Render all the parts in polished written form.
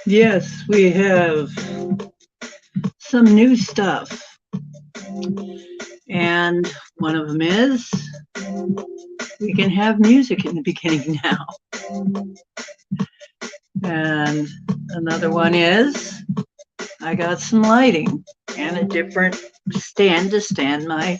Yes, we have some new stuff. And one of them is we can have music in the beginning now. And another one is I got some lighting and a different stand to stand my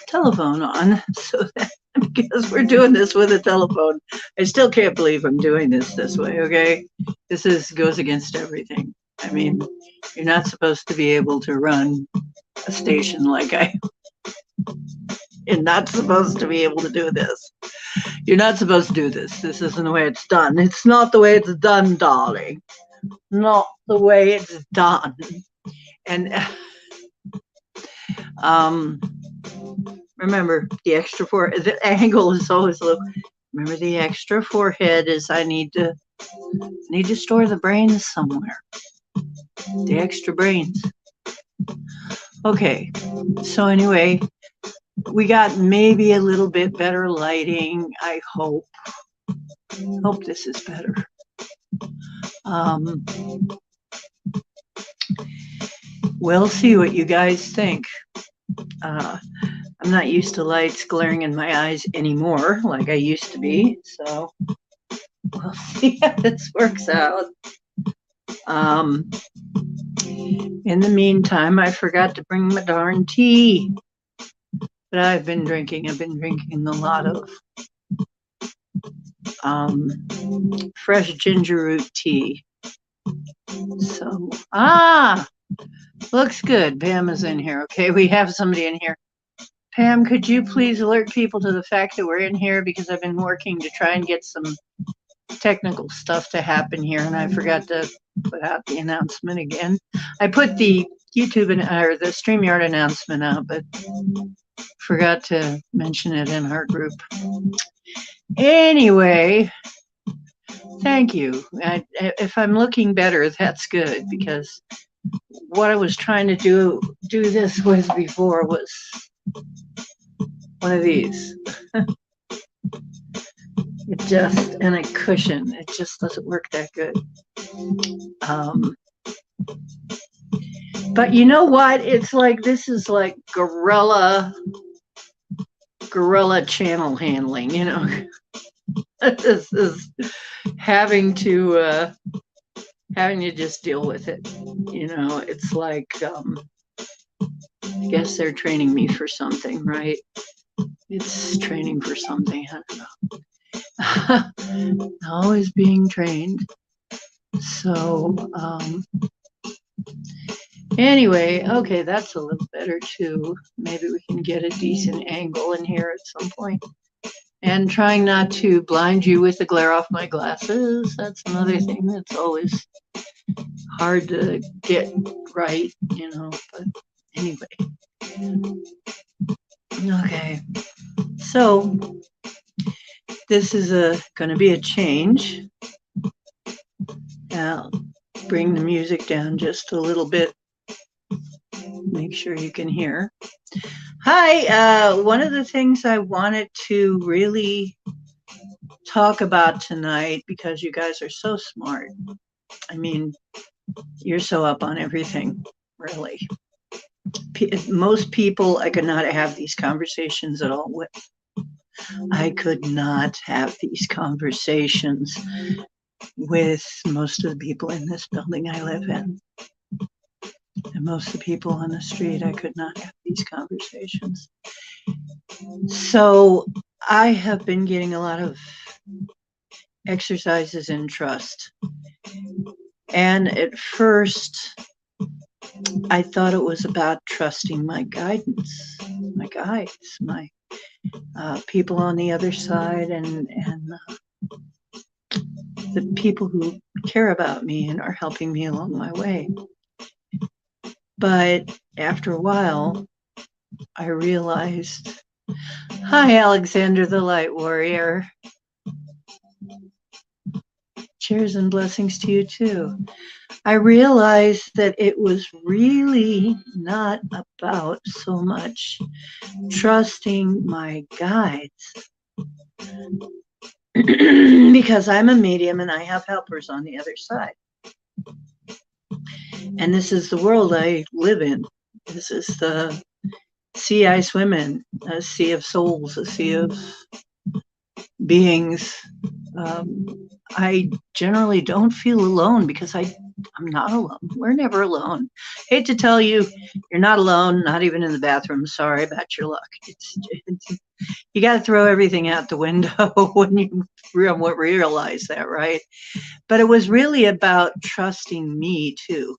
telephone on. So that because we're doing this with a telephone, I still can't believe I'm doing this way, okay? This goes against everything. I mean, you're not supposed to be able to run a station like I You're not supposed to be able to do this. You're not supposed to do this. This isn't the way it's done. It's not the way it's done, darling. Not the way it's done. And remember, the extra forehead, the angle is always low. Remember, the extra forehead is I need to store the brains somewhere. The extra brains. Okay, so anyway, we got maybe a little bit better lighting, I hope. Hope this is better. We'll see what you guys think. I'm not used to lights glaring in my eyes anymore like I used to be, so we'll see how this works out. In the meantime, I forgot to bring my darn tea. But I've been drinking a lot of fresh ginger root tea. So, looks good. Pam is in here. Okay, we have somebody in here. Pam, could you please alert people to the fact that we're in here, because I've been working to try and get some technical stuff to happen here, and I forgot to put out the announcement again. I put the YouTube or the StreamYard announcement out, but forgot to mention it in our group. Anyway, thank you. If I'm looking better, that's good, because what I was trying to do this with before was one of these. And a cushion. It just doesn't work that good. But you know what? It's like, this is like guerrilla channel handling, you know. This is having to just deal with it. You know, it's like, I guess they're training me for something, right? It's training for something. I don't know. Always being trained. So, anyway, okay, that's a little better too. Maybe we can get a decent angle in here at some point. And trying not to blind you with the glare off my glasses. That's another thing that's always hard to get right, you know, but anyway. Okay, so this is going to be a change. I'll bring the music down just a little bit. Make sure you can hear. Hi, one of the things I wanted to really talk about tonight, because you guys are so smart. I mean, you're so up on everything, really. Most people I could not have these conversations at all with. I could not have these conversations with most of the people in this building I live in. And most of the people on the street, I could not have these conversations. So I have been getting a lot of exercises in trust. And at first, I thought it was about trusting my guidance, my guides, my people on the other side, and the people who care about me and are helping me along my way. But after a while, I realized, hi, Alexander the Light Warrior. Cheers and blessings to you too. I realized that it was really not about so much trusting my guides because I'm a medium and I have helpers on the other side. And this is the world I live in. This is the sea I swim in, a sea of souls, a sea of beings. I generally don't feel alone because I'm not alone. We're never alone. Hate to tell you, you're not alone, not even in the bathroom. Sorry about your luck. You got to throw everything out the window when you realize that, right? But it was really about trusting me too,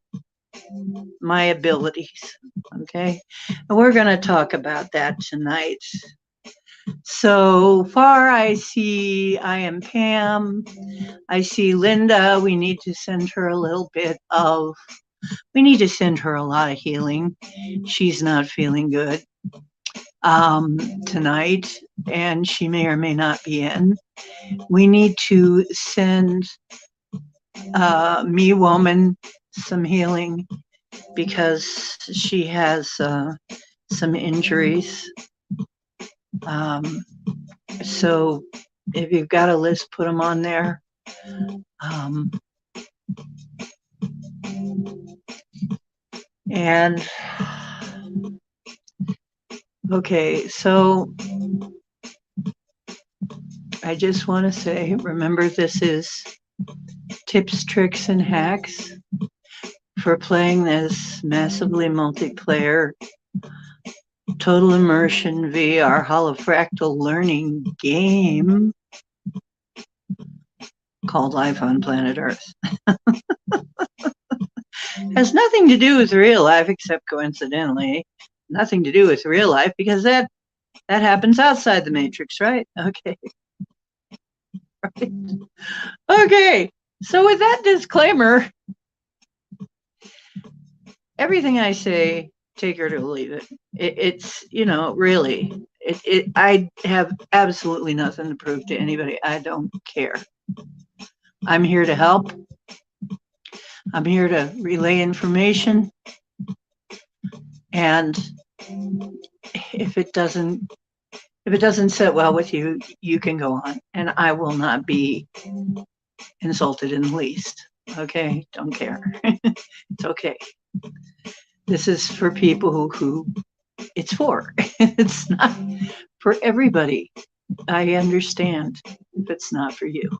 my abilities. Okay. And we're going to talk about that tonight. So far, I see I am Pam. I see Linda. We need to send her a lot of healing. She's not feeling good tonight, and she may or may not be in. We need to send Me Woman some healing because she has some injuries. So if you've got a list, put them on there. And okay, so I just want to say, remember, this is tips, tricks, and hacks for playing this massively multiplayer total immersion VR holofractal learning game called Life on Planet Earth. Has nothing to do with real life, except coincidentally, nothing to do with real life, because that happens outside the Matrix, right? Okay. Right. Okay. So with that disclaimer, everything I say, take her to leave it. It's, really, I have absolutely nothing to prove to anybody. I don't care. I'm here to help. I'm here to relay information. And if it doesn't sit well with you, you can go on, and I will not be insulted in the least. Okay, don't care. It's okay. This is for people who it's for. It's not for everybody. I understand if it's not for you.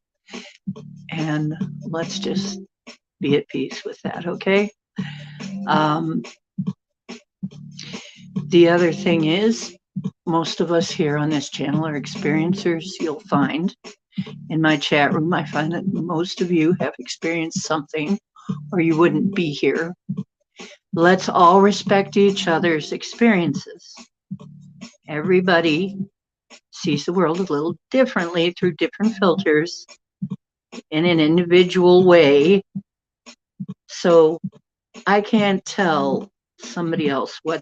And let's just be at peace with that, okay? The other thing is, most of us here on this channel are experiencers. You'll find in my chat room, I find that most of you have experienced something or you wouldn't be here. Let's all respect each other's experiences. Everybody sees the world a little differently through different filters in an individual way. So I can't tell somebody else what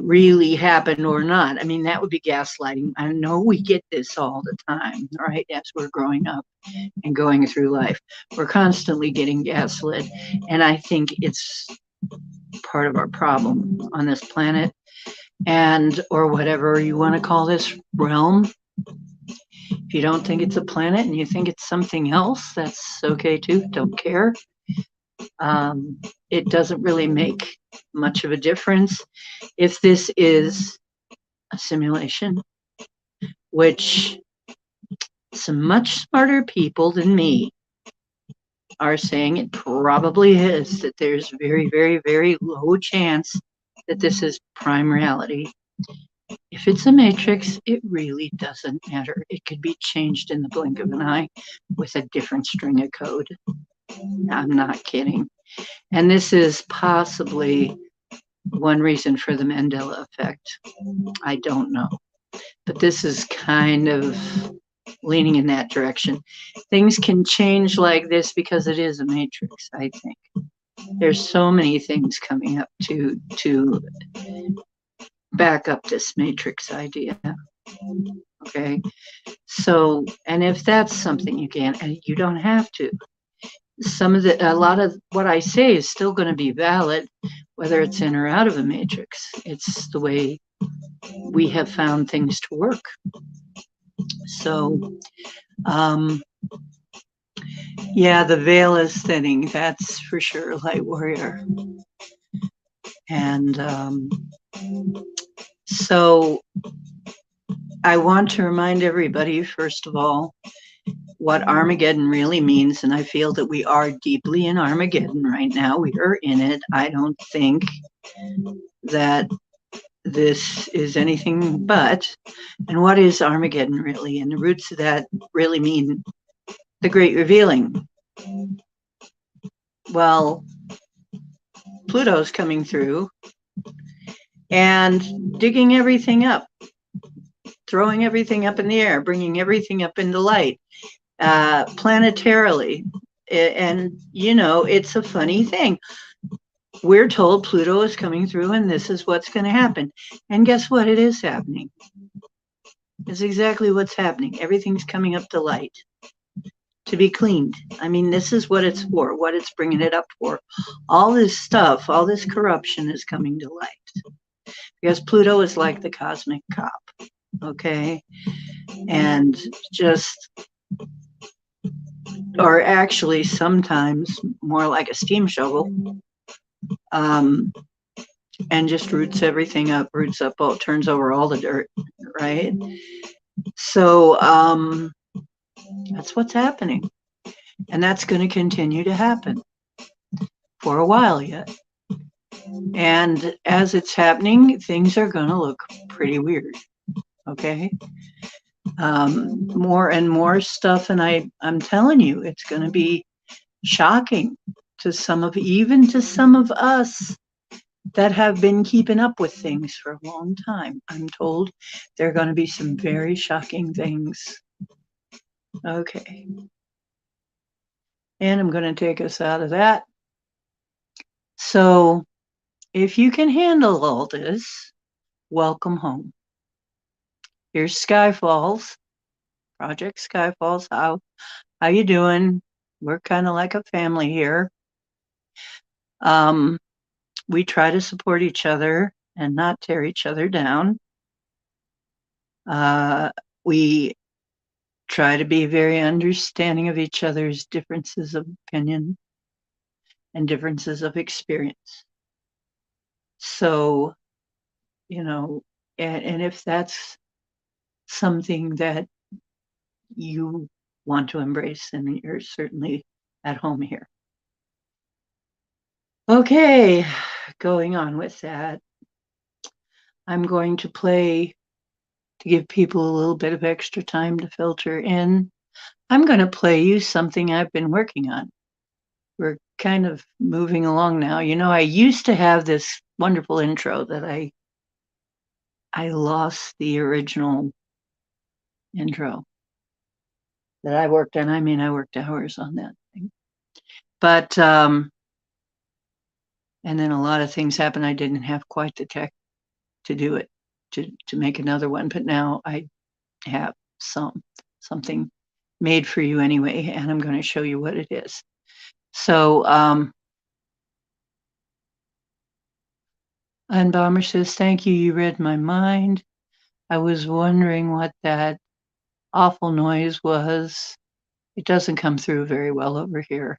really happened or not. I mean, that would be gaslighting. I know we get this all the time, right? As we're growing up and going through life, we're constantly getting gaslit. And I think it's part of our problem on this planet, or whatever you want to call this realm. If you don't think it's a planet and you think it's something else, that's okay too. Don't care. It doesn't really make much of a difference if this is a simulation, which some much smarter people than me are saying it probably is, that there's very, very, very low chance that this is prime reality. If it's a matrix, it really doesn't matter. It could be changed in the blink of an eye with a different string of code. I'm not kidding. And this is possibly one reason for the Mandela effect. I don't know. But this is kind of leaning in that direction. Things can change like this because it is a matrix, I think. There's so many things coming up to back up this matrix idea. Okay. So, and if that's something you can, and you don't have to. A lot of what I say is still going to be valid, whether it's in or out of a matrix. It's the way we have found things to work. So, yeah, the veil is thinning. That's for sure, Light Warrior. And so I want to remind everybody, first of all, what Armageddon really means. And I feel that we are deeply in Armageddon right now. We are in it. I don't think that this is anything but. And what is Armageddon really? And the roots of that really mean the great revealing. Well, Pluto's coming through and digging everything up, throwing everything up in the air, bringing everything up into light, planetarily. And, you know, it's a funny thing. We're told Pluto is coming through and this is what's going to happen. And guess what? It is happening. It's exactly what's happening. Everything's coming up to light, to be cleaned. I mean, this is what it's for, what it's bringing it up for. All this stuff, all this corruption is coming to light. Because Pluto is like the cosmic cop, okay? And just, or actually sometimes more like a steam shovel, and just roots everything up, turns over all the dirt, right? So that's what's happening. And that's going to continue to happen for a while yet. And as it's happening, things are going to look pretty weird, okay? More and more stuff, and I'm telling you, it's going to be shocking to even to some of us that have been keeping up with things for a long time. I'm told there are going to be some very shocking things. Okay. And I'm going to take us out of that. So if you can handle all this, welcome home. Here's Skyfalls, Project Skyfalls. How you doing? We're kind of like a family here. We try to support each other and not tear each other down. We try to be very understanding of each other's differences of opinion and differences of experience. So, you know, and if that's something that you want to embrace, then you're certainly at home here. Okay, going on with that, I'm going to play, to give people a little bit of extra time to filter in. I'm going to play you something I've been working on. We're kind of moving along now. You know, I used to have this wonderful intro that I lost the original intro that I worked on. I mean, I worked hours on that thing. But, and then a lot of things happened. I didn't have quite the tech to do it, to make another one. But now I have something made for you anyway, and I'm going to show you what it is. So, Unbomber says, thank you. You read my mind. I was wondering what that awful noise was. It doesn't come through very well over here.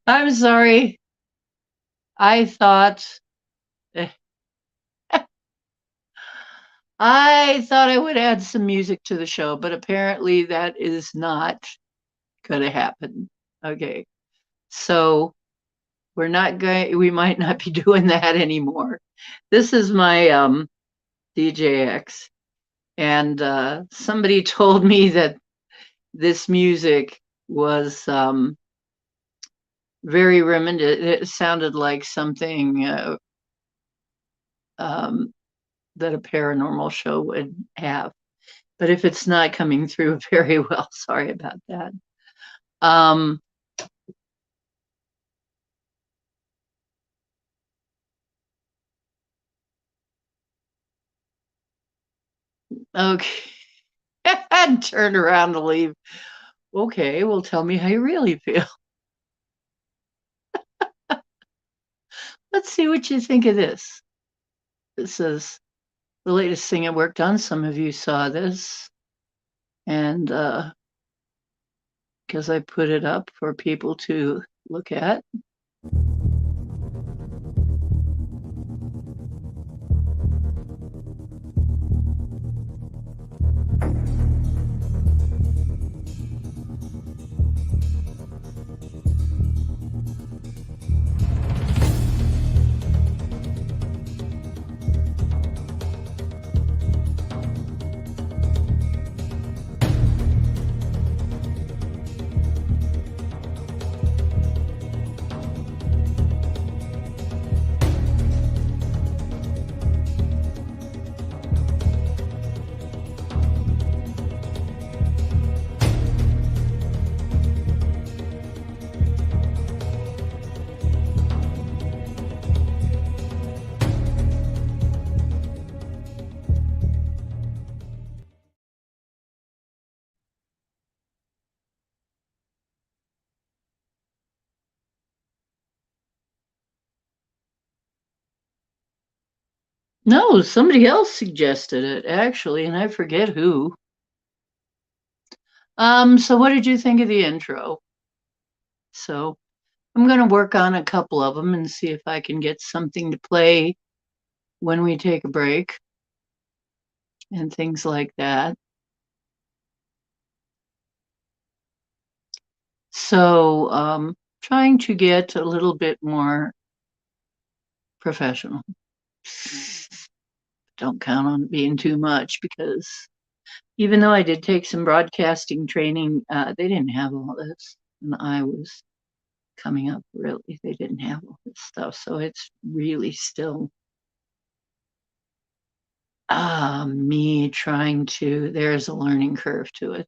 I'm sorry. I thought I would add some music to the show, but apparently that is not going to happen. Okay. So we might not be doing that anymore. This is my DJX, and somebody told me that this music was very reminiscent. It sounded like something that a paranormal show would have. But if it's not coming through very well, sorry about that. Okay. And turn around to leave. Okay, well, tell me how you really feel. Let's see what you think of this. This is the latest thing I worked on. Some of you saw this. And because I put it up for people to look at. No, somebody else suggested it actually, and I forget who. So what did you think of the intro? So I'm going to work on a couple of them and see if I can get something to play when we take a break and things like that. So trying to get a little bit more professional. Don't count on it being too much because even though I did take some broadcasting training, they didn't have all this. And I was coming up, really, they didn't have all this stuff. So it's really still me trying to, there's a learning curve to it.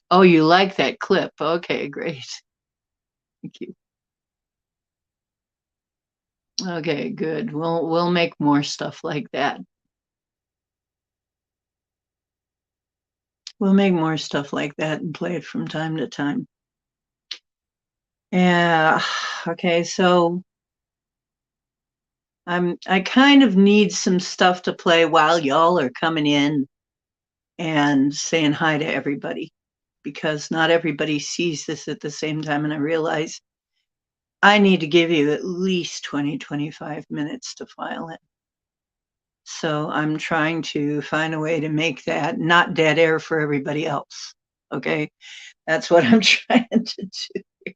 Oh, you like that clip? Okay, great. Thank you. Okay, good. We'll make more stuff like that. We'll make more stuff like that and play it from time to time. Yeah. Okay, so I kind of need some stuff to play while y'all are coming in and saying hi to everybody because not everybody sees this at the same time, and I realize I need to give you at least 20, 25 minutes to file it. So I'm trying to find a way to make that not dead air for everybody else. Okay. That's what I'm trying to do,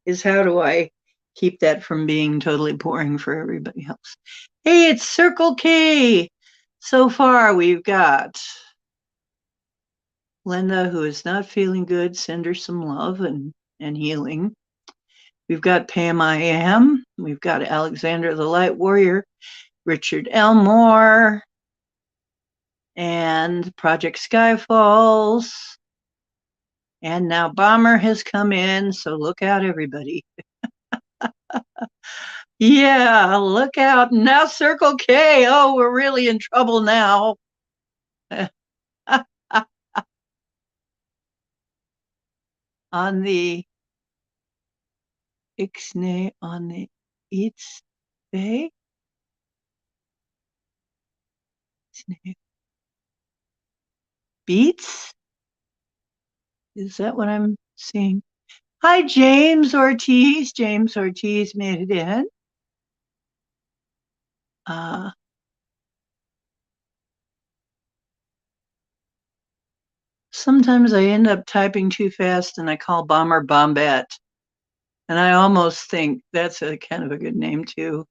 is how do I keep that from being totally boring for everybody else? Hey, it's Circle K. So far, we've got Linda, who is not feeling good. Send her some love and healing. We've got Pam I Am. We've got Alexander the Light Warrior, Richard Elmore, and Project Skyfalls. And now Bomber has come in, so look out, everybody. Yeah, look out. Now Circle K. Oh, we're really in trouble now. On the Ixnay, on the Eats Bay. Beats? Is that what I'm seeing? Hi, James Ortiz. James Ortiz made it in. Sometimes I end up typing too fast and I call Bomber Bombette. And I almost think that's a kind of a good name too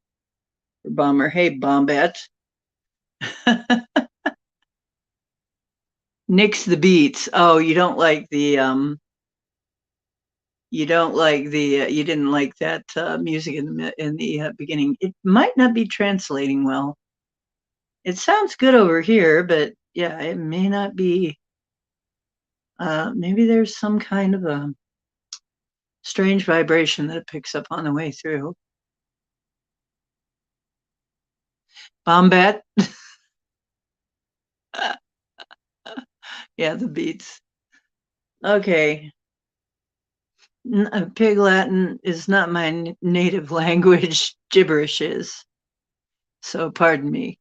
for Bomber. Hey, Bombette. Nix the Beats. Oh, you don't like the you don't like the you didn't like that music in the beginning. It might not be translating well. It sounds good over here, but yeah, it may not be. Maybe there's some kind of a strange vibration that it picks up on the way through. Bombat. Yeah, the beats. Okay. Pig Latin is not my native language. Gibberish is. So pardon me.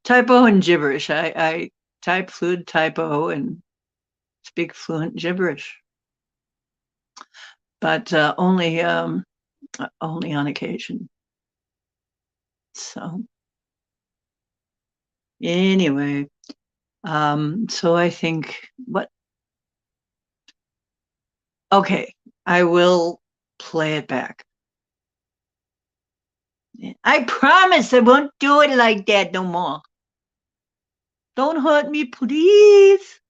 Typo and gibberish. I type fluid typo and speak fluent gibberish, but only on occasion. So anyway, so I think what? Okay, I will play it back. I promise I won't do it like that no more. Don't hurt me, please.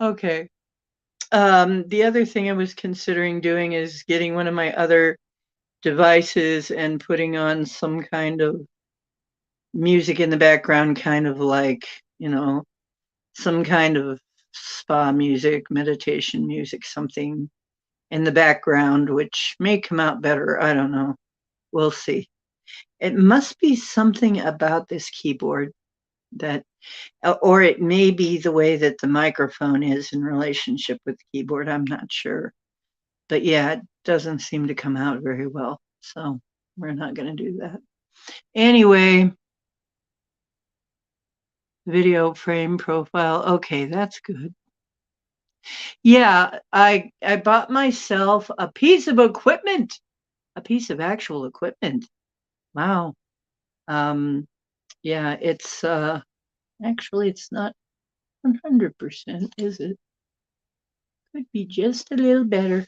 Okay. The other thing I was considering doing is getting one of my other devices and putting on some kind of music in the background, kind of like, some kind of spa music, meditation music, something in the background, which may come out better. I don't know. We'll see. It must be something about this keyboard that, or it may be the way that the microphone is in relationship with the keyboard. I'm not sure. But yeah, it doesn't seem to come out very well. So we're not going to do that. Anyway, video frame profile. Okay, that's good. Yeah, I bought myself a piece of equipment, a piece of actual equipment. Wow. Um, yeah, it's actually it's not 100%, is it? Could be just a little better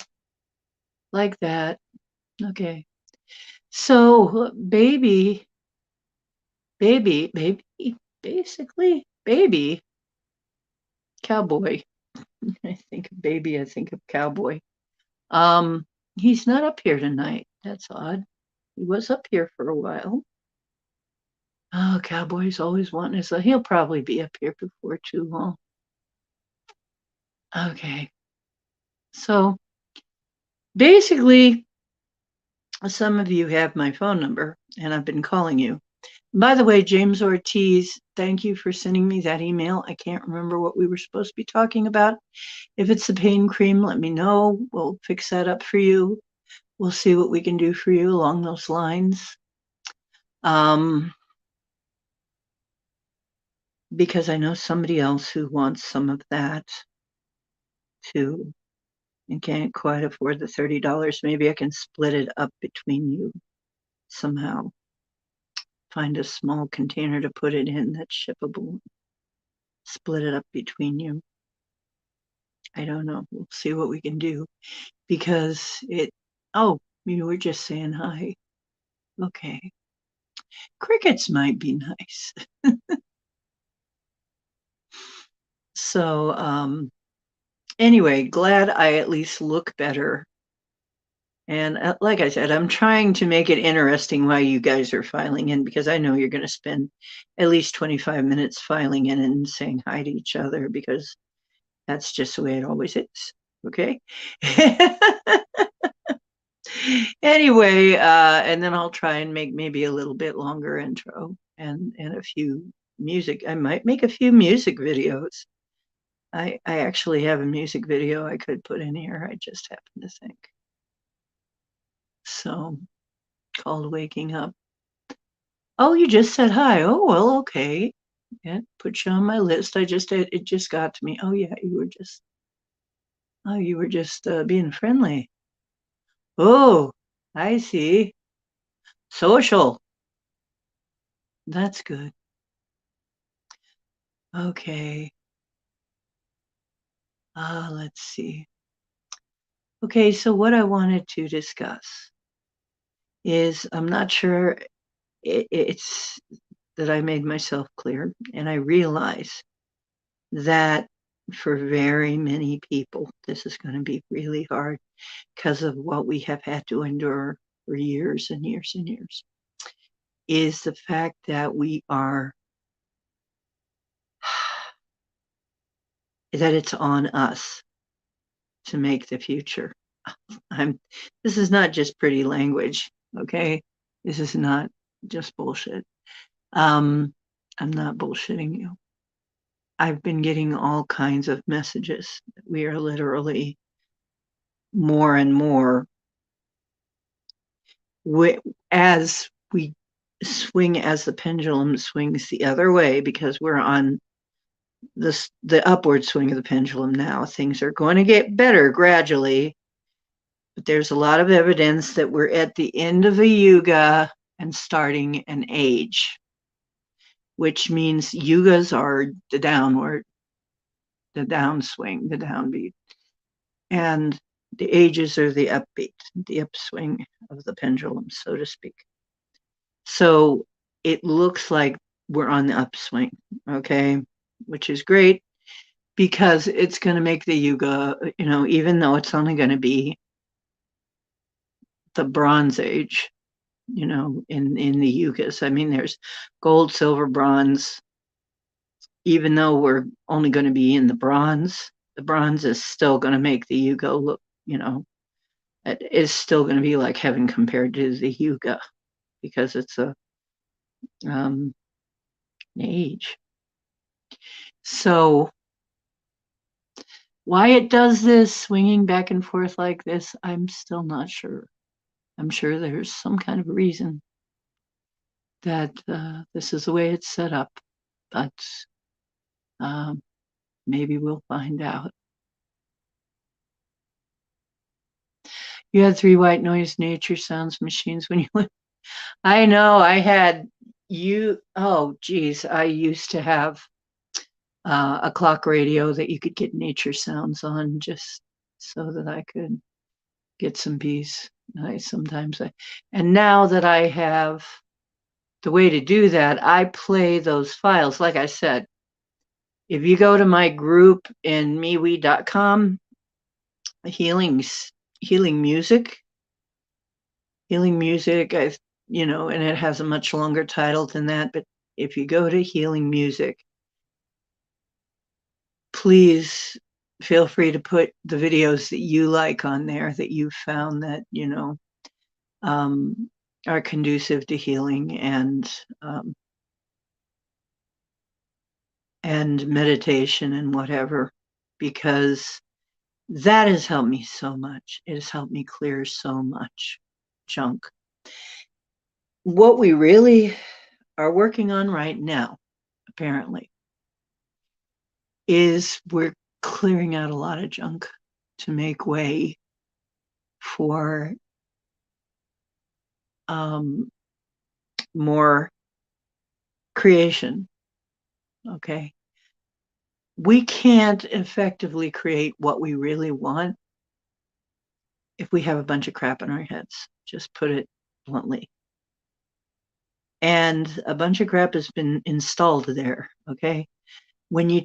like that. Okay. So, baby, basically, baby, cowboy. I think of baby, I think of cowboy. Um, he's not up here tonight. That's odd. He was up here for a while. Oh, cowboy's always wanting his. He'll probably be up here before too long. Okay. So basically, some of you have my phone number, and I've been calling you. By the way, James Ortiz, thank you for sending me that email. I can't remember what we were supposed to be talking about. If it's the pain cream, let me know. We'll fix that up for you. We'll see what we can do for you along those lines. Because I know somebody else who wants some of that too and can't quite afford the $30. Maybe I can split it up between you somehow. Find a small container to put it in that's shippable. Split it up between you. I don't know. We'll see what we can do because oh, you were just saying hi. Okay. Crickets might be nice. So, anyway, glad I at least look better. And like I said, I'm trying to make it interesting while you guys are filing in because I know you're going to spend at least 25 minutes filing in and saying hi to each other because that's just the way it always is. Okay. Anyway, and then I'll try and make maybe a little bit longer intro and a few music. I might make a few music videos. I actually have a music video I could put in here. I just happen to think. So, called Waking Up. Oh, you just said hi. Oh, well, okay. Yeah, put you on my list. It just got to me. Oh yeah, you were just being friendly. Oh, I see. Social. That's good. Okay. Let's see. Okay, so what I wanted to discuss is I'm not sure it's that I made myself clear, and I realize that for very many people, this is going to be really hard because of what we have had to endure for years and years and years, is the fact that we are, that it's on us to make the future. This is not just pretty language, okay? This is not just bullshit. I'm not bullshitting you. I've been getting all kinds of messages. We are literally more and more, as we swing, as the pendulum swings the other way, because we're on the upward swing of the pendulum now. Things are going to get better gradually, but there's a lot of evidence that we're at the end of a yuga and starting an age, which means yugas are the downward, the downswing, the downbeat, and the ages are the upbeat, the upswing of the pendulum, so to speak. So it looks like we're on the upswing, okay, which is great because it's going to make the yuga, even though it's only going to be the Bronze Age, in the yugas. I mean, there's gold, silver, bronze. Even though we're only going to be in the bronze is still going to make the yuga look, it is still going to be like heaven compared to the yuga because it's an age. So why it does this, swinging back and forth like this, I'm still not sure. I'm sure there's some kind of reason that this is the way it's set up, but maybe we'll find out. You had 3 white noise nature sounds machines when you went. I know I had oh geez, I used to have a clock radio that you could get nature sounds on just so that I could get some peace. And now that I have the way to do that, I play those files. Like I said, if you go to my group in MeWe.com, healing music, and it has a much longer title than that. But if you go to healing music, please feel free to put the videos that you like on there that you found that, are conducive to healing and meditation and whatever, because that has helped me so much. It has helped me clear so much junk. What we really are working on right now, apparently, is we're clearing out a lot of junk to make way for more creation. Okay. We can't effectively create what we really want if we have a bunch of crap in our heads, just put it bluntly. And a bunch of crap has been installed there. Okay. When you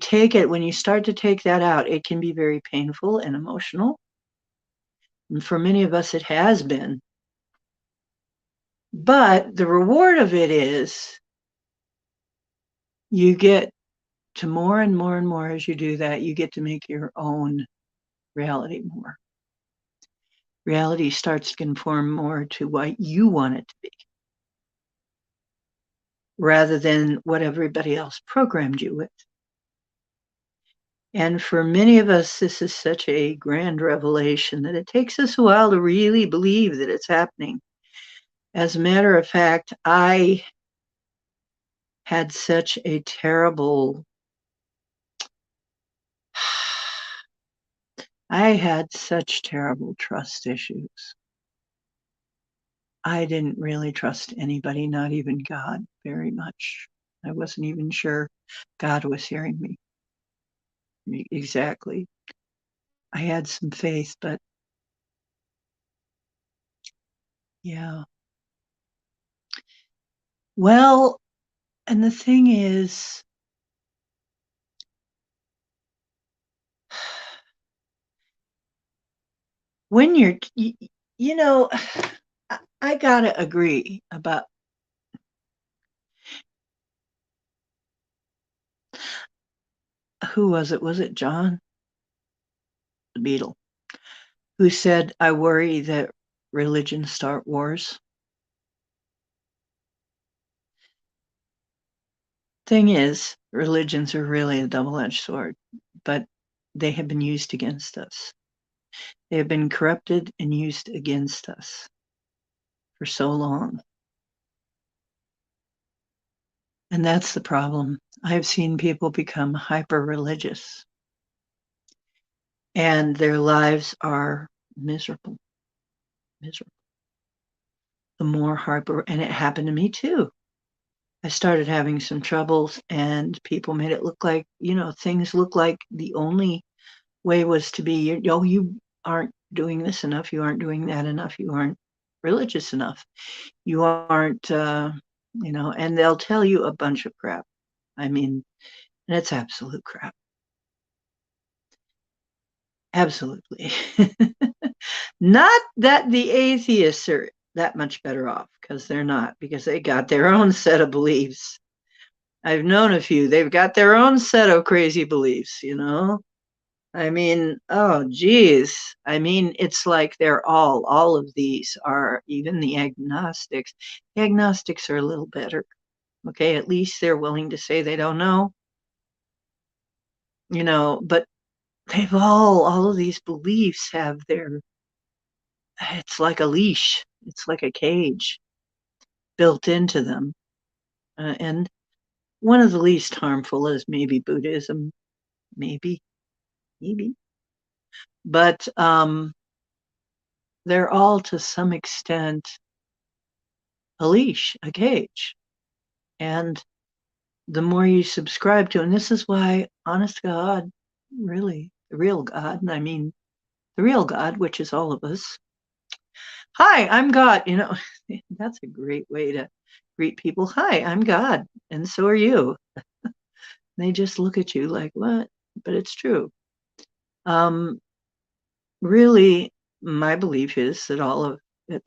start to take that out, it can be very painful and emotional. And for many of us, it has been. But the reward of it is you get to more and more and more as you do that, you get to make your own reality more. Reality starts to conform more to what you want it to be, rather than what everybody else programmed you with. And for many of us, this is such a grand revelation that it takes us a while to really believe that it's happening. As a matter of fact, I had such a terrible trust issues. I didn't really trust anybody, not even God, very much. I wasn't even sure God was hearing me. Exactly. I had some faith, but yeah. Well, and the thing is, when you know, I gotta agree about who was it? Was it John the Beetle who said, "I worry that religions start wars"? Thing is, religions are really a double-edged sword, but they have been used against us. They have been corrupted and used against us for so long. And that's the problem. I've seen people become hyper-religious, and their lives are miserable, miserable. The more hyper, and it happened to me too. I started having some troubles, and people made it look like, things look like the only way was to be, oh, you aren't doing this enough, you aren't doing that enough, you aren't religious enough, you aren't, and they'll tell you a bunch of crap. I mean, and it's absolute crap. Absolutely. Not that the atheists are that much better off, because they're not, because they got their own set of beliefs. I've known a few, they've got their own set of crazy beliefs, I mean, oh, geez. I mean, it's like they're all of these are, even the agnostics. The agnostics are a little better. Okay, at least they're willing to say they don't know, but they've all of these beliefs have it's like a leash, it's like a cage built into them. And one of the least harmful is maybe Buddhism, maybe. But they're all to some extent a leash, a cage. And the more you subscribe to, and this is why, honest to God, really, the real God, and I mean the real God, which is all of us. Hi, I'm God. That's a great way to greet people. Hi, I'm God, and so are you. They just look at you like, what? But it's true. Really, my belief is that all of that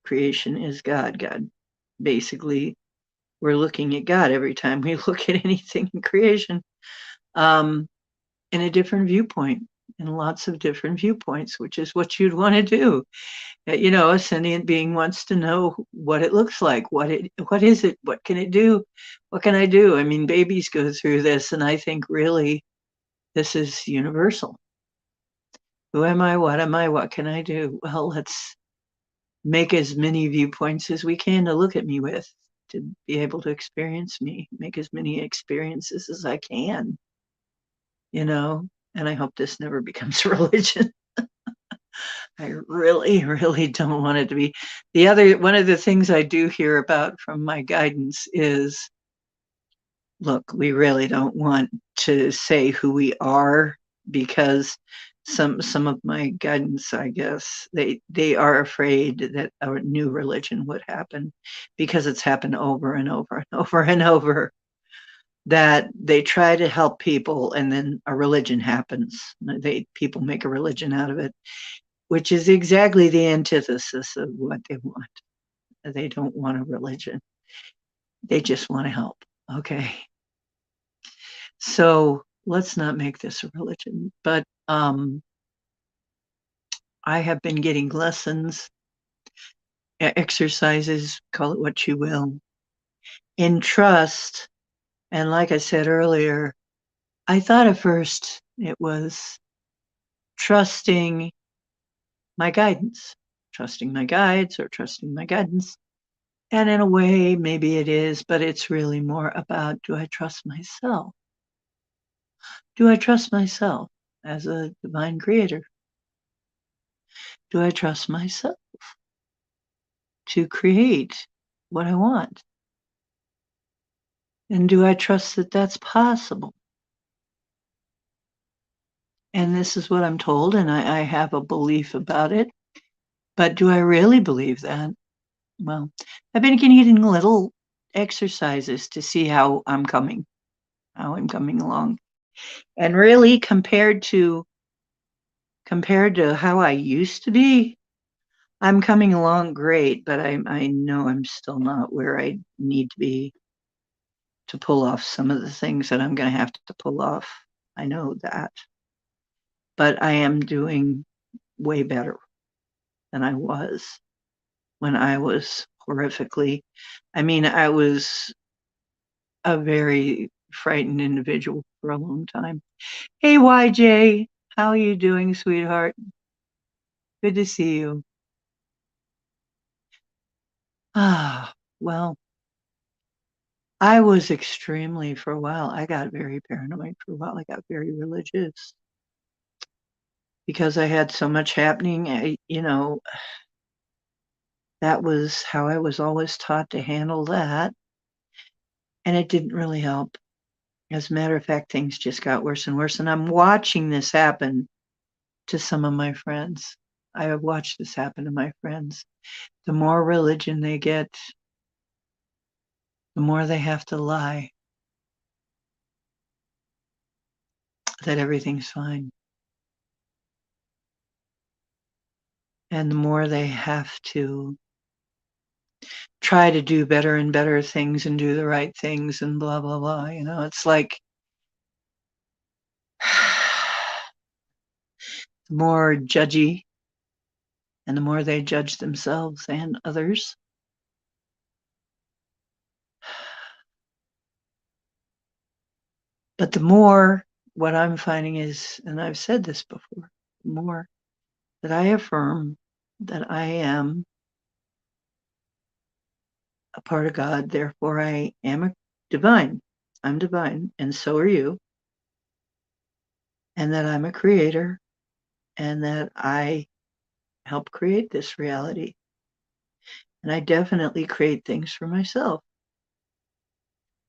creation is God. God, basically, we're looking at God every time we look at anything in creation, in a different viewpoint, in lots of different viewpoints, which is what you'd want to do. A sentient being wants to know what it looks like. What is it? What can it do? What can I do? I mean, babies go through this, and I think really this is universal. Who am I? What am I? What can I do? Well, let's make as many viewpoints as we can to look at me with, to be able to experience me, make as many experiences as I can, and I hope this never becomes a religion. I really, really don't want it to be. One of the things I do hear about from my guidance is, look, we really don't want to say who we are, because some of my guidance, I guess, they are afraid that a new religion would happen, because it's happened over and over and over and over, that they try to help people and then a religion happens. People make a religion out of it, which is exactly the antithesis of what they want. They don't want a religion. They just want to help. Okay. So let's not make this a religion. But I have been getting lessons, exercises, call it what you will, in trust. And like I said earlier, I thought at first it was trusting my guidance, trusting my guides or trusting my guidance. And in a way, maybe it is, but it's really more about, do I trust myself? Do I trust myself as a divine creator? Do I trust myself to create what I want? And do I trust that that's possible? And this is what I'm told, and I have a belief about it. But do I really believe that? Well, I've been getting little exercises to see how I'm coming along. And really, compared to compared to how I used to be, I'm coming along great, but I know I'm still not where I need to be to pull off some of the things that I'm going to have to pull off. I know that. But I am doing way better than I was when I was horrifically. I mean, I was a very frightened individual for a long time. Hey, YJ, how are you doing, sweetheart? Good to see you. Well, I was extremely for a while. I got very paranoid for a while. I got very religious because I had so much happening. That was how I was always taught to handle that. And it didn't really help. As a matter of fact, things just got worse and worse. And I'm watching this happen to some of my friends. I have watched this happen to my friends. The more religion they get, the more they have to lie that everything's fine. And the more they have to try to do better and better things and do the right things and blah, blah, blah. It's like the more judgy and the more they judge themselves and others. But the more what I'm finding is, and I've said this before, the more that I affirm that I am a part of God, therefore I am a divine. I'm divine, and so are you. And that I'm a creator, and that I help create this reality. And I definitely create things for myself,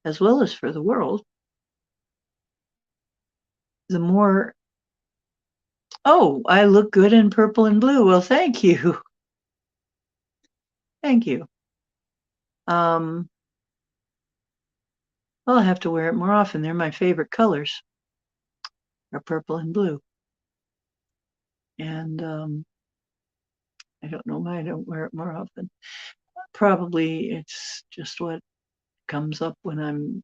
as well as for the world. The more, oh, I look good in purple and blue. Well, thank you. Thank you. Well, I'll have to wear it more often. They're my favorite colors, are purple and blue. And I don't know why I don't wear it more often. Probably it's just what comes up when I'm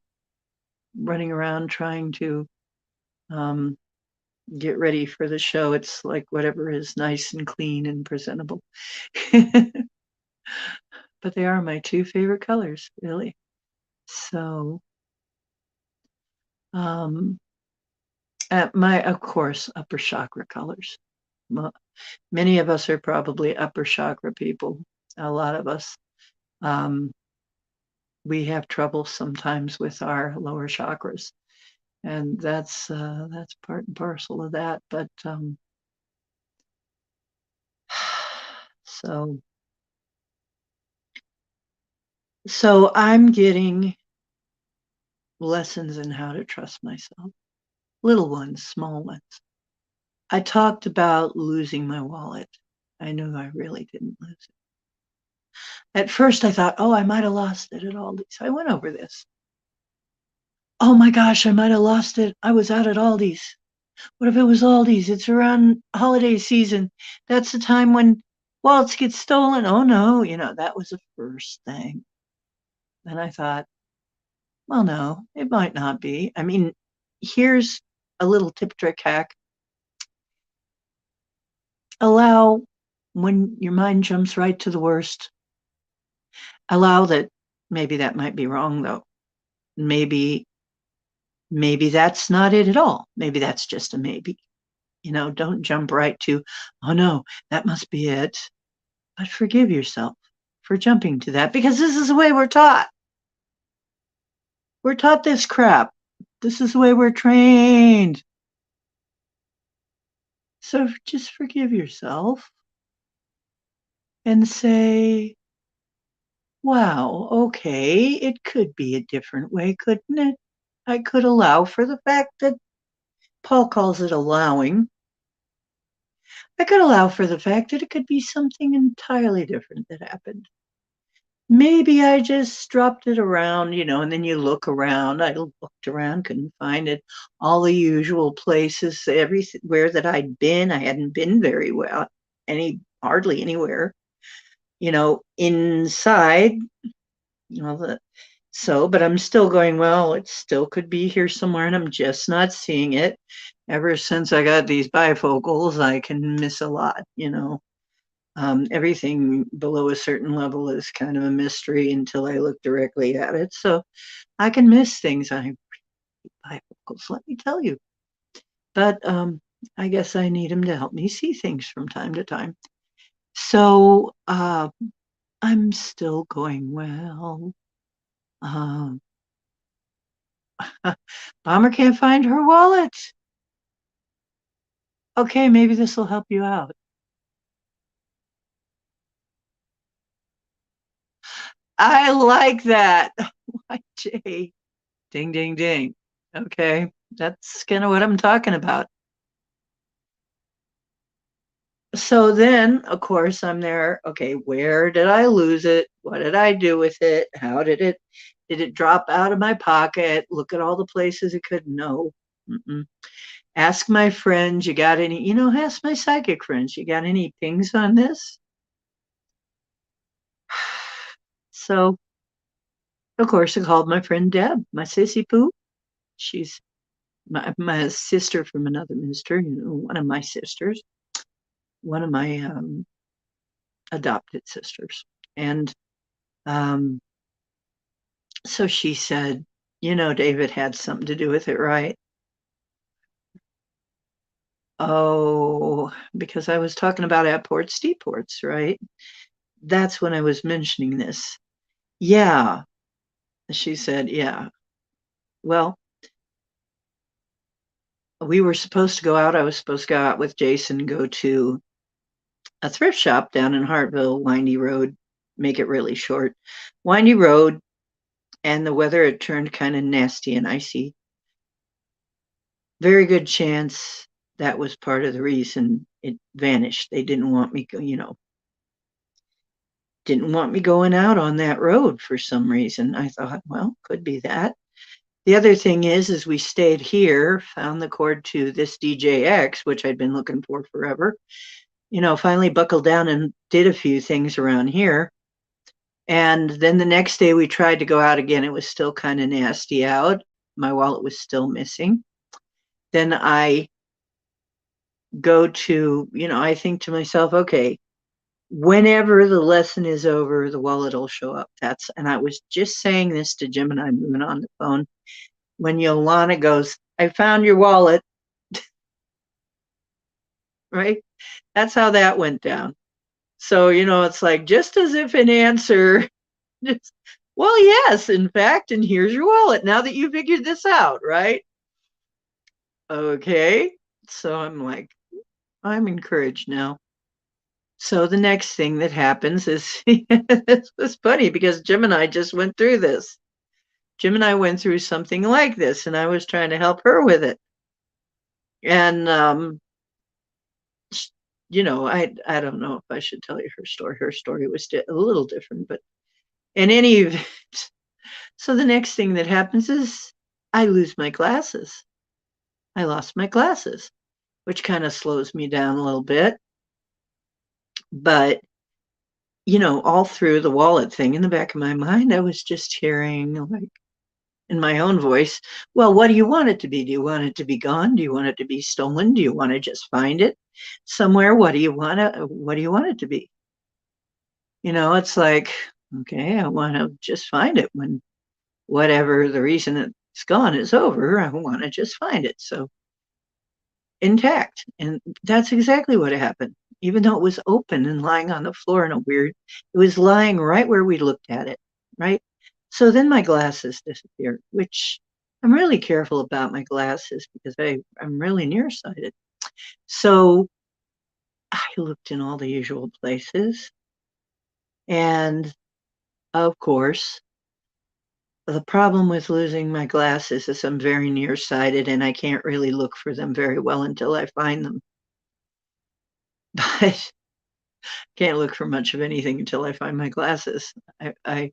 running around trying to get ready for the show. It's like whatever is nice and clean and presentable. But they are my two favorite colors, really. So, of course, upper chakra colors. Many of us are probably upper chakra people. A lot of us, we have trouble sometimes with our lower chakras, and that's part and parcel of that. But so I'm getting lessons in how to trust myself, little ones, small ones. I talked about losing my wallet. I knew I really didn't lose it. At first I thought, oh, I might have lost it at Aldi's. I went over this. Oh my gosh, I might have lost it. I was out at Aldi's. What if it was Aldi's? It's around holiday season. That's the time when wallets get stolen. Oh no, that was the first thing. Then I thought, well, no, it might not be. I mean, here's a little tip, trick, hack. Allow, when your mind jumps right to the worst, allow that maybe that might be wrong, though. Maybe that's not it at all. Maybe that's just a maybe. Don't jump right to, oh no, that must be it. But forgive yourself for jumping to that, because this is the way we're taught. We're taught this crap. This is the way we're trained. So just forgive yourself and say, wow, okay, it could be a different way, couldn't it? I could allow for the fact that Paul calls it allowing. I could allow for the fact that it could be something entirely different that happened. maybe I just dropped it around, and then you look around. I looked around, couldn't find it. All the usual places, everywhere that I'd been, I hadn't been very well, hardly anywhere, inside, you know, the, but I'm still going, well, it still could be here somewhere, and I'm just not seeing it. Ever since I got these bifocals, I can miss a lot. Everything below a certain level is kind of a mystery until I look directly at it. So I can miss things. I bifocals, let me tell you. But I guess I need them to help me see things from time to time. So I'm still going, well. Um, Bomber can't find her wallet. Okay, maybe this will help you out. I like that. YJ. Ding, ding, ding. Okay, that's kind of what I'm talking about. So then, of course, I'm there. Okay, where did I lose it? What did I do with it? How did it drop out of my pocket? Look at all the places it could. No. Mm-mm. Ask my friends, you got any, ask my psychic friends, you got any pings on this? So, of course, I called my friend Deb, my sissy poo. She's my sister from another mister, one of my sisters, one of my adopted sisters. And um, so she said, David had something to do with it, right? Oh, because I was talking about apports, deports, right? That's when I was mentioning this. Yeah, she said, yeah. Well, we were supposed to go out. I was supposed to go out with Jason, go to a thrift shop down in Hartville, windy road, make it really short. Windy road, and the weather had turned kind of nasty and icy. Very good chance that was part of the reason it vanished. They didn't want me, didn't want me going out on that road for some reason. I thought, well, could be that. The other thing is we stayed here, found the cord to this DJX, which I'd been looking for forever. Finally buckled down and did a few things around here. And then the next day we tried to go out again. It was still kind of nasty out. My wallet was still missing. Then I go to, I think to myself, okay, whenever the lesson is over, the wallet will show up. And I was just saying this to Gemini Moon on the phone when Yolanda goes, I found your wallet, right? That's how that went down. So, it's like just as if an answer, just, well, yes, in fact, and here's your wallet now that you figured this out, right? Okay. So I'm like, I'm encouraged now. So the next thing that happens is this was funny because Gemini just went through this. Gemini went through something like this, and I was trying to help her with it. And I don't know if I should tell you her story. Her story was a little different, but in any event, so the next thing that happens is I lose my glasses. I lost my glasses, which kind of slows me down a little bit. But all through the wallet thing in the back of my mind, I was just hearing, like, in my own voice, well, what do you want it to be? Do you want it to be gone? Do you want it to be stolen? Do you want to just find it somewhere? What do you want it to be? It's like, okay, I want to just find it when whatever the reason it's gone is over. I want to just find it. So intact. And that's exactly what happened. Even though it was open and lying on the floor in it was lying right where we looked at it, right? So then my glasses disappeared, which I'm really careful about my glasses because I'm really nearsighted. So I looked in all the usual places. And of course, the problem with losing my glasses is I'm very nearsighted and I can't really look for them very well until I find them. But Can't look for much of anything until I find my glasses. I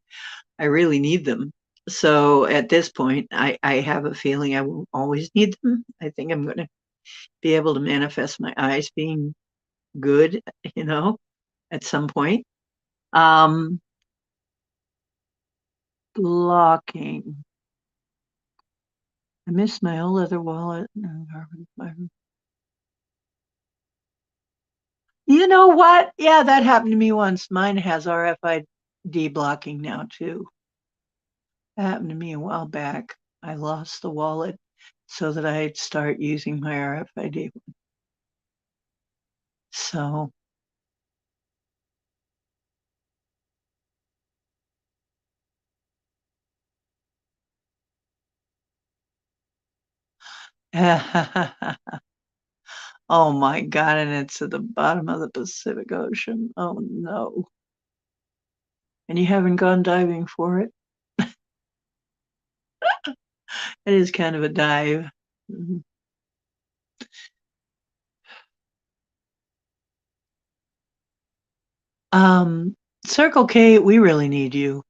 really need them. So at this point, I have a feeling I will always need them. I think I'm going to be able to manifest my eyes being good, you know, at some point. Um, Blocking. I missed my old leather wallet. You know what? Yeah, that happened to me once. Mine has RFID blocking now too. That happened to me a while back. I lost the wallet so that I'd start using my RFID. So, oh my God, and it's at the bottom of the Pacific Ocean. Oh no. And you haven't gone diving for it? It is kind of a dive. Mhm. Um, Circle K, we really need you.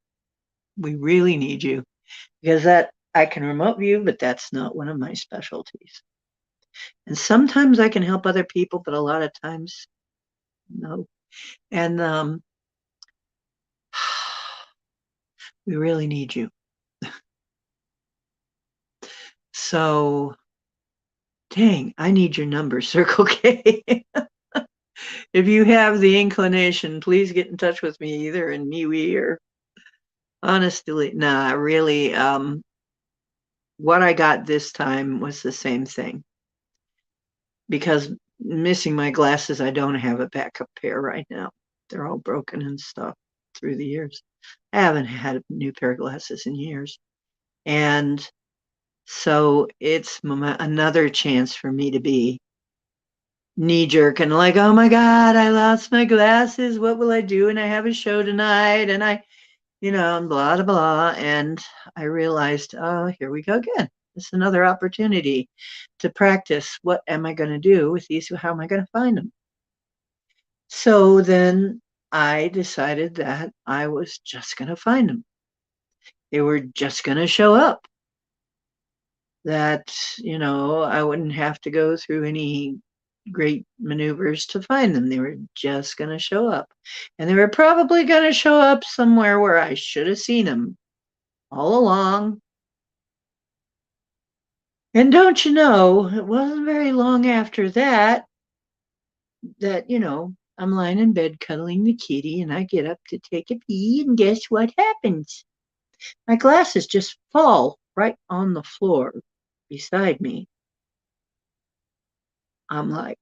We really need you because that I can remote view, but that's not one of my specialties. And sometimes I can help other people, but a lot of times no. And we really need you. So, dang, I need your number, Circle K. If you have the inclination, please get in touch with me either in MeWe or honestly, nah, really. What I got this time was the same thing because missing my glasses, I don't have a backup pair right now. They're all broken and stuff through the years. I haven't had a new pair of glasses in years. And so it's another chance for me to be knee jerk and like, oh my God, I lost my glasses. What will I do? And I have a show tonight. And and blah, blah, blah. And I realized, oh, here we go again. It's another opportunity to practice. What am I going to do with these? How am I going to find them? So then I decided that I was just going to find them. They were just going to show up. That, I wouldn't have to go through any great maneuvers to find them. They were just going to show up. And they were probably going to show up somewhere where I should have seen them all along. And don't you know, it wasn't very long after that, I'm lying in bed cuddling the kitty and I get up to take a pee and guess what happens? My glasses just fall right on the floor beside me. I'm like,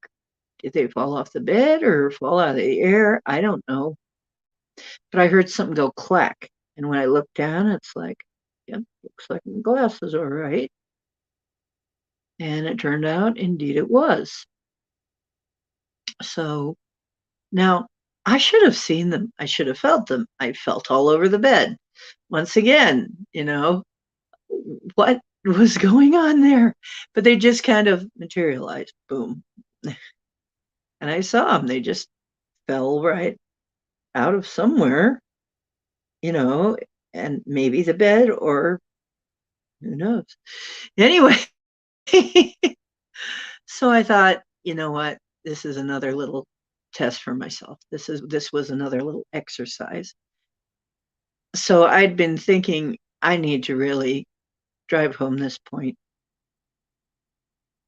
did they fall off the bed or fall out of the air? I don't know. But I heard something go clack. And when I looked down, it's like, yep, looks like my glasses are right. And it turned out, indeed, it was. So now I should have seen them. I should have felt them. I felt all over the bed. Once again, what was going on there? But they just kind of materialized. Boom. And I saw them. They just fell right out of somewhere, you know, and maybe the bed or who knows. Anyway, so I thought, you know what? This is another little test for myself. This was another little exercise. So I'd been thinking I need to really drive home this point.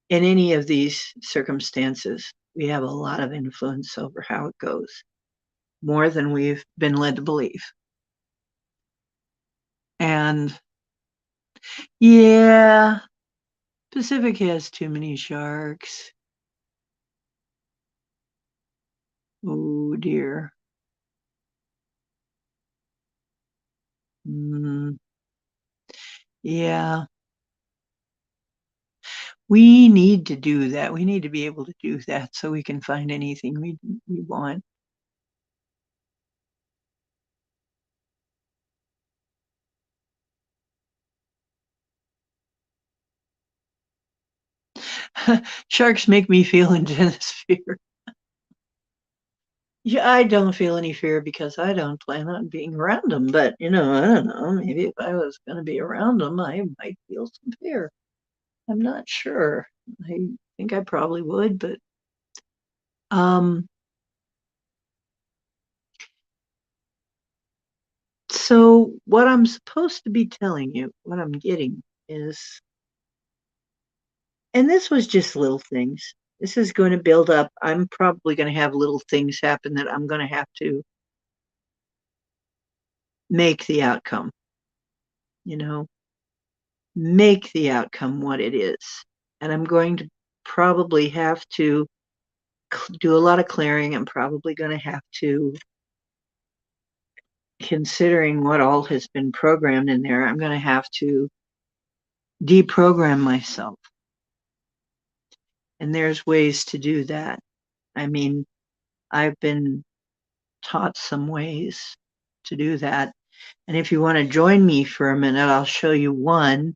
In any of these circumstances, we have a lot of influence over how it goes, more than we've been led to believe. And yeah, Pacific has too many sharks. Oh dear. Mm, yeah, we need to do that. We need to be able to do that so we can find anything we want. Sharks make me feel in fear. Yeah, I don't feel any fear because I don't plan on being around them. But, I don't know. Maybe if I was going to be around them, I might feel some fear. I'm not sure. I think I probably would, but um, so what I'm supposed to be telling you, what I'm getting is, and this was just little things. This is going to build up. I'm probably going to have little things happen that I'm going to have to make the outcome, you know, make the outcome what it is. And I'm going to probably have to do a lot of clearing. I'm probably going to have to, considering what all has been programmed in there, I'm going to have to deprogram myself. And there's ways to do that. I mean, I've been taught some ways to do that. And if you want to join me for a minute, I'll show you one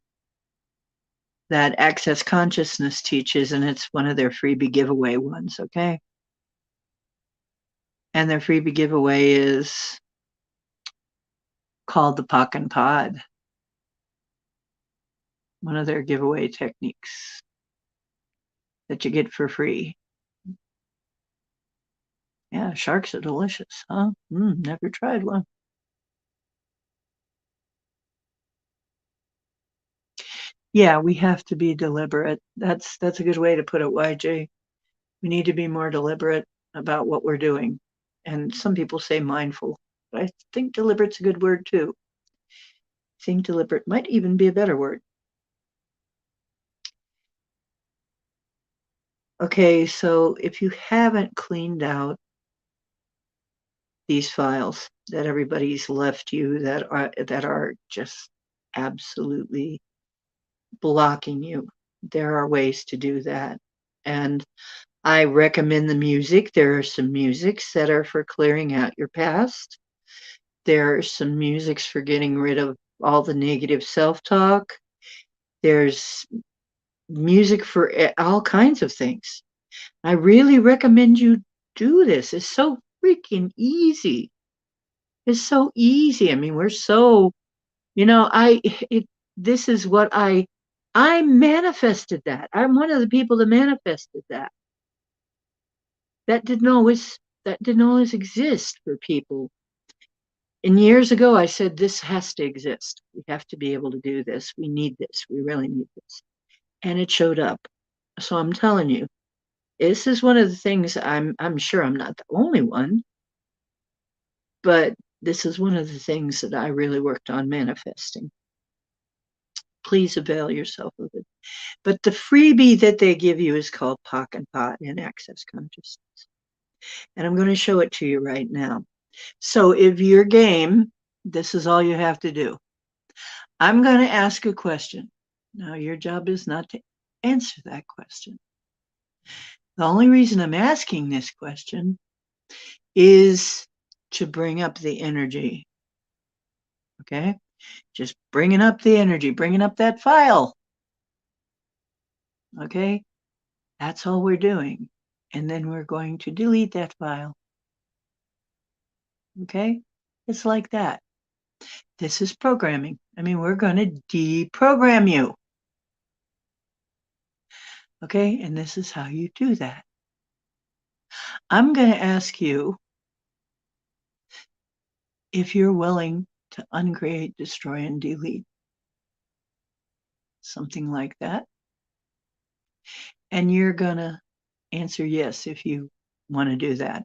that Access Consciousness teaches, and it's one of their freebie giveaway ones, okay? And their freebie giveaway is called the Pock and Pod, one of their giveaway techniques that you get for free. Yeah, sharks are delicious, huh? Never tried one. Yeah, we have to be deliberate. That's a good way to put it, YJ. We need to be more deliberate about what we're doing. And some people say mindful, but I think deliberate's a good word too. I think deliberate might even be a better word. Okay, so if you haven't cleaned out these files that everybody's left you that are just absolutely blocking you, there are ways to do that. And I recommend the music. There are some musics that are for clearing out your past. There are some musics for getting rid of all the negative self-talk. There's music for all kinds of things. I really recommend you do this. It's so freaking easy. It's so easy. I mean, we're so, this is what I manifested that. I'm one of the people that manifested that. That didn't always exist for people. And years ago, I said, this has to exist. We have to be able to do this. We need this. We really need this. And it showed up. So I'm telling you, this is one of the things I'm sure I'm not the only one, but this is one of the things that I really worked on manifesting. Please avail yourself of it. But the freebie that they give you is called Pock and Pot in Access Consciousness. And I'm going to show it to you right now. So if you're game, this is all you have to do. I'm going to ask a question. Now, your job is not to answer that question. The only reason I'm asking this question is to bring up the energy. Okay? Just bringing up the energy, bringing up that file. Okay? That's all we're doing. And then we're going to delete that file. Okay? It's like that. This is programming. I mean, we're going to deprogram you. Okay? And this is how you do that. I'm going to ask you if you're willing to uncreate, destroy, and delete. Something like that. And you're going to answer yes if you want to do that.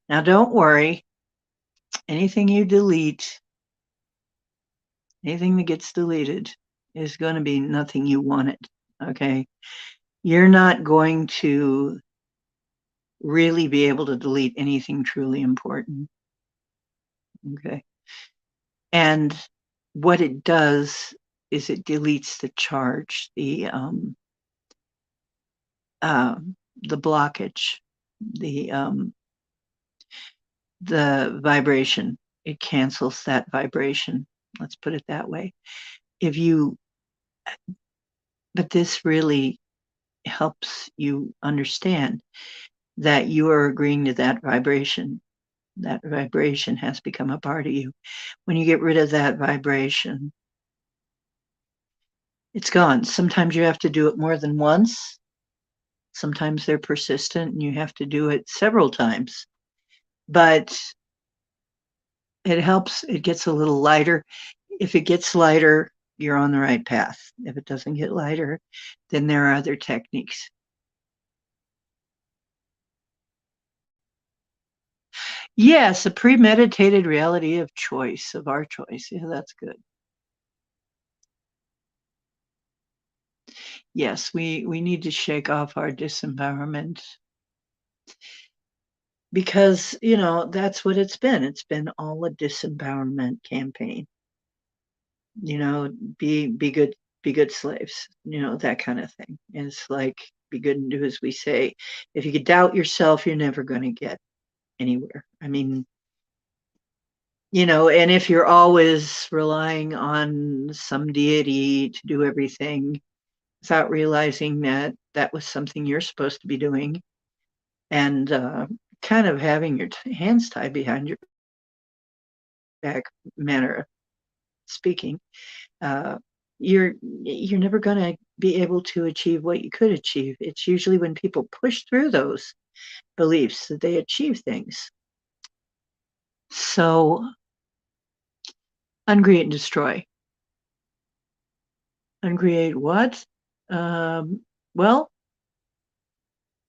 Now, don't worry. Anything you delete, anything that gets deleted is going to be nothing you wanted. Okay? You're not going to really be able to delete anything truly important. Okay? And what it does is it deletes the charge, the blockage, the vibration. It cancels that vibration. Let's put it that way. But this really helps you understand that you are agreeing to that vibration. That vibration has become a part of you. When you get rid of that vibration, it's gone. Sometimes you have to do it more than once. Sometimes they're persistent and you have to do it several times. But it helps. It gets a little lighter. If it gets lighter, you're on the right path. If it doesn't get lighter, then there are other techniques. Yes, a premeditated reality of choice, of our choice. Yeah, that's good. Yes, we need to shake off our disempowerment because, that's what it's been. It's been all a disempowerment campaign. You know, be good slaves, that kind of thing. It's like be good and do as we say. If you could doubt yourself, you're never going to get anywhere. I mean, and if you're always relying on some deity to do everything without realizing that that was something you're supposed to be doing and kind of having your hands tied behind your back manner of speaking, uh, you're never going to be able to achieve what you could achieve. It's usually when people push through those beliefs that they achieve things. So uncreate and destroy. Uncreate what? Well,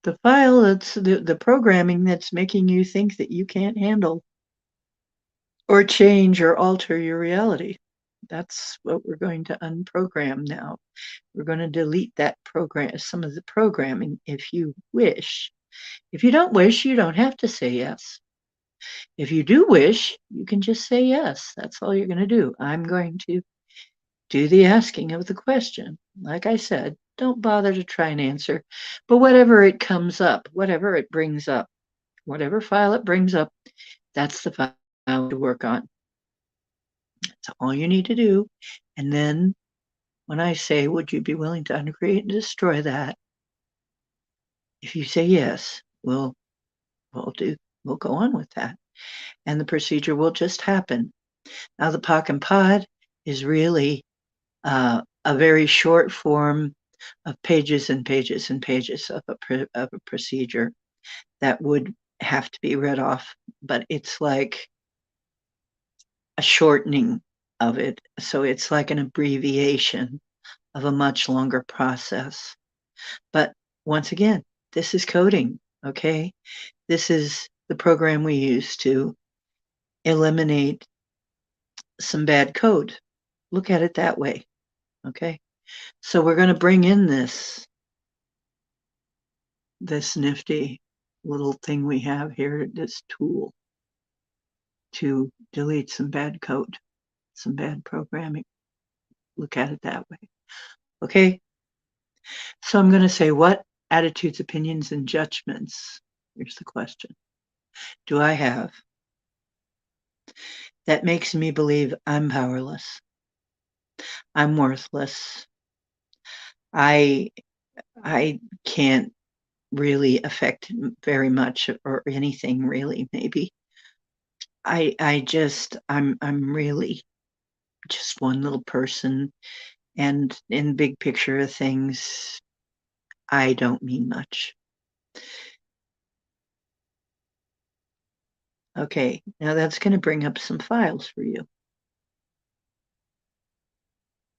the file that's the programming that's making you think that you can't handle or change or alter your reality. That's what we're going to unprogram now. We're going to delete that program, some of the programming, if you wish. If you don't wish, you don't have to say yes. If you do wish, you can just say yes. That's all you're going to do. I'm going to do the asking of the question. Like I said, don't bother to try and answer, but whatever it comes up, whatever it brings up, whatever file it brings up, that's the file to work on. That's all you need to do. And then when I say, would you be willing to uncreate and destroy that? If you say yes, we'll go on with that. And the procedure will just happen. Now the POC and POD is really a very short form of pages and pages and pages of a procedure that would have to be read off, but it's like a shortening of it. So it's like an abbreviation of a much longer process. But once again, this is coding, okay? This is the program we use to eliminate some bad code. Look at it that way, okay? So we're going to bring in this nifty little thing we have here, this tool to delete some bad code, some bad programming. Look at it that way. Okay? So I'm going to say, what attitudes, opinions, and judgments, here's the question, do I have that makes me believe I'm powerless, I'm worthless, I I can't really affect very much or anything really, maybe. I'm really just one little person, and in the big picture of things, I don't mean much. Okay, now that's going to bring up some files for you.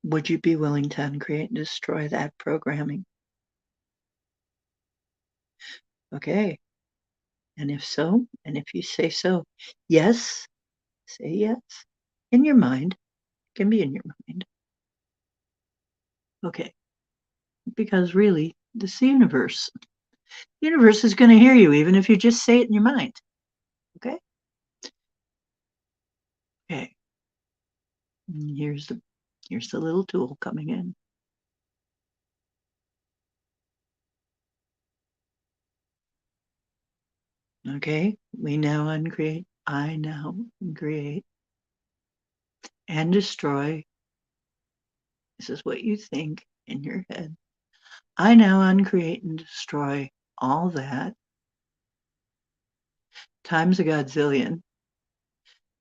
Would you be willing to uncreate and destroy that programming? Okay, and if so, and if you say so, yes, say yes. In your mind, it can be in your mind. Okay, because really, this universe. The universe is going to hear you even if you just say it in your mind. Okay? Okay. And here's the little tool coming in. Okay, I now uncreate and destroy. This is what you think in your head. I now uncreate and destroy all that times a godzillion,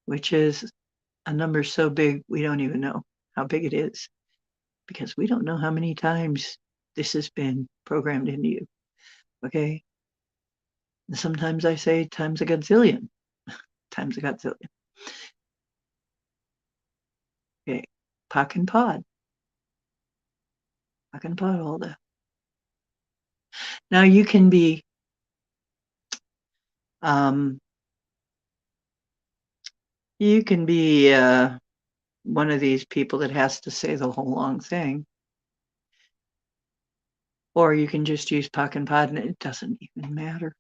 which is a number so big we don't even know how big it is, because we don't know how many times this has been programmed into you. Okay? And sometimes I say times a godzillion, times a godzillion. Okay, pock and pod. Pock and pod all that. Now you can be um, one of these people that has to say the whole long thing, or you can just use pock and pod and it doesn't even matter,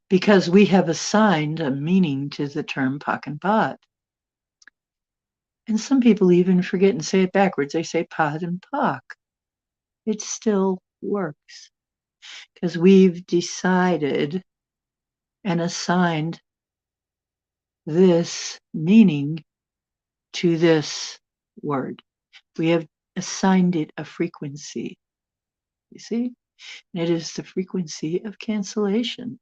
because we have assigned a meaning to the term pock and pod. And some people even forget and say it backwards. They say pod and pock. It still works because we've decided and assigned this meaning to this word. We have assigned it a frequency. You see? And it is the frequency of cancellation.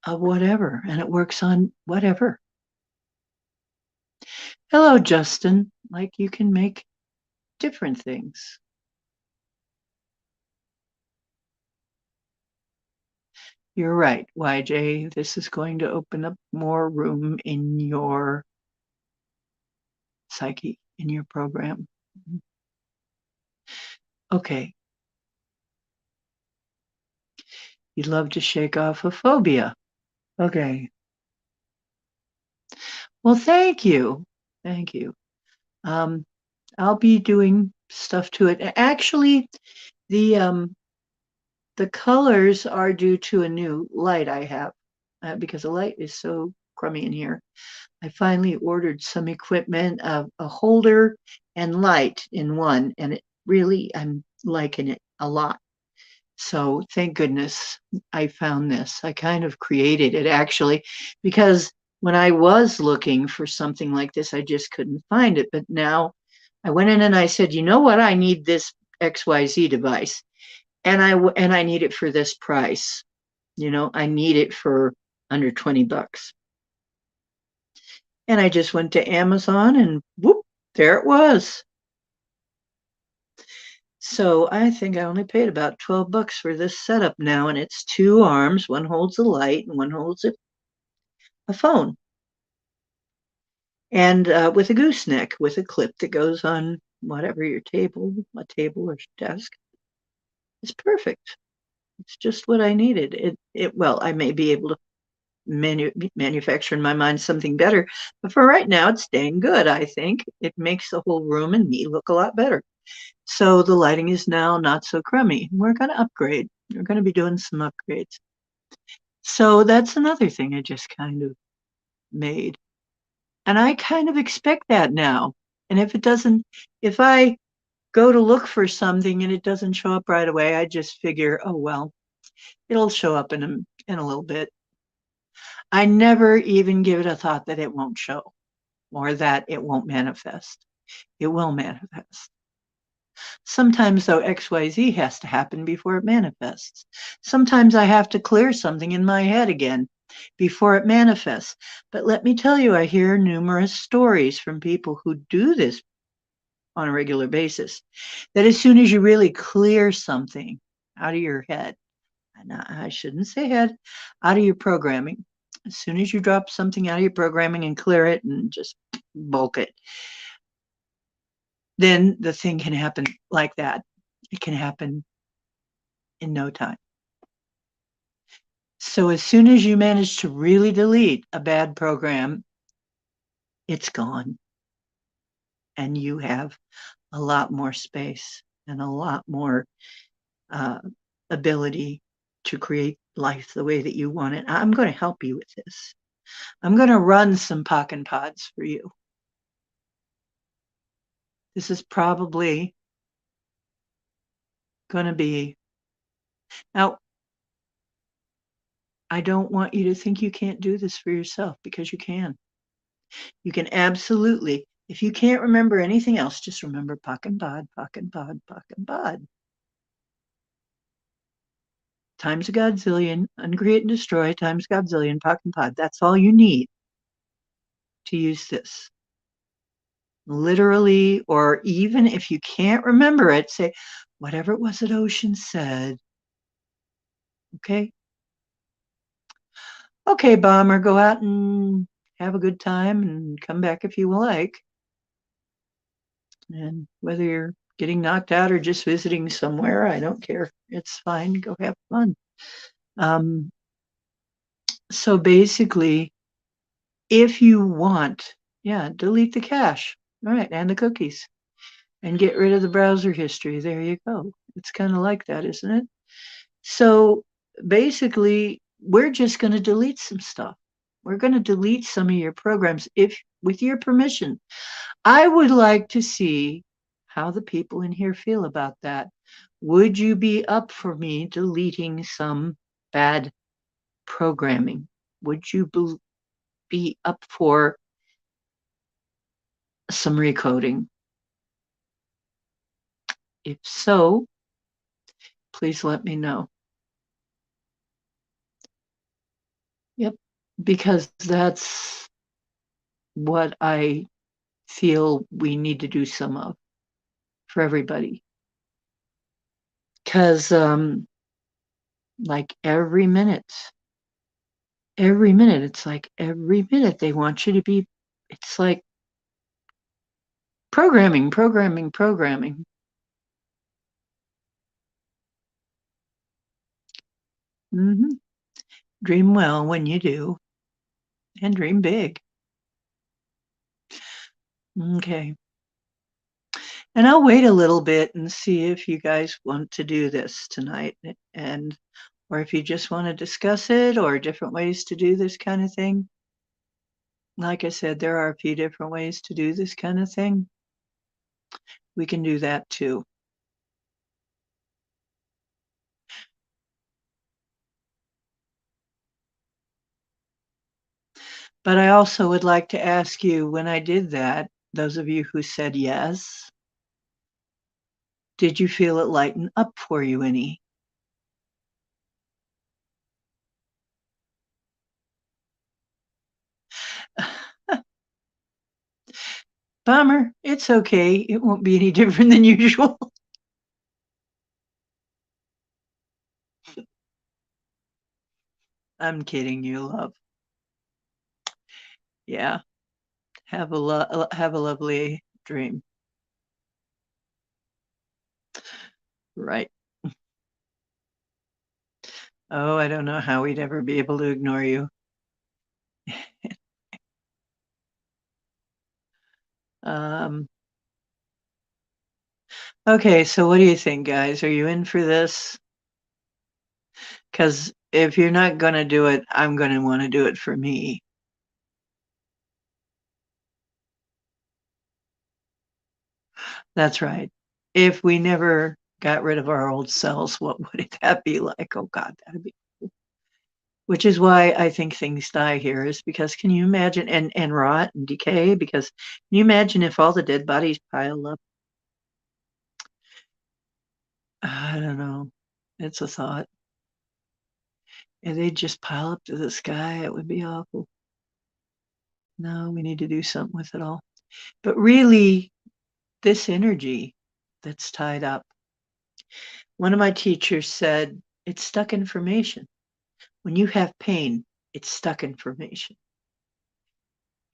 Of whatever, and it works on whatever. Hello, Justin. Like, you can make different things. You're right, YJ. This is going to open up more room in your psyche, in your program. Okay. You'd love to shake off a phobia. Okay. Well, thank you. Thank you. I'll be doing stuff to it. Actually, the colors are due to a new light I have, because the light is so crummy in here. I finally ordered some equipment, a holder and light in one, and it really, I'm liking it a lot. So thank goodness I found this. I kind of created it actually, because when I was looking for something like this, I just couldn't find it. But now I went in and I said, you know what? I need this XYZ device, and I need it for this price. You know, I need it for under 20 bucks. And I just went to Amazon and whoop, there it was. So I think I only paid about 12 bucks for this setup now, and it's two arms. One holds a light and one holds a phone. And with a gooseneck with a clip that goes on whatever your table, a table or desk. It's perfect. It's just what I needed. Well, I may be able to manufacture in my mind something better, but for right now, it's dang good. I think it makes the whole room and me look a lot better. So the lighting is now not so crummy. We're going to upgrade. We're going to be doing some upgrades. So that's another thing I just kind of made. And I kind of expect that now. And if I go to look for something and it doesn't show up right away, I just figure, oh, well, it'll show up in a little bit. I never even give it a thought that it won't show or that it won't manifest. It will manifest. Sometimes, though, XYZ has to happen before it manifests. Sometimes I have to clear something in my head again before it manifests. But let me tell you, I hear numerous stories from people who do this on a regular basis, that as soon as you really clear something out of your head, and I shouldn't say head, out of your programming, as soon as you drop something out of your programming and clear it and just bulk it, then the thing can happen like that. It can happen in no time. So as soon as you manage to really delete a bad program, it's gone. And you have a lot more space and a lot more ability to create life the way that you want it. I'm going to help you with this. I'm going to run some pock and pods for you. This is probably going to be, now, I don't want you to think you can't do this for yourself, because you can. You can absolutely. If you can't remember anything else, just remember pock and pod, pock and pod, pock and pod. times a godzillion, uncreate and destroy times godzillion, pock and pod. That's all you need to use this. Literally, or even if you can't remember it, say, whatever it was that Ocean said. Okay? Okay, Bomber, go out and have a good time and come back if you like. And whether you're getting knocked out or just visiting somewhere, I don't care. It's fine. Go have fun. Um, so basically, if you want, yeah, delete the cache. All right, and the cookies. And get rid of the browser history. There you go. It's kind of like that, isn't it? So basically, we're just going to delete some stuff. We're going to delete some of your programs if with your permission. I would like to see how the people in here feel about that. Would you be up for me deleting some bad programming? Would you be up for some recoding? If so, please let me know. Yep, because that's what I feel we need to do some of for everybody. Because, like every minute, it's like every minute they want you to be, it's like programming, programming, programming. Mm-hmm. Dream well when you do, and dream big. Okay. And I'll wait a little bit and see if you guys want to do this tonight, and or if you just want to discuss it or different ways to do this kind of thing. Like I said, there are a few different ways to do this kind of thing. We can do that too. But I also would like to ask you, when I did that, those of you who said yes, did you feel it lighten up for you any? Bummer. It's okay. It won't be any different than usual. I'm kidding you, love. Yeah. Have a lovely dream. Right. Oh, I don't know how we'd ever be able to ignore you. Um, okay, so what do you think, guys? Are you in for this? Because if you're not going to do it, I'm going to want to do it for me. That's right. If we never got rid of our old selves, what would that be like? Oh God, that'd be cool. Which is why I think things die here, is because can you imagine, and rot and decay, because can you imagine if all the dead bodies pile up? I don't know. It's a thought. If they just pile up to the sky, it would be awful. No, we need to do something with it all. But really, this energy that's tied up, one of my teachers said, it's stuck information. When you have pain, it's stuck information.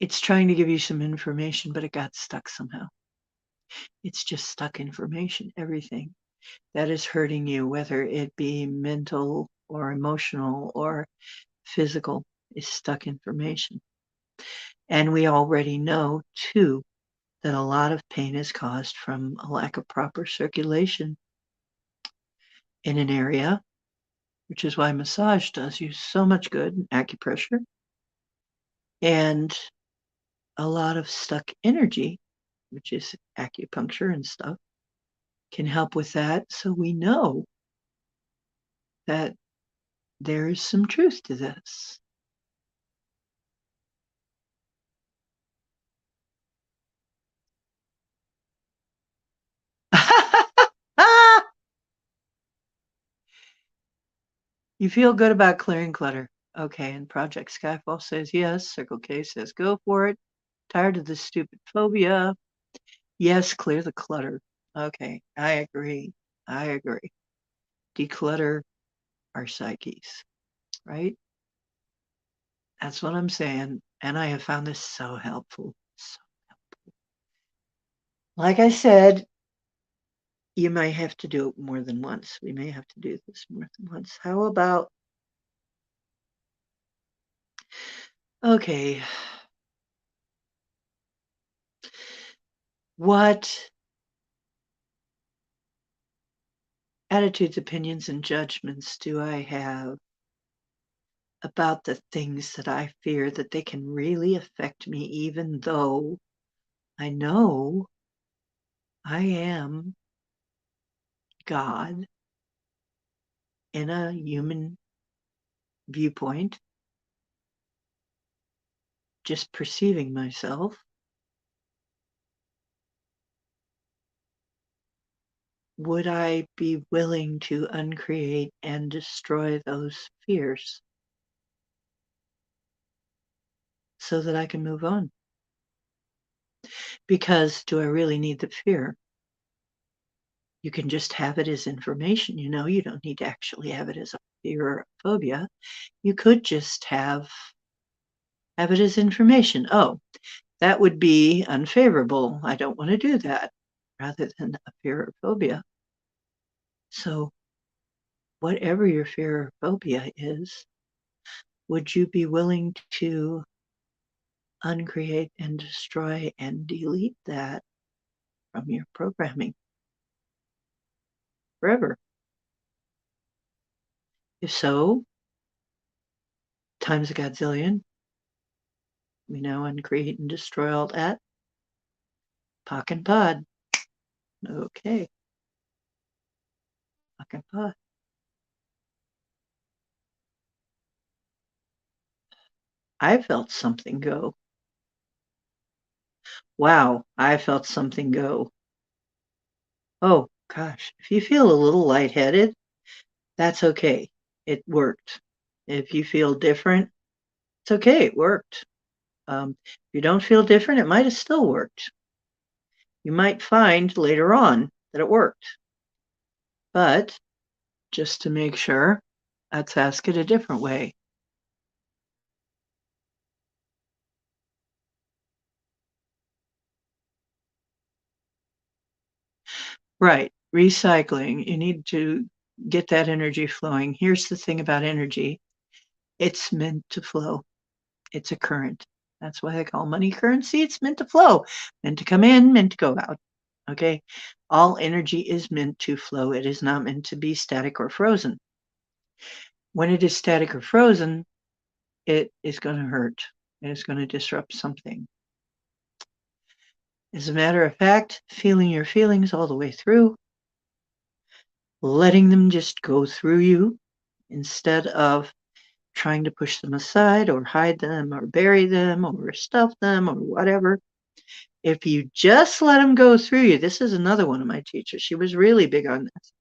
It's trying to give you some information, but it got stuck somehow. It's just stuck information, everything that is hurting you, whether it be mental or emotional or physical, is stuck information. And we already know, too, that a lot of pain is caused from a lack of proper circulation in an area, which is why massage does you so much good, and acupressure, and a lot of stuck energy, which is acupuncture and stuff, can help with that. So we know that there is some truth to this. You feel good about clearing clutter. Okay, and Project Skyfall says yes. Circle K says go for it. Tired of this stupid phobia. Yes, clear the clutter. Okay, I agree. I agree. Declutter our psyches, right? That's what I'm saying. And I have found this so helpful. So, like I said, you might have to do it more than once. We may have to do this more than once. How about, okay, what attitudes, opinions, and judgments do I have about the things that I fear that they can really affect me, even though I know I am God in a human viewpoint, just perceiving myself? Would I be willing to uncreate and destroy those fears so that I can move on? Because do I really need the fear? You can just have it as information, you don't need to actually have it as a fear or a phobia. You could just have it as information. Oh, that would be unfavorable. I don't want to do that, rather than a fear or phobia. So whatever your fear or phobia is, would you be willing to uncreate and destroy and delete that from your programming forever? If so, times a godzillion, we now uncreate and destroy all that. Pock and pod. Okay. Pock and pod. I felt something go. Wow, I felt something go. Oh, gosh. If you feel a little lightheaded, that's okay. It worked. If you feel different, it's okay. It worked. If you don't feel different, it might have still worked. You might find later on that it worked. But just to make sure, let's ask it a different way. Right. Recycling. You need to get that energy flowing. Here's the thing about energy. It's meant to flow. It's a current. That's why they call money currency. It's meant to flow, meant to come in, meant to go out. Okay. All energy is meant to flow. It is not meant to be static or frozen. When it is static or frozen, it is going to hurt. It is going to disrupt something. As a matter of fact, feeling your feelings all the way through, letting them just go through you instead of trying to push them aside or hide them or bury them or stuff them or whatever. If you just let them go through you, this is another one of my teachers. She was really big on this.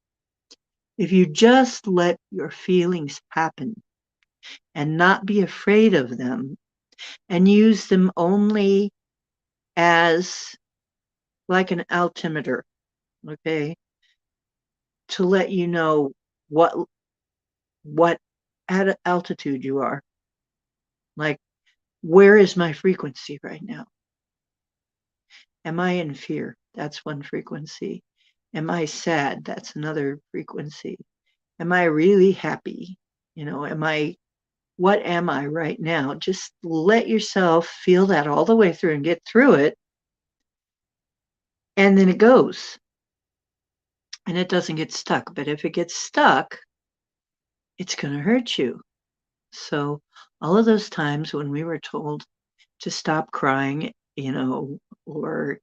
If you just let your feelings happen and not be afraid of them and use them only as like an altimeter, okay, to let you know what at altitude you are. Like, where is my frequency right now? Am I in fear? That's one frequency. Am I sad? That's another frequency. Am I really happy? What am I right now? Just let yourself feel that all the way through and get through it. And then it goes. And it doesn't get stuck. But if it gets stuck, it's going to hurt you. So all of those times when we were told to stop crying, or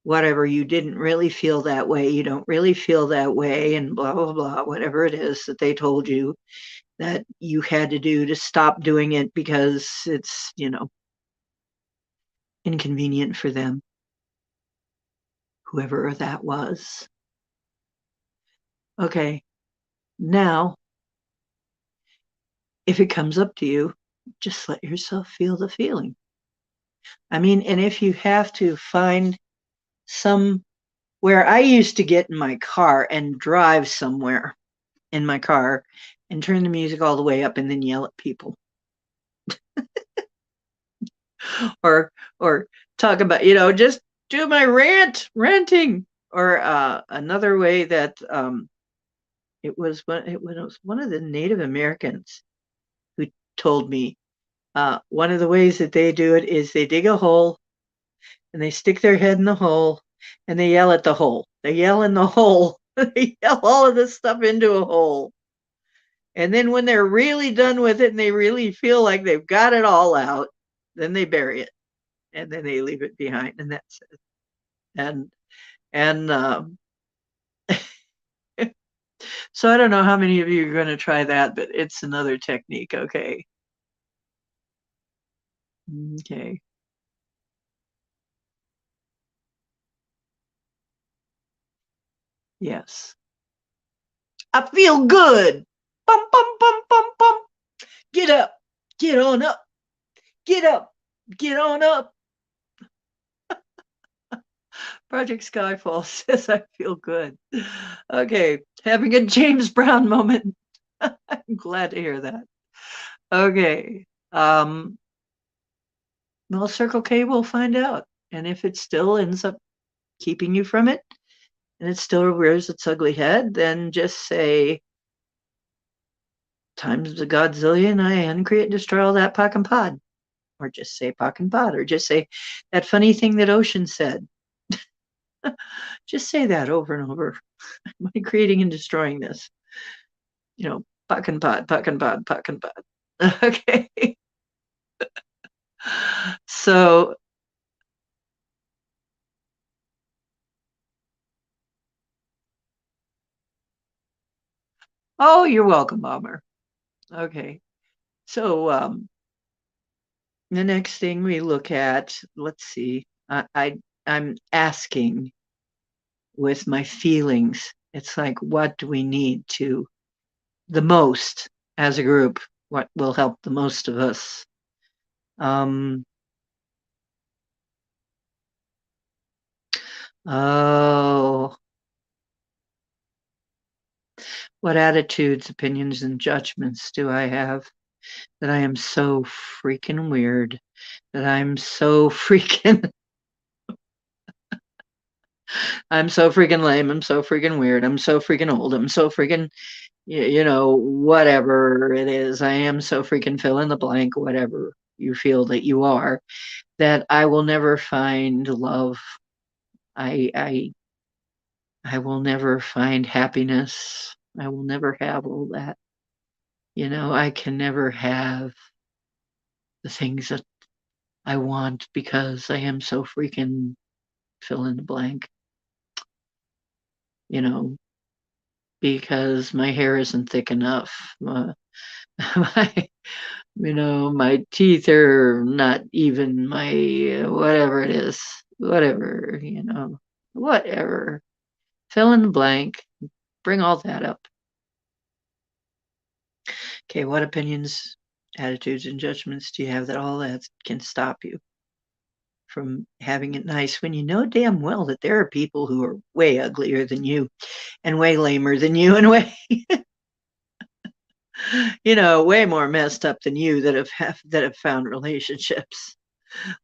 whatever, you didn't really feel that way, you don't really feel that way, and blah, blah, blah, whatever it is that they told you that you had to do to stop doing it because it's, inconvenient for them, whoever that was. Okay, now if it comes up to you, just let yourself feel the feeling. I mean, and if you have to find some where I used to get in my car and drive somewhere in my car and turn the music all the way up and then yell at people or talk about, just do my ranting. Or another way that it was one of the Native Americans who told me one of the ways that they do it is they dig a hole and they stick their head in the hole and they yell at the hole. They yell in the hole. They yell all of this stuff into a hole. And then when they're really done with it and they really feel like they've got it all out, then they bury it and then they leave it behind, and that's it. And so I don't know how many of you are going to try that, but it's another technique. Okay. Okay. Yes. I feel good. Bum, bum, bum, bum, bum. Get up. Get on up. Get up. Get on up. Project Skyfall says I feel good. Okay. Having a James Brown moment. I'm glad to hear that. Okay. Well, Circle K will find out. And if it still ends up keeping you from it and it still rears its ugly head, then just say, times a godzillion, I uncreate and destroy all that pock and pod. Or just say pock and pod. Or just say that funny thing that Ocean said. Just say that over and over. Am I creating and destroying this? Pock and pod, pock and pod, pock and pod. Okay. So, oh, you're welcome, Bomber. Okay. So, the next thing we look at, let's see, I'm asking with my feelings. It's like, what do we need to the most as a group? What will help the most of us? Um, oh, what attitudes, opinions, and judgments do I have that I am so freaking weird? That I'm so freaking, I'm so freaking lame. I'm so freaking weird. I'm so freaking old. I'm so freaking, whatever it is. I am so freaking fill in the blank, whatever you feel that you are, that I will never find love. I, I, I will never find happiness. I will never have all that. I can never have the things that I want because I am so freaking fill in the blank, you know, because my hair isn't thick enough. My, my teeth are not even my whatever it is, whatever, whatever. Fill in the blank, bring all that up. Okay, what opinions, attitudes, and judgments do you have that all that can stop you from having it nice when you know damn well that there are people who are way uglier than you and way lamer than you and way way more messed up than you that have found relationships.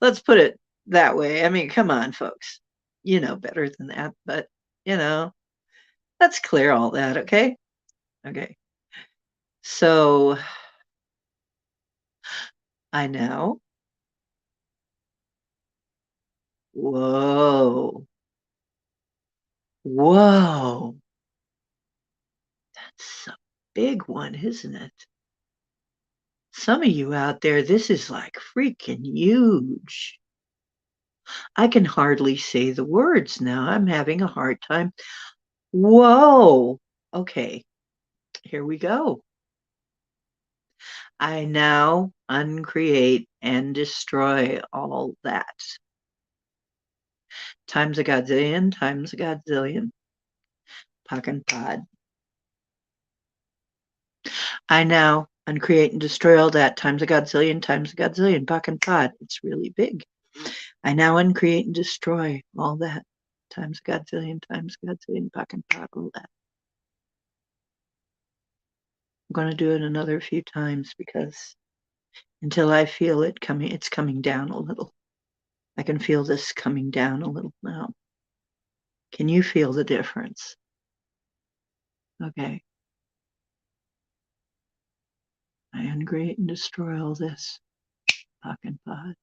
Let's put it that way. I mean, come on, folks. You know better than that, but let's clear all that, okay? Okay. So I know. Whoa. Whoa. That's a big one, isn't it? Some of you out there, this is like freaking huge. I can hardly say the words now. I'm having a hard time. Whoa. Okay, here we go. I now uncreate and destroy all that. Times a godzillion, times a godzillion. Pock and pod. I now uncreate and destroy all that times a godzillion, Bach and Pod. It's really big. I now uncreate and destroy all that times a godzillion, Bach and Pod, all that. I'm going to do it another few times because until I feel it coming, it's coming down a little. I can feel this coming down a little now. Can you feel the difference? Okay. I uncreate and destroy all this. Bach and Pod.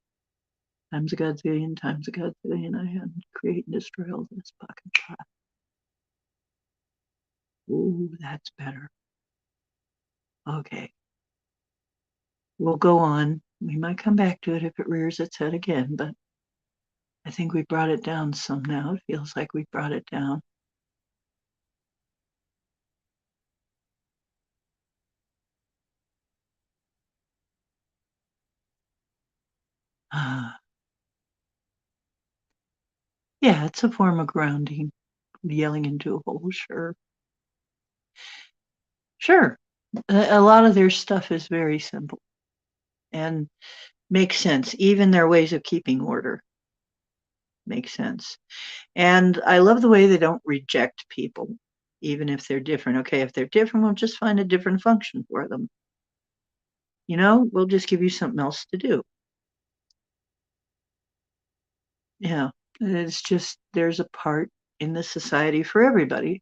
Times a godzillion, I uncreate and destroy all this. Bach and Pod. Ooh, that's better. Okay. We'll go on. We might come back to it if it rears its head again, but I think we brought it down some now. It feels like we brought it down. Yeah, it's a form of grounding. Yelling into a hole, sure. Sure. A lot of their stuff is very simple and makes sense. Even their ways of keeping order make sense. And I love the way they don't reject people, even if they're different. Okay, if they're different, we'll just find a different function for them. You know, we'll just give you something else to do. Yeah, it's just there's a part in the society for everybody.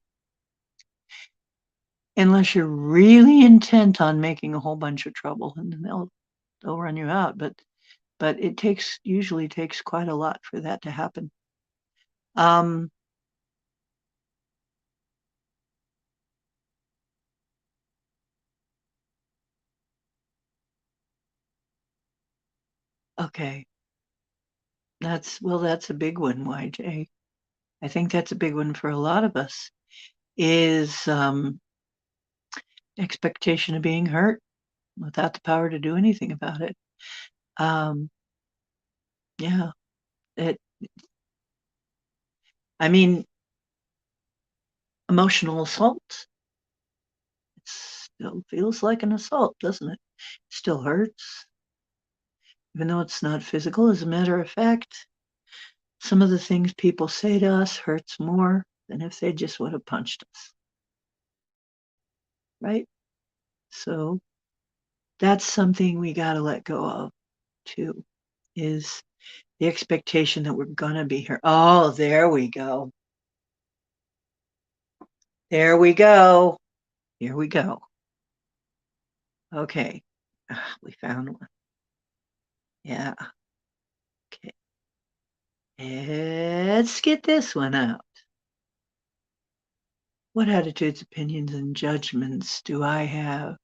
Unless you're really intent on making a whole bunch of trouble, and then they'll run you out. But it usually takes quite a lot for that to happen. Okay. That's a big one, YJ. I think that's a big one for a lot of us is expectation of being hurt without the power to do anything about it. Um, yeah, it. I mean, emotional assault. It still feels like an assault, doesn't it? It still hurts, even though it's not physical. As a matter of fact, some of the things people say to us hurts more than if they just would have punched us, right? So that's something we got to let go of too, is the expectation that we're going to be here. Oh, there we go. There we go. Here we go. Okay. We found one. Yeah. Okay. Let's get this one out. What attitudes, opinions, and judgments do I have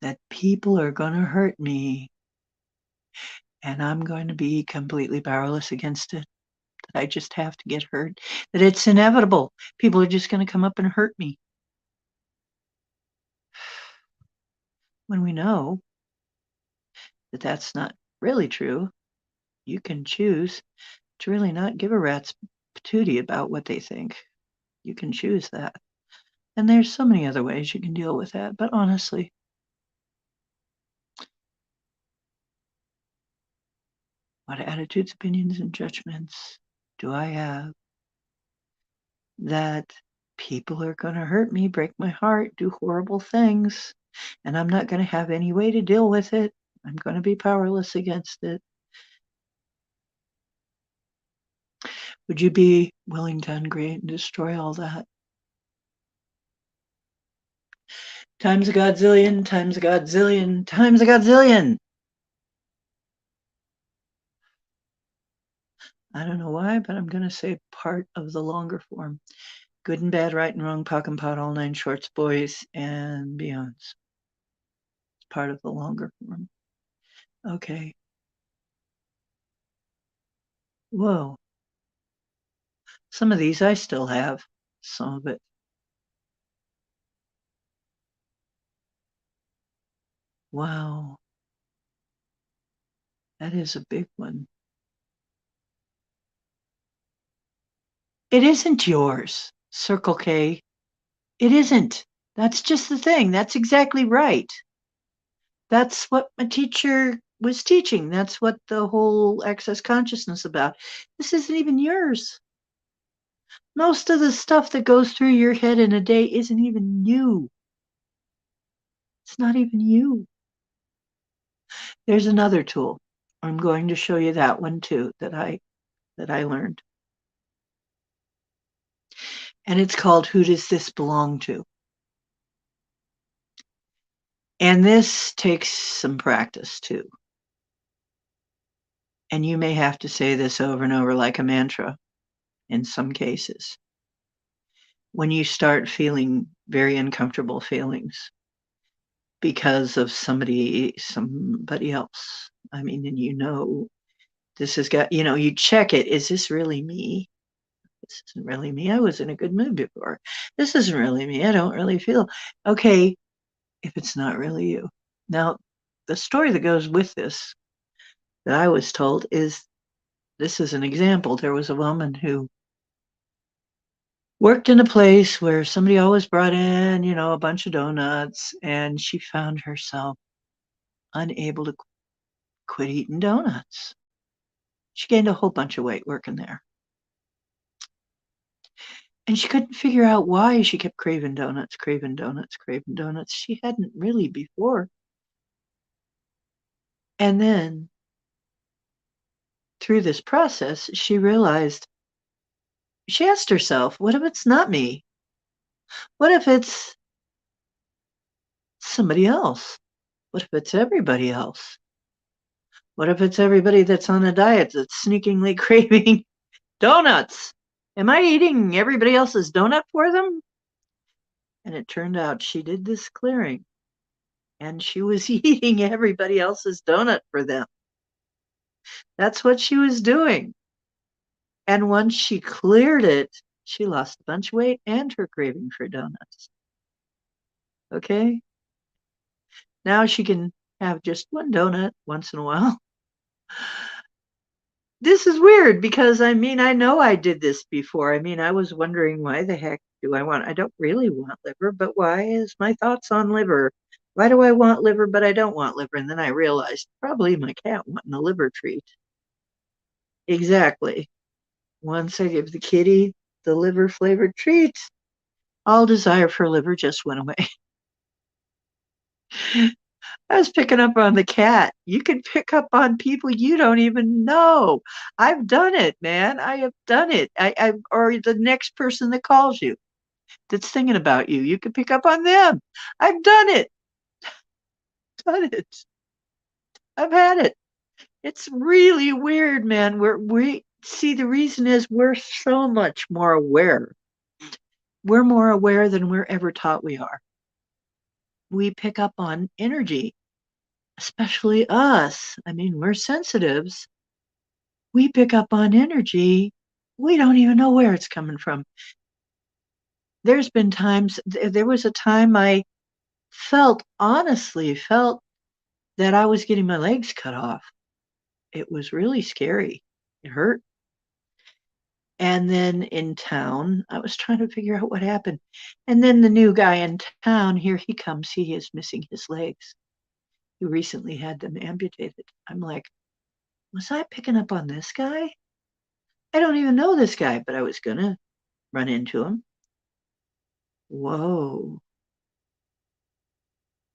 that people are going to hurt me and I'm going to be completely powerless against it? That I just have to get hurt? That it's inevitable. People are just going to come up and hurt me. When we know that that's not really true, you can choose to really not give a rat's patootie about what they think. You can choose that. And there's so many other ways you can deal with that. But honestly, what attitudes, opinions, and judgments do I have that people are going to hurt me, break my heart, do horrible things, and I'm not going to have any way to deal with it? I'm going to be powerless against it. Would you be willing to uncreate and destroy all that? Times a godzillion, times a godzillion, times a godzillion. I don't know why, but I'm going to say part of the longer form. Good and bad, right and wrong, pock and pot, all nine shorts, boys and beyonds. It's part of the longer form. Okay. Whoa. Some of these I still have. Some of it. Wow. That is a big one. It isn't yours, Circle K. It isn't. That's just the thing. That's exactly right. That's what my teacher was teaching. That's what the whole access consciousness about. This isn't even yours. Most of the stuff that goes through your head in a day isn't even you. It's not even you. There's another tool. I'm going to show you that one too that I learned. And it's called Who Does This Belong To? And this takes some practice too. And you may have to say this over and over like a mantra in some cases. When you start feeling very uncomfortable feelings because of somebody else. I mean, and this has got, you check it. Is this really me? This isn't really me. I was in a good mood before. This isn't really me. I don't really feel okay if it's not really you. Now, the story that goes with this that I was told is this is an example. There was a woman who worked in a place where somebody always brought in, a bunch of donuts, and she found herself unable to quit eating donuts. She gained a whole bunch of weight working there. And she couldn't figure out why she kept craving donuts, craving donuts, craving donuts. She hadn't really before. And then through this process, she realized, she asked herself, what if it's not me? What if it's somebody else? What if it's everybody else? What if it's everybody that's on a diet that's sneakingly craving donuts? Am I eating everybody else's donut for them? And it turned out she did this clearing and she was eating everybody else's donut for them. That's what she was doing. And once she cleared it, she lost a bunch of weight and her craving for donuts. Okay? Now she can have just one donut once in a while. This is weird because I know I did this before. I was wondering why the heck I don't really want liver, but why is my thoughts on liver? Why do I want liver, but I don't want liver? And then I realized probably my cat wanting a liver treat. Exactly. Once I give the kitty the liver flavored treat, all desire for liver just went away. I was picking up on the cat. You can pick up on people you don't even know. I've done it, man. I have done it. Or the next person that calls you that's thinking about you. You can pick up on them. I've done it. Done it. I've had it. It's really weird, man. We see the reason is we're so much more aware. We're more aware than we're ever taught we are. We pick up on energy, especially us. We're sensitives. We pick up on energy. We don't even know where it's coming from. There's been times, there was a time I honestly felt that I was getting my legs cut off. It was really scary. It hurt. And then in town, I was trying to figure out what happened. And then the new guy in town, here he comes. He is missing his legs. He recently had them amputated. I'm like, was I picking up on this guy? I don't even know this guy, but I was going to run into him. Whoa,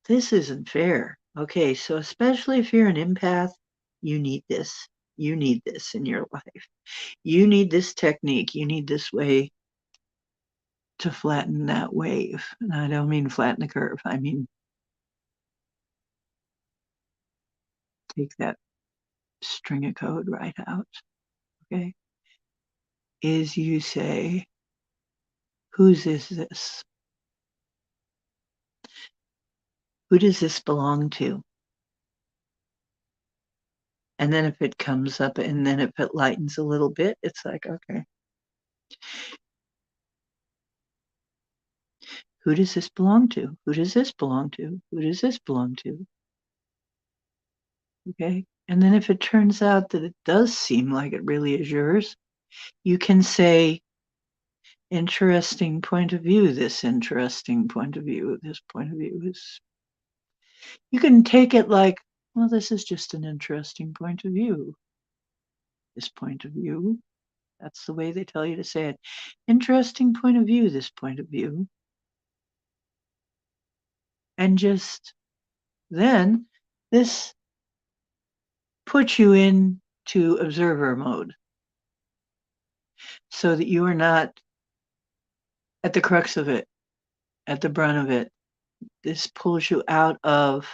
this isn't fair. Okay, so especially if you're an empath, you need this. You need this in your life. You need this technique. You need this way to flatten that wave. And I don't mean flatten the curve. I mean, take that string of code right out. Okay. Is you say, whose is this? Who does this belong to? And then if it comes up and then if it lightens a little bit, it's like, okay. Who does this belong to? Who does this belong to? Who does this belong to? Okay. And then if it turns out that it does seem like it really is yours, you can say, interesting point of view, this interesting point of view, this point of view is, you can take it like, well, this is just an interesting point of view. This point of view, that's the way they tell you to say it. Interesting point of view, this point of view. And just then, this puts you into observer mode so that you are not at the crux of it, at the brunt of it. This pulls you out of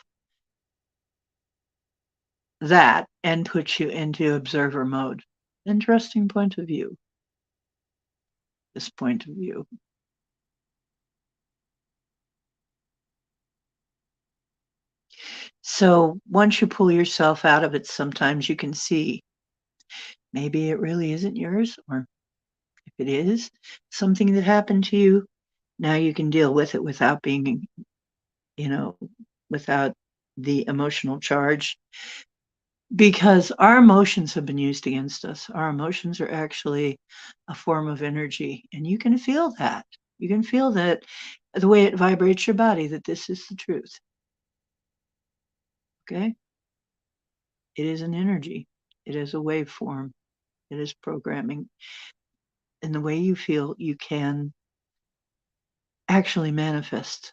that and puts you into observer mode. Interesting point of view. This point of view. So once you pull yourself out of it, sometimes you can see maybe it really isn't yours, or if it is something that happened to you, now you can deal with it without being, without the emotional charge. Because our emotions have been used against us. Our emotions are actually a form of energy, and you can feel that. You can feel that the way it vibrates your body, that this is the truth. Okay? It is an energy. It is a waveform. It is programming. And the way you feel, you can actually manifest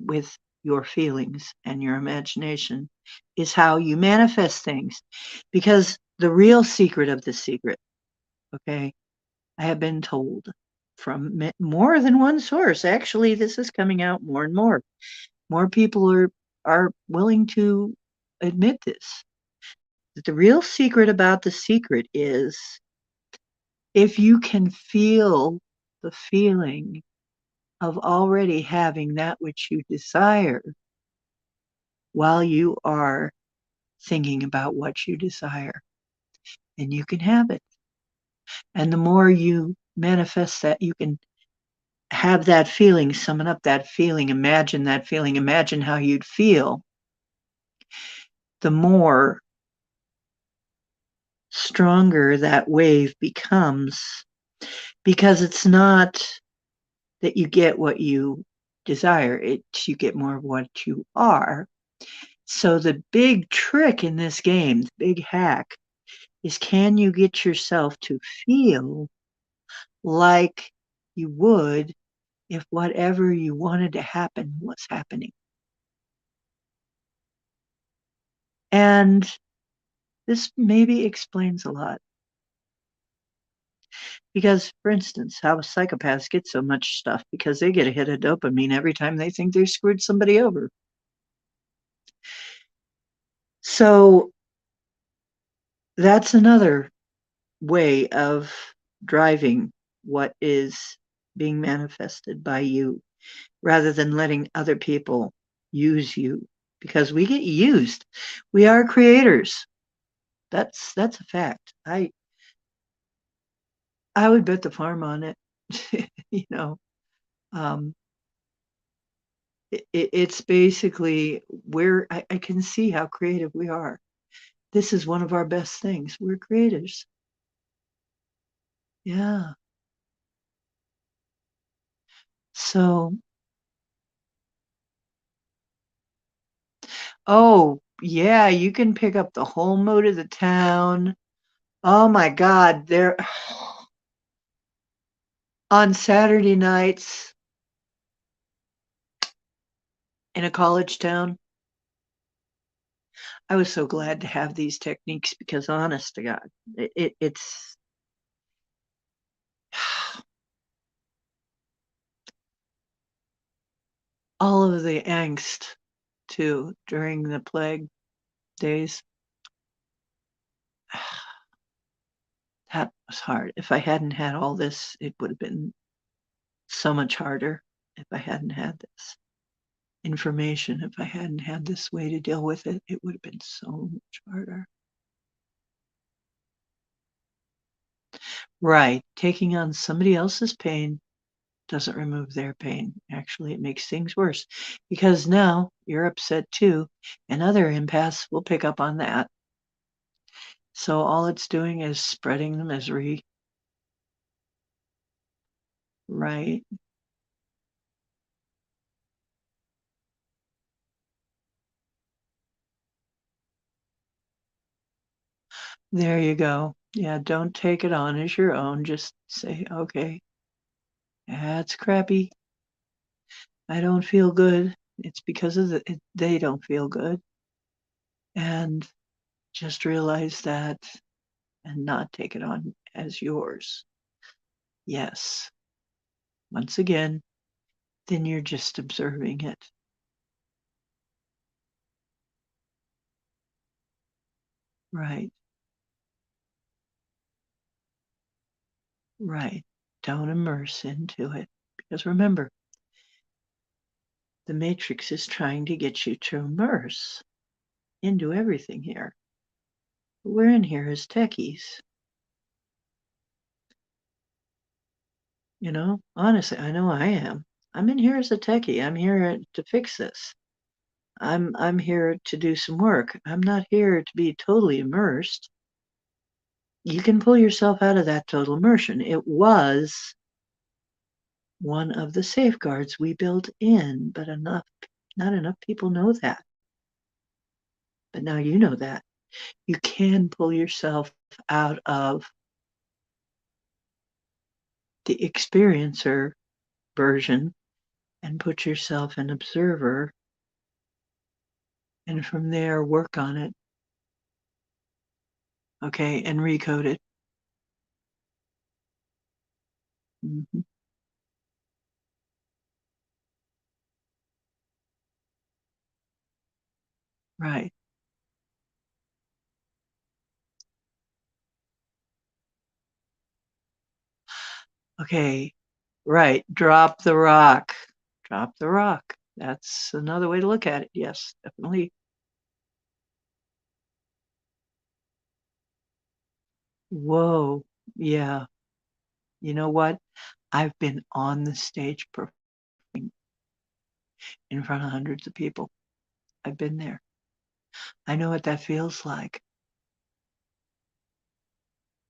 with your feelings, and your imagination is how you manifest things. Because the real secret of the secret, okay, I have been told from more than one source. Actually, this is coming out more and more. More people are willing to admit this. That the real secret about the secret is if you can feel the feeling of already having that which you desire while you are thinking about what you desire, then you can have it. And the more you manifest that, you can have that feeling, summon up that feeling, imagine that feeling, imagine how you'd feel, the more stronger that wave becomes, because it's not that you get what you desire, you get more of what you are. So the big trick in this game, the big hack, is can you get yourself to feel like you would if whatever you wanted to happen was happening? And this maybe explains a lot. Because, for instance, how psychopaths get so much stuff because they get a hit of dopamine every time they think they screwed somebody over. So that's another way of driving what is being manifested by you, rather than letting other people use you, because we get used. We are creators. That's a fact. I would bet the farm on it. you know, um, it's basically where I can see how creative we are. This is one of our best things. We're creators. Yeah. So, oh, yeah, you can pick up the whole mood of the town. Oh my God, there on Saturday nights in a college town. I was so glad to have these techniques because, honest to God, it's all of the angst too during the plague days. That was hard. If I hadn't had all this, it would have been so much harder. If I hadn't had this information, if I hadn't had this way to deal with it, it would have been so much harder. Right. Taking on somebody else's pain doesn't remove their pain. Actually, it makes things worse because now you're upset too, and other empaths will pick up on that. So all it's doing is spreading the misery. Right. There you go. Yeah, don't take it on as your own. Just say, okay, that's crappy. I don't feel good. It's because of they don't feel good. And just realize that and not take it on as yours. Yes. Once again, then you're just observing it. Right. Right. Don't immerse into it. Because remember, the matrix is trying to get you to immerse into everything here. We're in here as techies. You know, honestly, I know I am. I'm in here as a techie. I'm here to fix this. I'm here to do some work. I'm not here to be totally immersed. You can pull yourself out of that total immersion. It was one of the safeguards we built in, but not enough people know that. But now you know that. You can pull yourself out of the experiencer version and put yourself an observer, and from there work on it, okay, and recode it. Mhm. Right. Okay. Right. Drop the rock. Drop the rock. That's another way to look at it. Yes, definitely. Whoa. Yeah. You know what? I've been on the stage performing in front of hundreds of people. I've been there. I know what that feels like.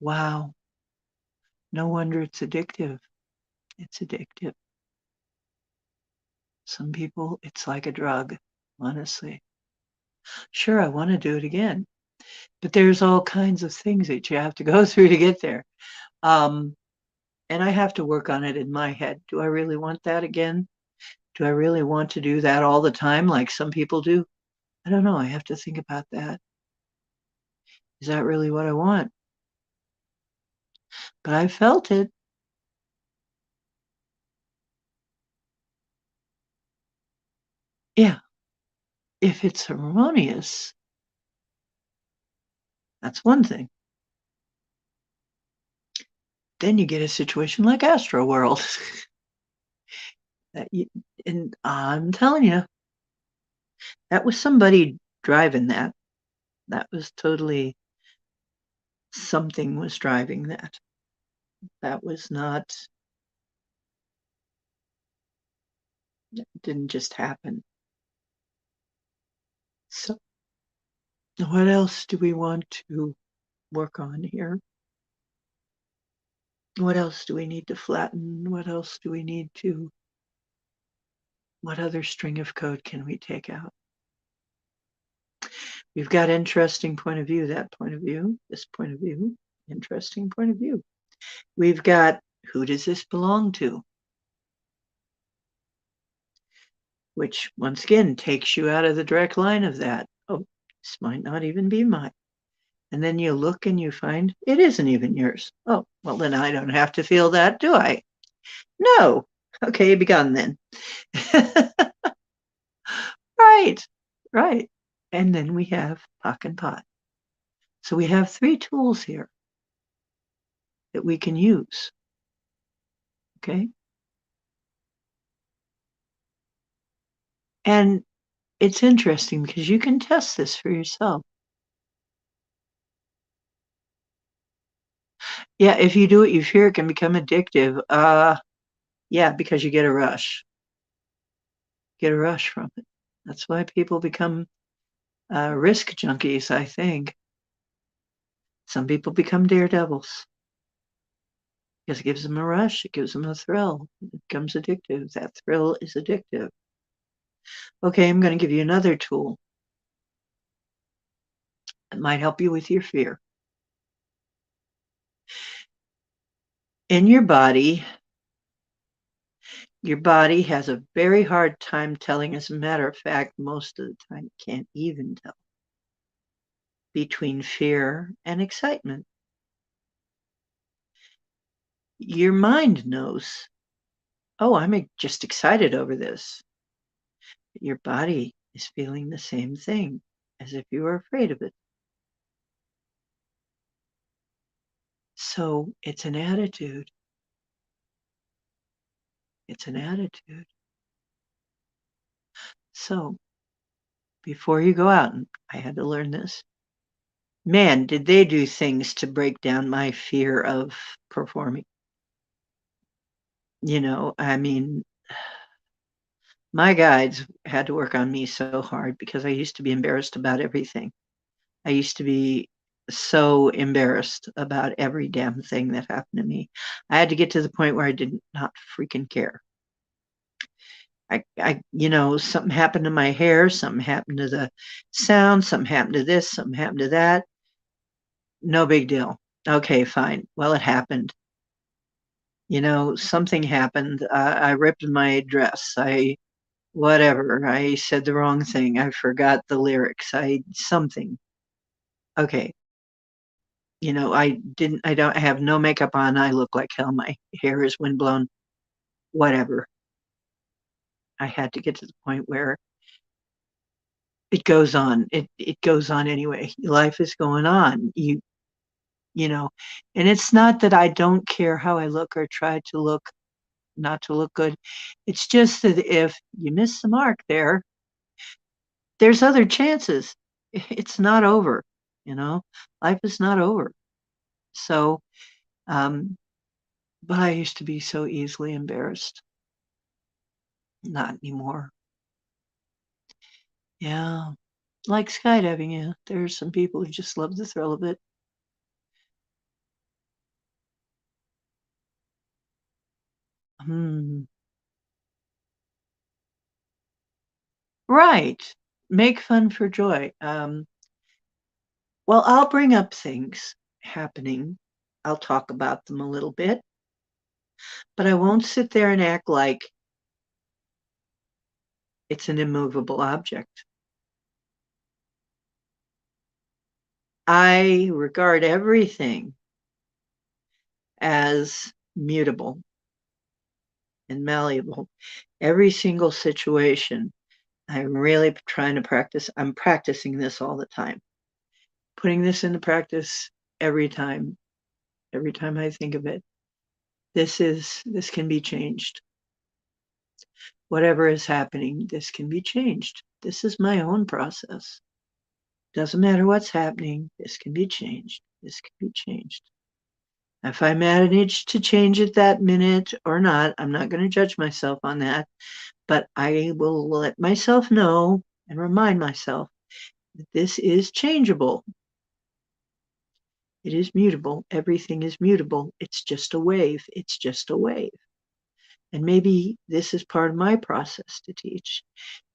Wow. No wonder it's addictive. It's addictive. Some people, it's like a drug, honestly. Sure, I want to do it again, but there's all kinds of things that you have to go through to get there. Um, and I have to work on it in my head. Do I really want that again? Do I really want to do that all the time like some people do? I don't know. I have to think about that. Is that really what I want? But I felt it. Yeah. If it's harmonious, that's one thing. Then you get a situation like Astro World. that you, and I'm telling you, that was somebody driving that. That was totally something was driving that. That was not, didn't just happen. So, what else do we want to work on here? What else do we need to flatten? What else do we need to, what other string of code can we take out? We've got interesting point of view, that point of view, this point of view, interesting point of view. We've got who does this belong to? Which once again takes you out of the direct line of that. Oh, this might not even be mine. And then you look and you find it isn't even yours. Oh, well, then I don't have to feel that, do I? No. Okay, begun then. Right, right. And then we have Pock and Pot. So we have three tools here that we can use. Okay. And it's interesting because you can test this for yourself. Yeah, if you do it, you fear it can become addictive. Yeah, because you get a rush. Get a rush from it. That's why people become risk junkies, I think. Some people become daredevils. because it gives them a rush. It gives them a thrill. It becomes addictive. That thrill is addictive. Okay, I'm going to give you another tool that might help you with your fear. In your body has a very hard time telling. As a matter of fact, most of the time it can't even tell between fear and excitement. Your mind knows, oh, I'm just excited over this. But your body is feeling the same thing, as if you were afraid of it. So it's an attitude. It's an attitude. So before you go out, and I had to learn this, man, did they do things to break down my fear of performing. I mean, my guides had to work on me so hard because I used to be embarrassed about everything. I used to be so embarrassed about every damn thing that happened to me. I had to get to the point where I did not freaking care. Something happened to my hair, something happened to the sound, something happened to this, something happened to that. No big deal. Okay, fine. Well, it happened. Something happened. I ripped my dress. Whatever. I said the wrong thing. I forgot the lyrics. Something. Okay. I don't have no makeup on. I look like hell. My hair is windblown. Whatever. I had to get to the point where it goes on. It goes on anyway. Life is going on. You know, and it's not that I don't care how I look or try to look not to look good. It's just that if you miss the mark there's other chances. It's not over, you know. Life is not over. So, um, but I used to be so easily embarrassed. Not anymore. Yeah. Like skydiving, yeah. There's some people who just love the thrill of it. Hmm. Right. Make fun for joy. Well, I'll bring up things happening. I'll talk about them a little bit, but I won't sit there and act like it's an immovable object. I regard everything as mutable and malleable. Every single situation, I'm really trying to practice. I'm practicing this all the time, putting this into practice every time. Every time I think of it, this can be changed. Whatever is happening, this can be changed. This is my own process. Doesn't matter what's happening, this can be changed. This can be changed. If I manage to change it that minute or not, I'm not going to judge myself on that, but I will let myself know and remind myself that this is changeable. It is mutable. Everything is mutable. It's just a wave. It's just a wave. And maybe this is part of my process to teach.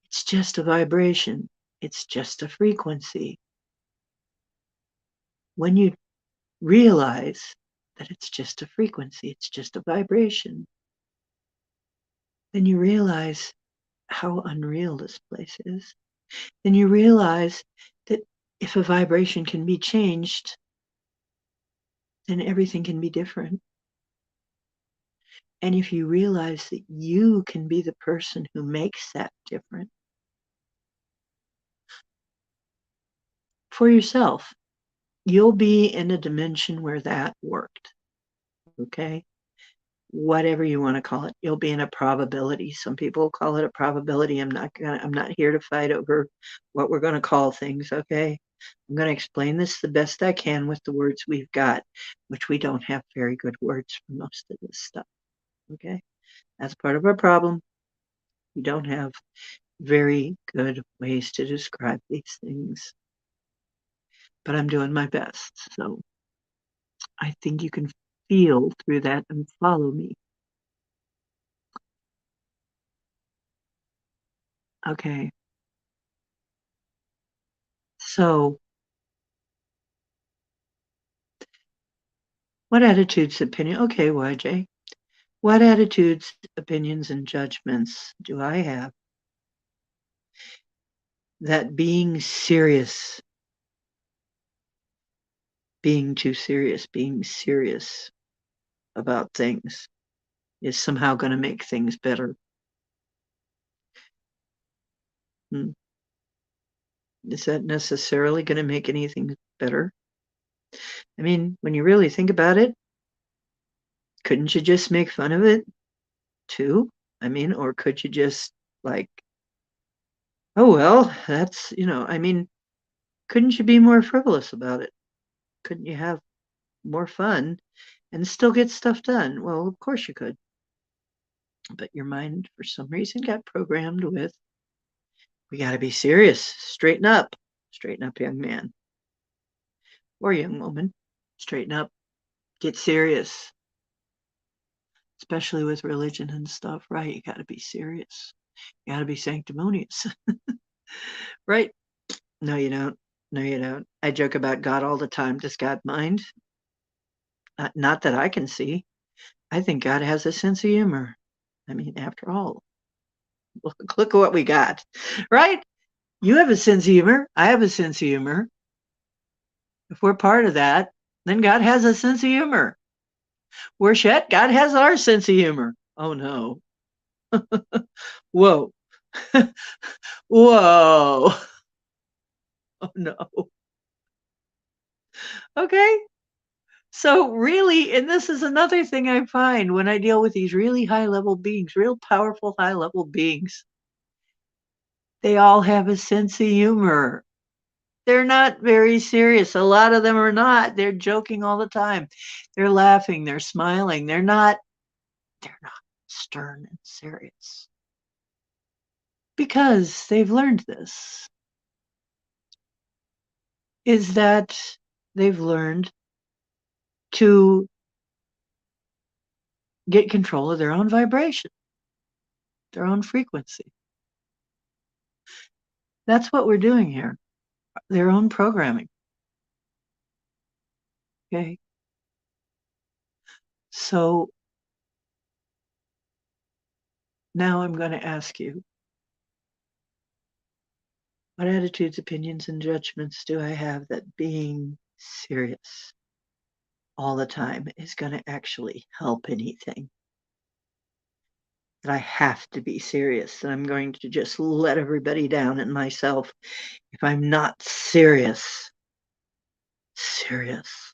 It's just a vibration. It's just a frequency. When you realize that it's just a frequency, it's just a vibration, then you realize how unreal this place is. Then you realize that if a vibration can be changed, then everything can be different. And if you realize that you can be the person who makes that different for yourself, you'll be in a dimension where that worked. Okay? Whatever you want to call it, you'll be in a probability. Some people call it a probability. I'm not here to fight over what we're going to call things, okay? I'm going to explain this the best I can with the words we've got, which we don't have very good words for most of this stuff. Okay? That's part of our problem. We don't have very good ways to describe these things. But I'm doing my best. So I think you can feel through that and follow me. Okay. So, what attitudes, opinion? Okay, YJ. What attitudes, opinions, and judgments do I have that being serious, being too serious, being serious about things is somehow going to make things better? Hmm. Is that necessarily going to make anything better? I mean, when you really think about it, couldn't you just make fun of it too? I mean, or could you just like, oh, well, that's, I mean, couldn't you be more frivolous about it? Couldn't you have more fun and still get stuff done? Well, of course you could. But your mind, for some reason, got programmed with, we got to be serious, straighten up, young man or young woman, straighten up, get serious, especially with religion and stuff, right? You got to be serious, you got to be sanctimonious, right? No, you don't. No, you don't. I joke about God all the time. Does God mind? Not that I can see. I think God has a sense of humor. I mean, after all, look at what we got, right? You have a sense of humor. I have a sense of humor. If we're part of that, then God has a sense of humor. We're shit. God has our sense of humor. Oh no. Whoa. Whoa. Oh no. Okay. So really, and this is another thing I find when I deal with these really high level beings, real powerful high level beings, they all have a sense of humor. They're not very serious. A lot of them are not. They're joking all the time. They're laughing, they're smiling. They're not stern and serious. Because they've learned this. Is that they've learned to get control of their own vibration, their own frequency. That's what we're doing here. Their own programming. Okay. So now I'm going to ask you, what attitudes, opinions, and judgments do I have that being serious all the time is going to actually help anything? That I have to be serious, that I'm going to just let everybody down and myself if I'm not serious. Serious.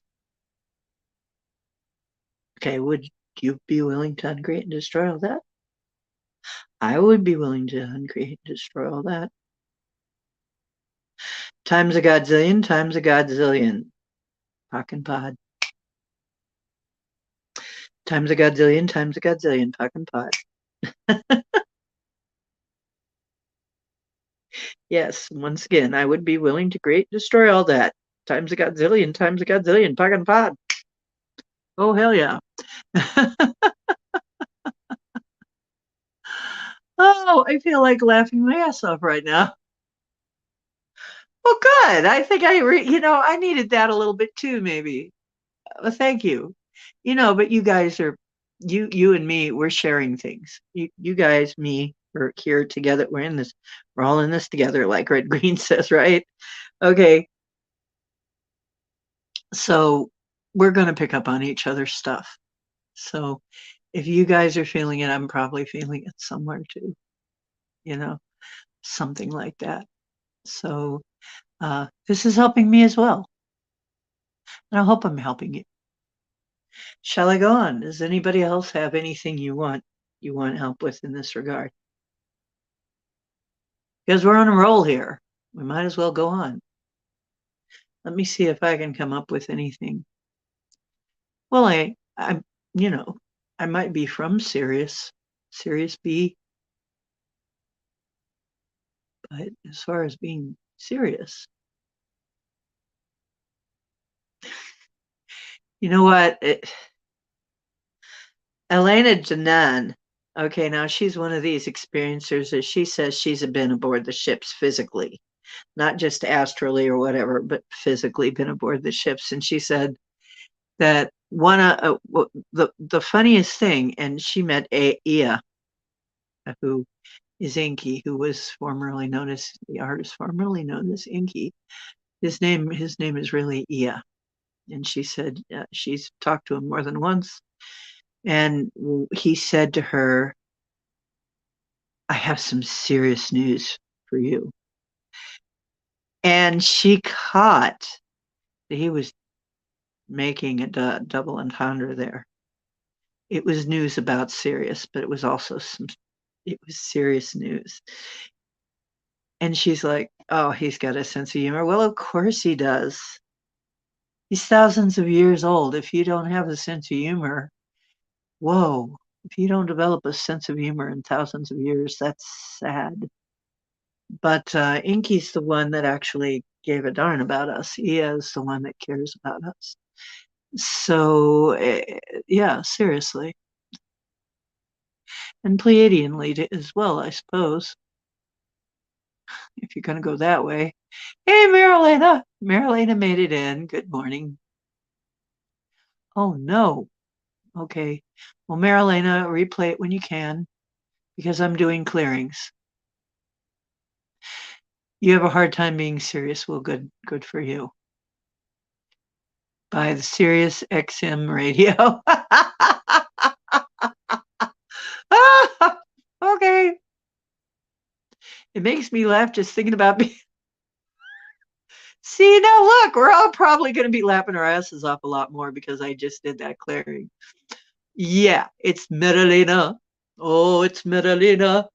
Okay, would you be willing to uncreate and destroy all that? I would be willing to uncreate and destroy all that. Times a godzillion, times a godzillion. Pock and pod. Times a godzillion, pock and pod. Yes, once again, I would be willing to create and destroy all that. Times a godzillion, pock and pod. Oh, hell yeah. Oh, I feel like laughing my ass off right now. Well, good. I think I needed that a little bit too, maybe. Thank you. But you guys are, you and me, we're sharing things. You guys, me, we're here together. We're all in this together, like Red Green says, right? Okay. So we're going to pick up on each other's stuff. So if you guys are feeling it, I'm probably feeling it somewhere too, you know, something like that. So this is helping me as well. And I hope I'm helping you. Shall I go on? Does anybody else have anything you want help with in this regard? Because we're on a roll here. We might as well go on. Let me see if I can come up with anything. Well, I I might be from Sirius B, but as far as being serious, you know what? Elena Janan. Okay, now she's one of these experiencers that she says she's been aboard the ships physically, not just astrally or whatever, but physically been aboard the ships. And she said that the funniest thing, and she met Ia, who is Inky, who was formerly known as the artist formerly known as Inky. His name is really Ia, and she said she's talked to him more than once, and he said to her, "I have some serious news for you." And she caught that he was making a double entendre there. It was news about Sirius, but it was also it was serious news. And she's like, "Oh, he's got a sense of humor." Well, of course he does. He's thousands of years old. If you don't have a sense of humor, whoa, if you don't develop a sense of humor in thousands of years, that's sad. But Inky's the one that actually gave a darn about us. He is the one that cares about us. So, yeah, seriously. And Pleiadian as well, I suppose, if you're going to go that way. Hey, Marilena. Marilena made it in. Good morning. Oh, no. Okay. Well, Marilena, replay it when you can, because I'm doing clearings. You have a hard time being serious. Well, good for you. By the Sirius XM radio. Okay. It makes me laugh just thinking about me. See, now look, we're all probably going to be laughing our asses off a lot more because I just did that clearing. Yeah, it's Marilena. Oh, it's Marilena.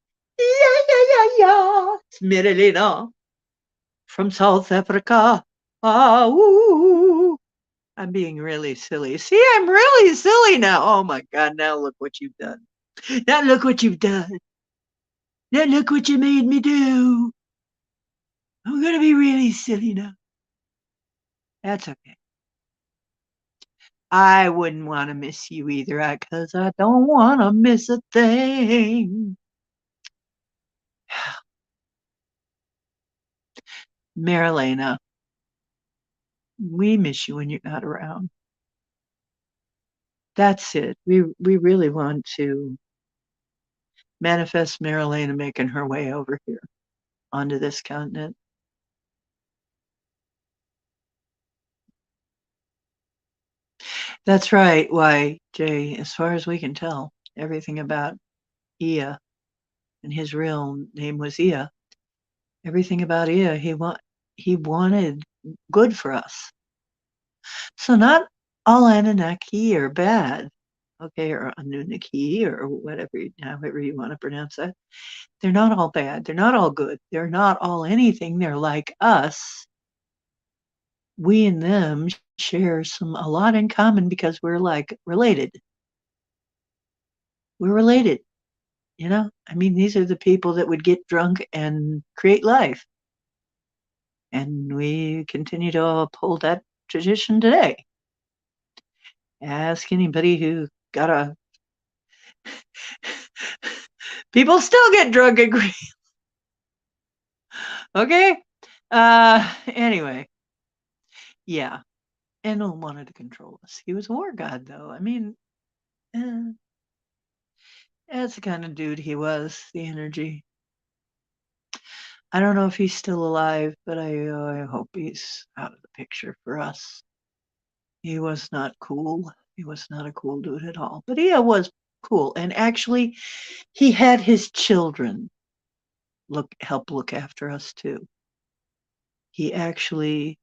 Yeah. It's Marilena from South Africa. Ah, woo. I'm being really silly. See, I'm really silly now. Oh my God, now look what you've done. Now look what you've done. Now look what you made me do. I'm going to be really silly now. That's okay. I wouldn't want to miss you either, because I don't want to miss a thing. Marilena, we miss you when you're not around. That's it. We really want to manifest Marilena making her way over here onto this continent. That's right. Why, Jay, as far as we can tell, everything about Ia, and his real name was Ia, everything about Ia, he wanted good for us. So not all Anunnaki are bad, okay, or Anunnaki, or whatever, however you want to pronounce that. They're not all bad. They're not all good. They're not all anything. They're like us. We and them share a lot in common because we're like related. We're related. I mean, these are the people that would get drunk and create life. And we continue to uphold that tradition today. Ask anybody who got a. People still get drunk and create. Okay. Anyway. Yeah. Enlil wanted to control us. He was a war god, though. I mean, that's the kind of dude he was, the energy. I don't know if he's still alive, but I hope he's out of the picture for us. He was not cool. He was not a cool dude at all. But he was cool. And actually, he had his children help look after us too. He actually,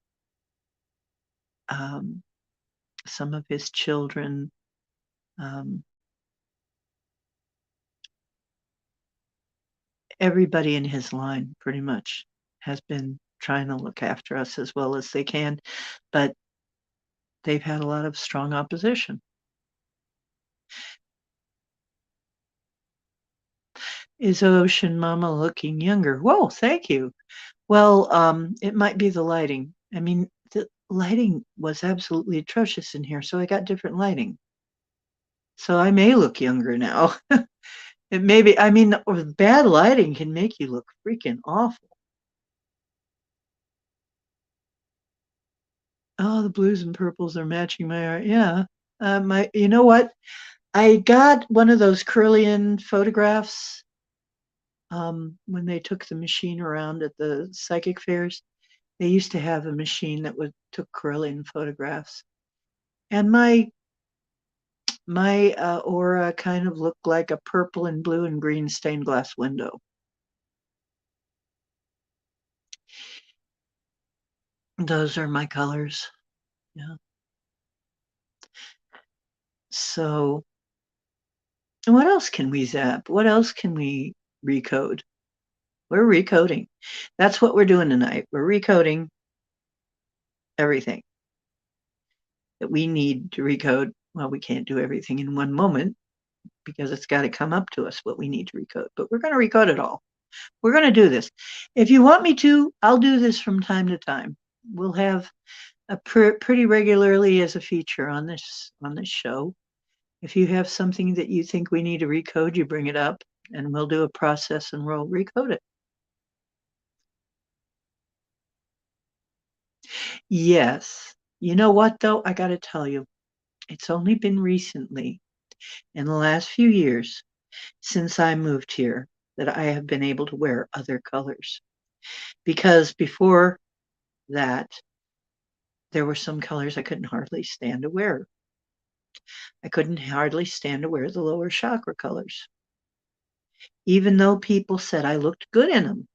some of his children, everybody in his line pretty much has been trying to look after us as well as they can, but they've had a lot of strong opposition. Is Ocean Mama looking younger? Whoa, thank you. Well, it might be the lighting. I mean, the lighting was absolutely atrocious in here, so I got different lighting. So I may look younger now. It may be, I mean, or bad lighting can make you look freaking awful. Oh, the blues and purples are matching my art. Yeah. You know what? I got one of those Kirlian photographs when they took the machine around at the psychic fairs. They used to have a machine that would took Kirlian photographs, and my aura kind of looked like a purple and blue and green stained glass window. Those are my colors. Yeah. So, what else can we zap? What else can we recode? We're recoding. That's what we're doing tonight. We're recoding everything that we need to recode. Well, we can't do everything in one moment because it's got to come up to us what we need to recode, but we're going to recode it all. We're going to do this. If you want me to, I'll do this from time to time. We'll have a pretty regularly as a feature on this show. If you have something that you think we need to recode, you bring it up and we'll do a process and we'll recode it. Yes. You know what though? I got to tell you, it's only been recently in the last few years since I moved here that I have been able to wear other colors. Because before that, there were some colors I couldn't hardly stand to wear. I couldn't hardly stand to wear the lower chakra colors. Even though people said I looked good in them,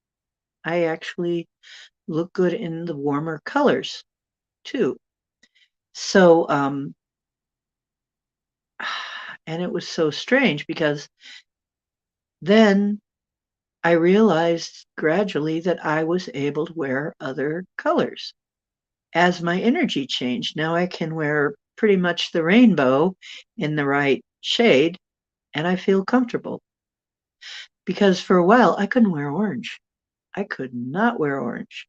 I actually look good in the warmer colors too. So, and it was so strange because then I realized gradually that I was able to wear other colors. As my energy changed, now I can wear pretty much the rainbow in the right shade and I feel comfortable. Because for a while I couldn't wear orange. I could not wear orange.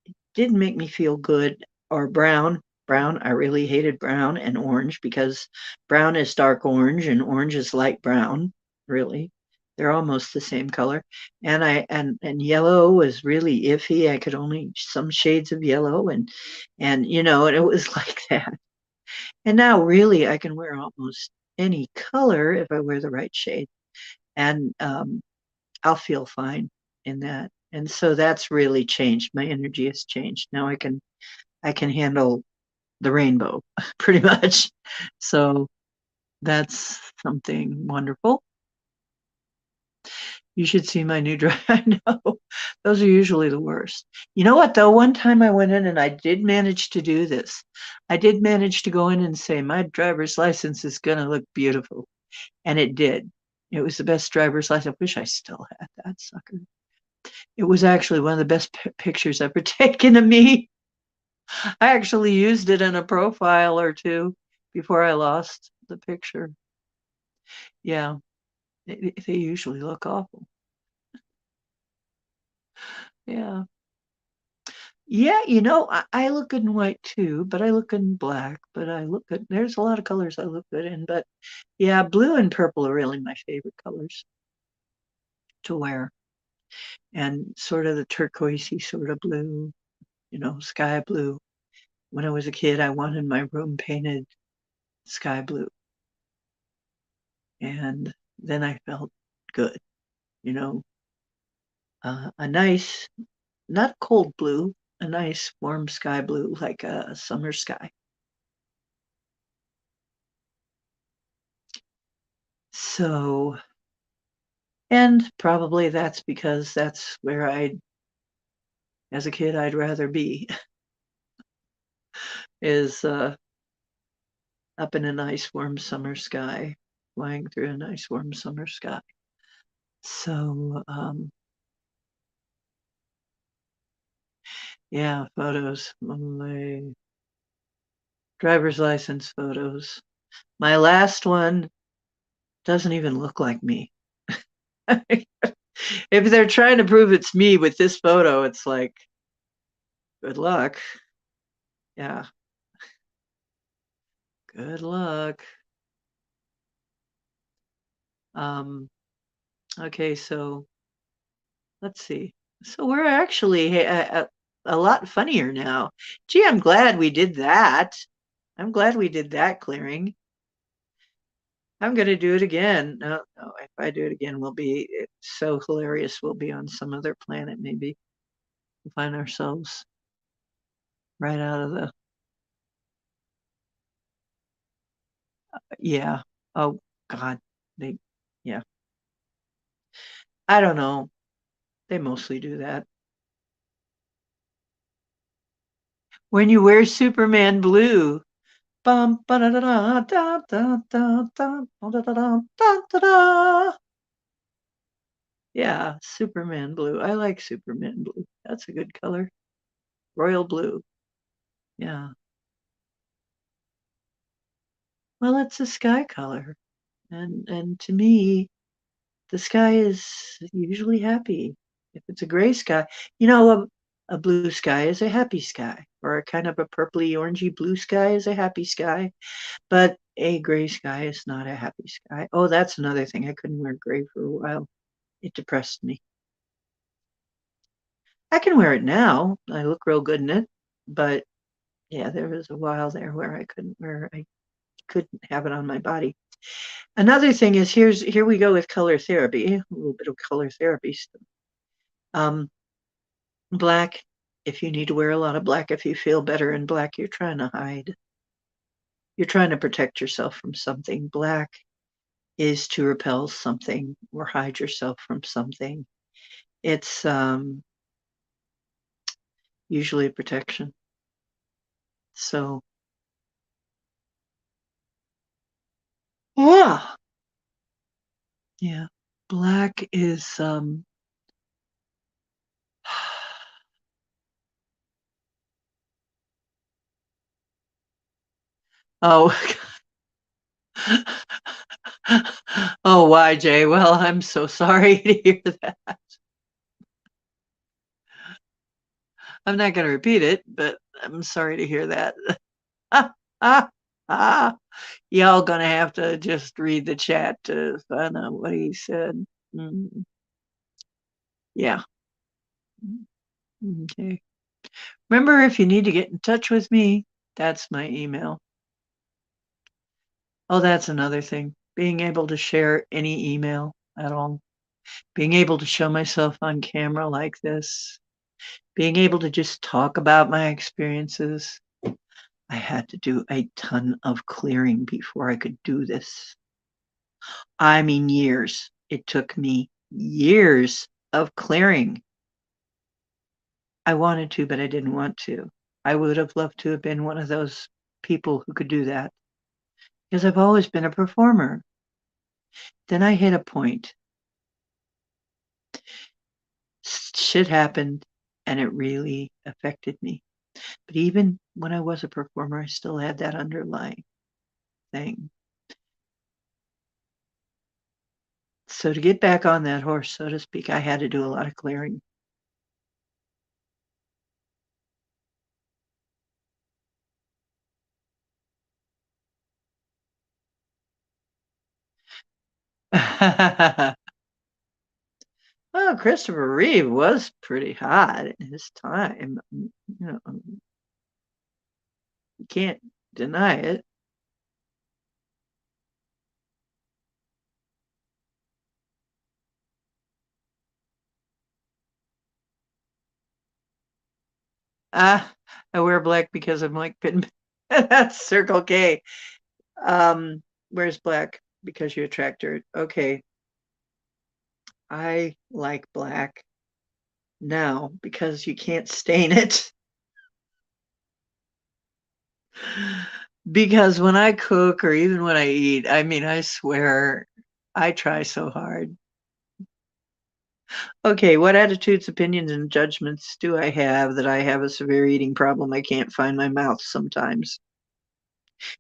It didn't make me feel good. Or brown. Brown, I really hated brown and orange because brown is dark orange and orange is light brown, really. They're almost the same color. And yellow was really iffy. I could only some shades of yellow and you know, and it was like that. And now really I can wear almost any color if I wear the right shade. And I'll feel fine in that. And so that's really changed. My energy has changed. Now I can handle the rainbow pretty much. So that's something wonderful. You should see my new drive. I know. Those are usually the worst. You know what, though? One time I went in and I did manage to do this. I did manage to go in and say, my driver's license is going to look beautiful. And it did. It was the best driver's license. I wish I still had that sucker. It was actually one of the best pictures ever taken of me. I actually used it in a profile or two before I lost the picture. Yeah, they usually look awful. Yeah. Yeah, you know, I look good in white too, but I look good in black, but I look good. There's a lot of colors I look good in, but yeah, blue and purple are really my favorite colors to wear. And sort of the turquoisey sort of blue, you know, sky blue. When I was a kid, I wanted my room painted sky blue. And then I felt good, you know, a nice, not cold blue, a nice warm sky blue, like a summer sky. So, and probably that's because that's where as a kid, I'd rather be, is up in a nice warm summer sky, flying through a nice warm summer sky. So, yeah, photos, my driver's license photos. My last one doesn't even look like me. If they're trying to prove it's me with this photo, it's like, good luck. Yeah, good luck. Um, okay, so let's see. So we're actually a lot funnier now. Gee, I'm glad we did that. I'm glad we did that clearing. I'm going to do it again. No, no, if I do it again, it's so hilarious. We'll be on some other planet, maybe. We'll find ourselves right out of the, yeah. Oh, God. They, yeah. I don't know. They mostly do that. When you wear Superman blue, bum, ba da da da da da da da da da da da da. Yeah, Superman blue. I like Superman blue. That's a good color. Royal blue. Yeah. Well, it's a sky color. And to me, the sky is usually happy. If it's a gray sky, a blue sky is a happy sky, or a kind of a purpley orangey blue sky is a happy sky, but a gray sky is not a happy sky. Oh, that's another thing. I couldn't wear gray for a while. It depressed me. I can wear it now. I look real good in it, but yeah, there was a while there where I couldn't have it on my body. Another thing is here we go with color therapy, a little bit of color therapy stuff. Black, if you need to wear a lot of black, if you feel better in black, you're trying to hide. You're trying to protect yourself from something. Black is to repel something or hide yourself from something. It's usually a protection. So, yeah, yeah. Black is oh oh YJ. Well, I'm so sorry to hear that. I'm not going to repeat it, but I'm sorry to hear that. Y'all gonna have to just read the chat to find out what he said. Mm, yeah. Okay. Remember, if you need to get in touch with me, that's my email. Oh, that's another thing. Being able to share any email at all. Being able to show myself on camera like this. Being able to just talk about my experiences. I had to do a ton of clearing before I could do this. I mean, years. It took me years of clearing. I wanted to, but I didn't want to. I would have loved to have been one of those people who could do that because I've always been a performer. Then I hit a point. Shit happened and it really affected me. But even when I was a performer, I still had that underlying thing. So to get back on that horse, so to speak, I had to do a lot of clearing. Well, Christopher Reeve was pretty hot in his time. You can't deny it. I wear black because I'm like pin. That's Circle K. Where's black? Because you attract dirt. Okay. I like black now because you can't stain it. Because when I cook or even when I eat, I mean, I swear I try so hard. Okay, what attitudes, opinions, and judgments do I have that I have a severe eating problem? I can't find my mouth sometimes.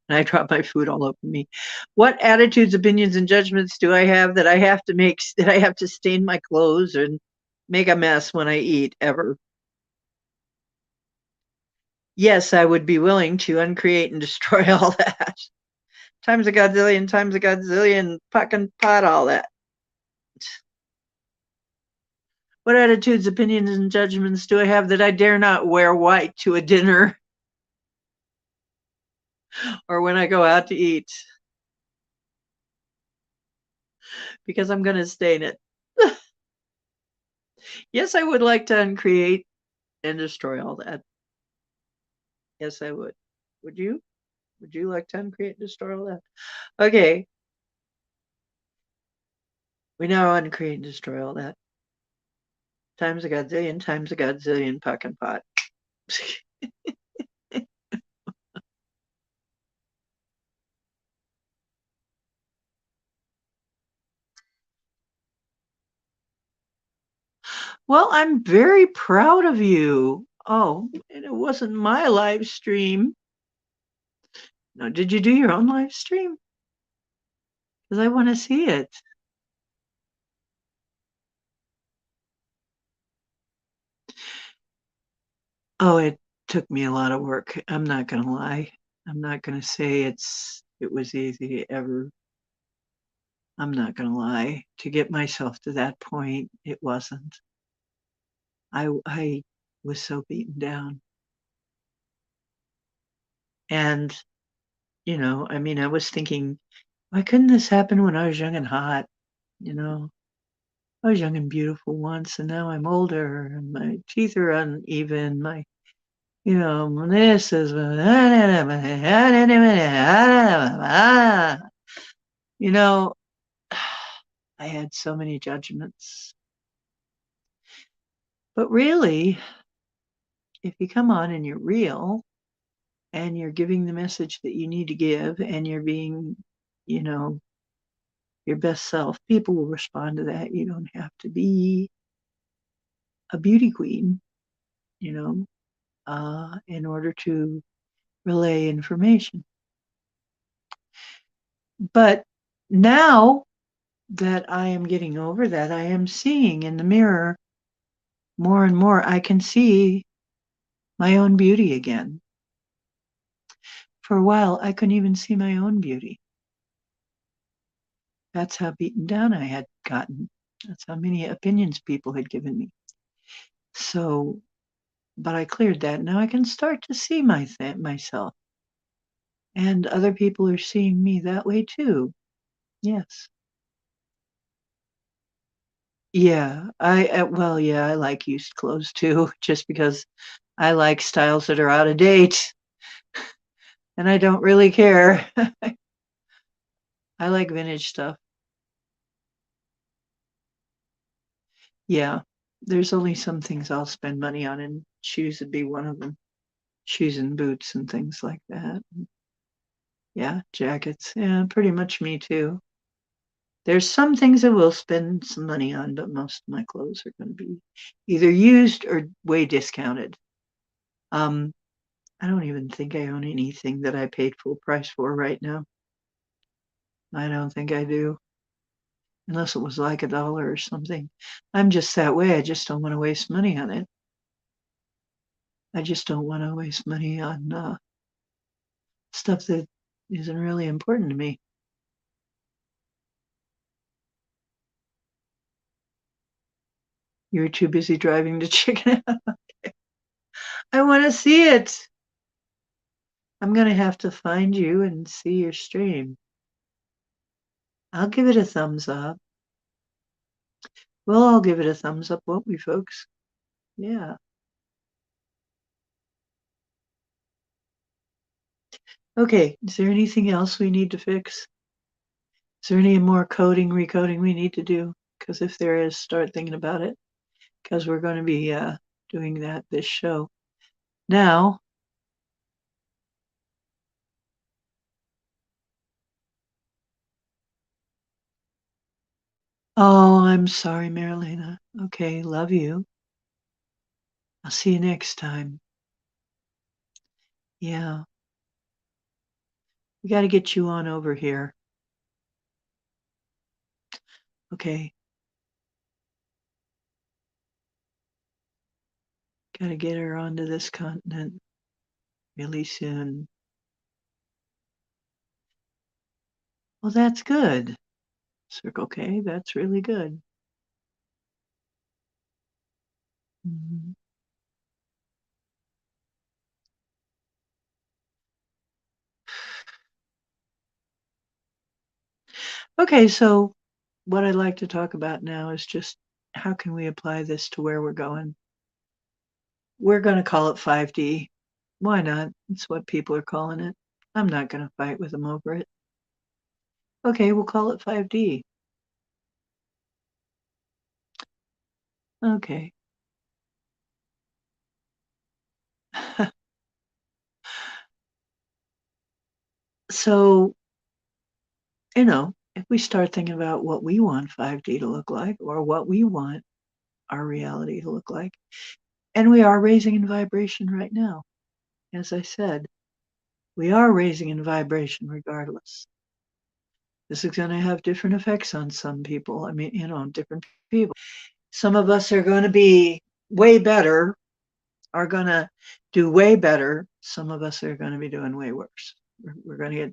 And I drop my food all over me. What attitudes, opinions, and judgments do I have that I have to make, that I have to stain my clothes and make a mess when I eat ever? Yes, I would be willing to uncreate and destroy all that. times a godzillion, times a godzillion, fucking pot, all that. What attitudes, opinions, and judgments do I have that I dare not wear white to a dinner or when I go out to eat? Because I'm going to stain it. Yes, I would like to uncreate and destroy all that. Yes, I would. Would you? Would you like to uncreate and destroy all that? Okay. We now uncreate and destroy all that. Times a godzillion, puck and pot. Well, I'm very proud of you. Oh, and it wasn't my live stream. No, did you do your own live stream? Because I want to see it. Oh, it took me a lot of work. I'm not gonna lie. I'm not gonna say it was easy ever. I'm not gonna lie. To get myself to that point, it wasn't. I was so beaten down. And, I mean, I was thinking, why couldn't this happen when I was young and hot? You know, I was young and beautiful once, and now I'm older, and my teeth are uneven. This is, you know, I had so many judgments. But really, if you come on and you're real and you're giving the message that you need to give and you're being, you know, your best self, people will respond to that. You don't have to be a beauty queen, in order to relay information. But now that I am getting over that, I am seeing in the mirror more and more. I can see my own beauty again. For a while, I couldn't even see my own beauty. That's how beaten down I had gotten. That's how many opinions people had given me. So, but I cleared that. Now I can start to see myself. And other people are seeing me that way too. Yes. Yeah, well, yeah, I like used clothes too, just because I like styles that are out of date and I don't really care. I like vintage stuff. Yeah, there's only some things I'll spend money on, and shoes would be one of them. Shoes and boots and things like that. Yeah, jackets. Yeah, pretty much me too. There's some things I will spend some money on, but most of my clothes are going to be either used or way discounted. Um, I don't even think I own anything that I paid full price for right now. I don't think I do, unless it was like $1 or something. I'm just that way. I just don't want to waste money on it. I just don't want to waste money on stuff that isn't really important to me. You're too busy driving to chicken. I want to see it. I'm going to have to find you and see your stream. I'll give it a thumbs up. We'll all give it a thumbs up, won't we, folks? Yeah. Okay. Is there anything else we need to fix? Is there any more coding, recoding we need to do? Because if there is, start thinking about it. Because we're going to be doing that this show. Now, oh, I'm sorry, Marilena. Okay, love you. I'll see you next time. Yeah, we got to get you on over here. Okay, got to get her onto this continent really soon. Well, that's good. Circle K, that's really good. Mhm. Okay, so what I'd like to talk about now is just how can we apply this to where we're going? We're going to call it 5D. Why not? It's what people are calling it. I'm not going to fight with them over it. Okay, we'll call it 5D. Okay. So, if we start thinking about what we want 5D to look like or what we want our reality to look like, and we are raising in vibration right now, as I said, we are raising in vibration regardless. This is going to have different effects on some people. I mean, different people. Some of us are going to be way better, are going to do way better. Some of us are going to be doing way worse. We're going to get,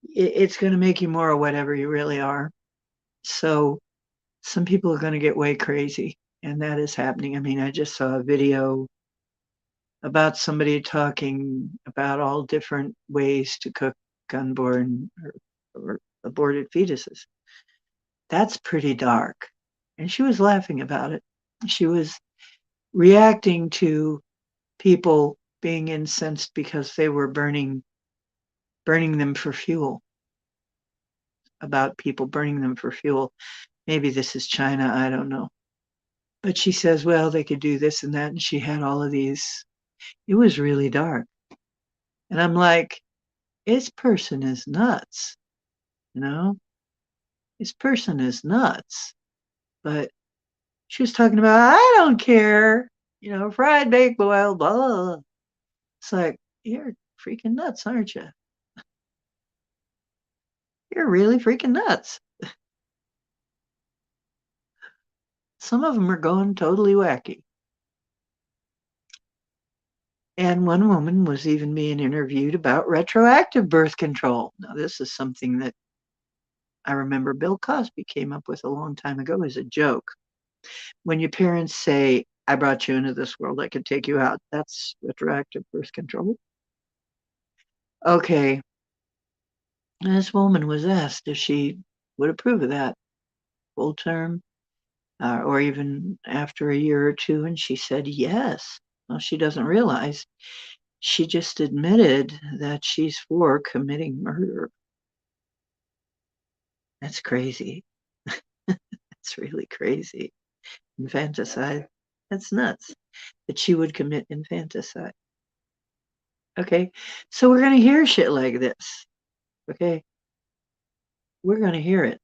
it's going to make you more of whatever you really are. So some people are going to get way crazy, and that is happening. I mean, I just saw a video about somebody talking about all different ways to cook unborn or aborted fetuses. That's pretty dark. And she was laughing about it. She was reacting to people being incensed because they were burning them for fuel, about people burning them for fuel. Maybe this is China, I don't know. But she says, well, they could do this and that. And she had all of these. It was really dark. And I'm like, this person is nuts. You know, this person is nuts. But she was talking about, I don't care, fried, baked, boiled, blah, blah, blah. It's like, you're freaking nuts, aren't you? You're really freaking nuts. Some of them are going totally wacky. And one woman was even being interviewed about retroactive birth control. Now, this is something that I remember Bill Cosby came up with a long time ago as a joke. When your parents say, I brought you into this world, I could take you out, that's retroactive birth control. Okay. And this woman was asked if she would approve of that full term or even after a year or two, and she said yes. Well, she doesn't realize she just admitted that she's for committing murder. That's crazy. That's really crazy. Infanticide. That's nuts that she would commit infanticide. Okay. So we're going to hear shit like this. Okay. We're going to hear it.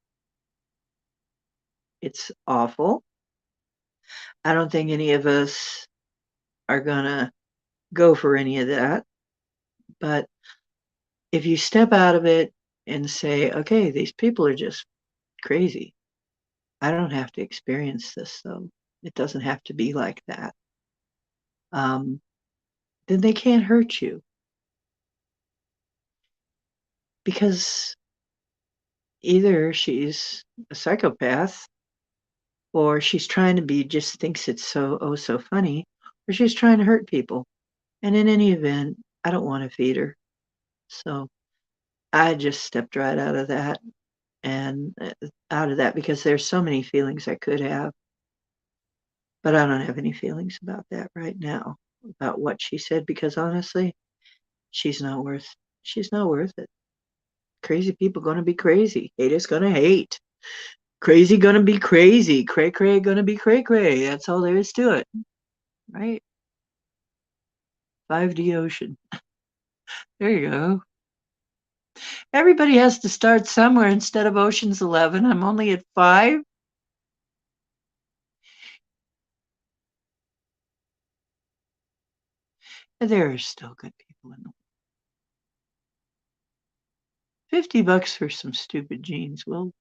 It's awful. I don't think any of us are going to go for any of that. But if you step out of it and say, okay, these people are just crazy. I don't have to experience this, though. It doesn't have to be like that. Then they can't hurt you. Because either she's a psychopath or she's trying to be, just thinks it's so funny, or she's trying to hurt people. And in any event, I don't want to feed her. So I just stepped right out of that and out of that because there's so many feelings I could have, but I don't have any feelings about that right now, about what she said, because honestly, she's not worth she's not worth it. Crazy people gonna be crazy. Haters gonna hate. Crazy gonna be crazy. Cray cray gonna be cray cray. That's all there is to it. Right? 5D ocean. There you go. Everybody has to start somewhere instead of Ocean's 11. I'm only at 5. There are still good people in the world. $50 for some stupid jeans. Well,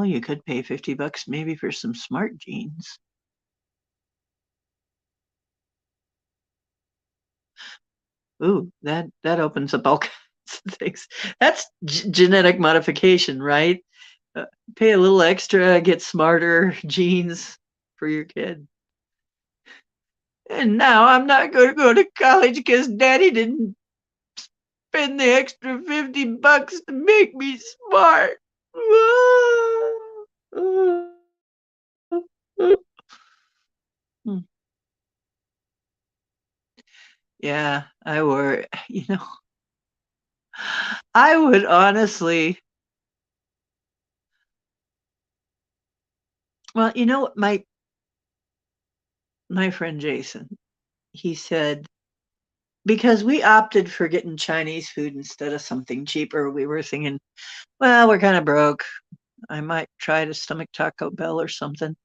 you could pay $50 maybe for some smart jeans. Ooh, that opens up all kinds things. That's genetic modification, right? Uh, Pay a little extra, get smarter genes for your kid. And now I'm not going to go to college because daddy didn't spend the extra $50 to make me smart. Hmm. Yeah, I were, I would honestly, well, my friend Jason, he said, because we opted for getting Chinese food instead of something cheaper, we were thinking, well, we're kind of broke. I might try to stomach Taco Bell or something.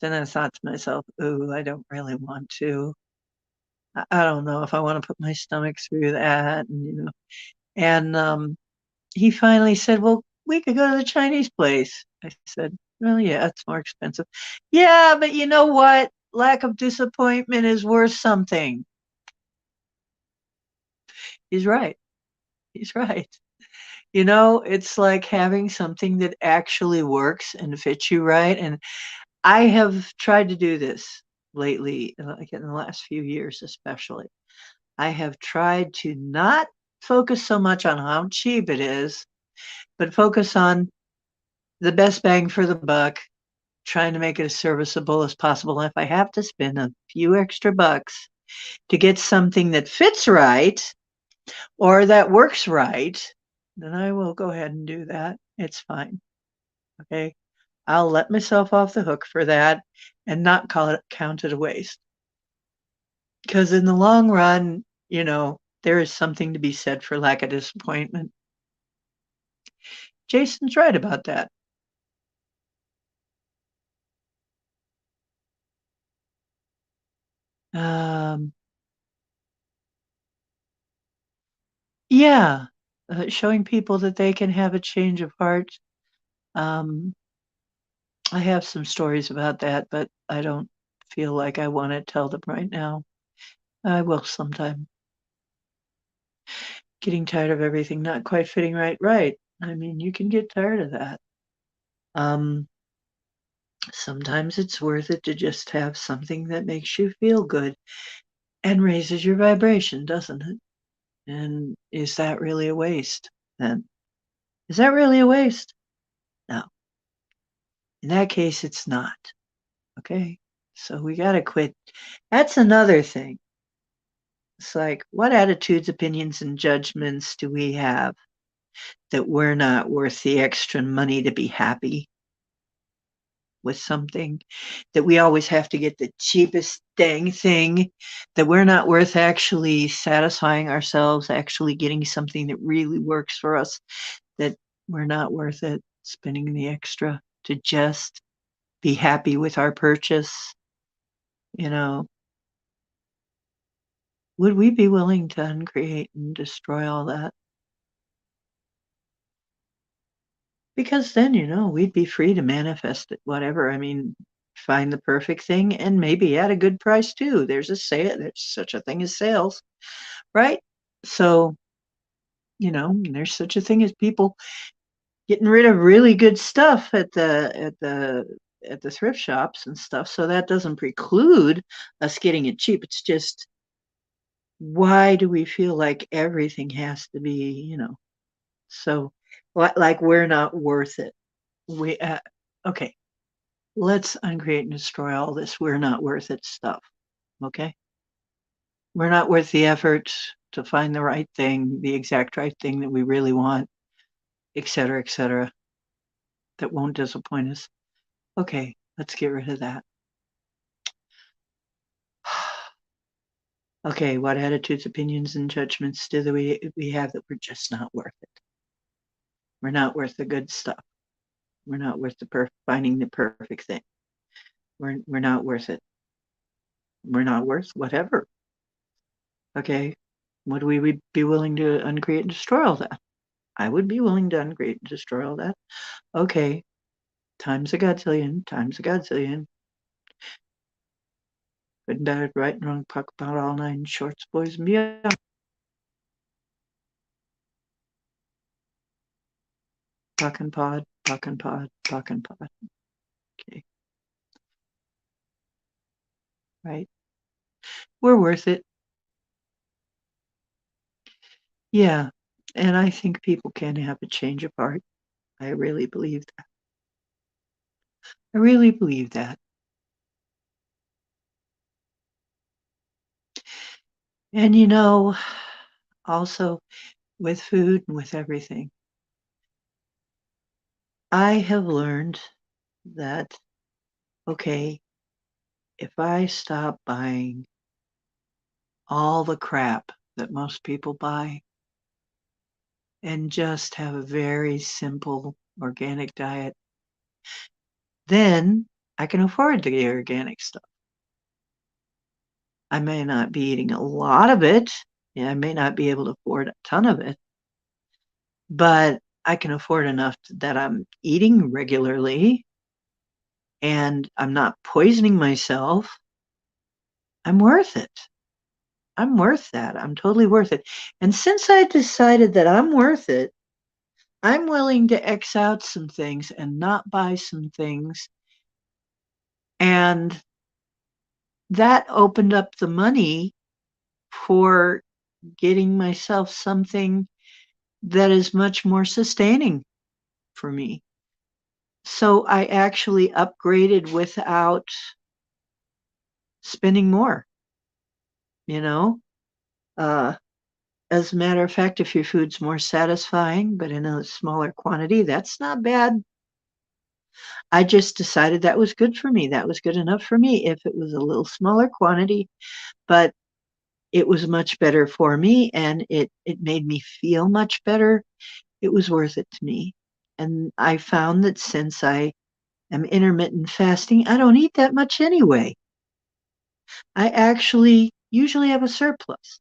Then I thought to myself, ooh, I don't really want to. I don't know if I want to put my stomach through that. And he finally said, well, we could go to the Chinese place. I said, well, yeah, it's more expensive. Yeah, but you know what? Lack of disappointment is worth something. He's right. He's right. It's like having something that actually works and fits you right. And I have tried to do this lately, like in the last few years, especially. I have tried to not focus so much on how cheap it is, but focus on the best bang for the buck, trying to make it as serviceable as possible. And if I have to spend a few extra bucks to get something that fits right or that works right, then I will go ahead and do that. It's fine. Okay. I'll let myself off the hook for that and not count it a waste. Because in the long run, there is something to be said for lack of disappointment. Jason's right about that. Um, yeah, showing people that they can have a change of heart. Um, I have some stories about that, but I don't feel like I want to tell them right now. I will sometime. Getting tired of everything not quite fitting right. Right. I mean, you can get tired of that. Um, Sometimes it's worth it to just have something that makes you feel good and raises your vibration, doesn't it? And is that really a waste then? Is that really a waste? No. In that case, it's not. Okay. So we got to quit. That's another thing. It's like, what attitudes, opinions, and judgments do we have that we're not worth the extra money to be happy with something? That we always have to get the cheapest dang thing? That we're not worth actually satisfying ourselves, actually getting something that really works for us? That we're not worth it spending the extra to just be happy with our purchase? You know, would we be willing to uncreate and destroy all that? Because then, we'd be free to manifest it, whatever. I mean, find the perfect thing and maybe at a good price too. There's a sale, there's such a thing as sales, right? So, there's such a thing as people getting rid of really good stuff at the thrift shops and stuff. So that doesn't preclude us getting it cheap. It's just, why do we feel like everything has to be, so like we're not worth it? We Okay, let's uncreate and destroy all this we're not worth it stuff. Okay, we're not worth the effort to find the right thing, the exact right thing that we really want, et cetera, that won't disappoint us. Okay, let's get rid of that. Okay, what attitudes, opinions, and judgments do we have that we're just not worth it? We're not worth the good stuff. We're not worth finding the perfect thing. We're not worth it. We're not worth whatever. Okay, would we be willing to uncreate and destroy all that? I would be willing to uncreate and destroy all that. Okay, times a godzillion, times a godzillion. Good and bad, right and wrong, talk about all nine shorts, boys and beyond. Talking pod, talking pod, talking pod. Okay, right. We're worth it. Yeah. And I think people can have a change of heart. I really believe that. I really believe that. And also with food and with everything, I have learned that, okay, if I stop buying all the crap that most people buy and just have a very simple organic diet, then I can afford the organic stuff. I may not be eating a lot of it. Yeah, I may not be able to afford a ton of it, but I can afford enough that I'm eating regularly and I'm not poisoning myself. I'm worth it. I'm worth that. I'm totally worth it. And since I decided that I'm worth it, I'm willing to X out some things and not buy some things. And that opened up the money for getting myself something that is much more sustaining for me. So I actually upgraded without spending more, you know? Uh, as a matter of fact, if your food's more satisfying, but in a smaller quantity, that's not bad. I just decided that was good for me. That was good enough for me. If it was a little smaller quantity, but it was much better for me and it made me feel much better, it was worth it to me. And I found that since I am intermittent fasting, I don't eat that much anyway. I actually usually have a surplus.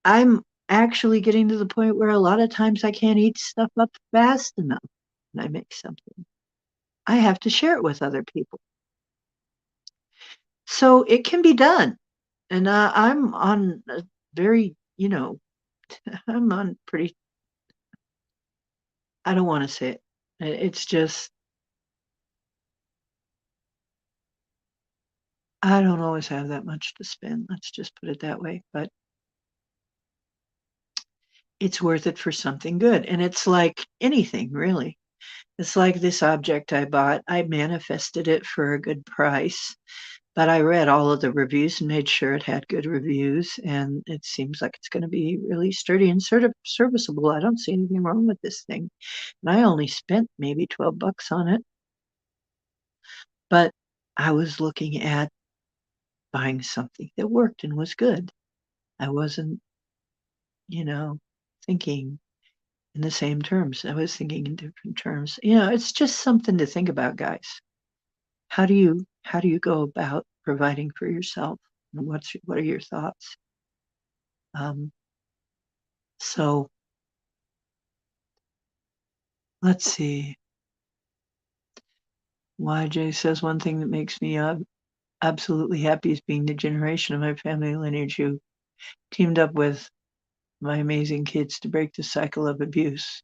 I'm actually getting to the point where a lot of times I can't eat stuff up fast enough when I make something. I have to share it with other people. So it can be done. And I'm on a very, I'm on pretty, I don't want to say it. It's just, I don't always have that much to spend. Let's just put it that way. But it's worth it for something good. And it's like anything, really. It's like this object I bought. I manifested it for a good price, but I read all of the reviews and made sure it had good reviews. And it seems like it's going to be really sturdy and serviceable. I don't see anything wrong with this thing. And I only spent maybe $12 on it. But I was looking at buying something that worked and was good. I wasn't, you know, thinking in the same terms. I was thinking in different terms. It's just something to think about, guys. How do you go about providing for yourself? And what are your thoughts? Um, so let's see. YJ says one thing that makes me absolutely happy is being the generation of my family lineage who teamed up with my amazing kids to break the cycle of abuse.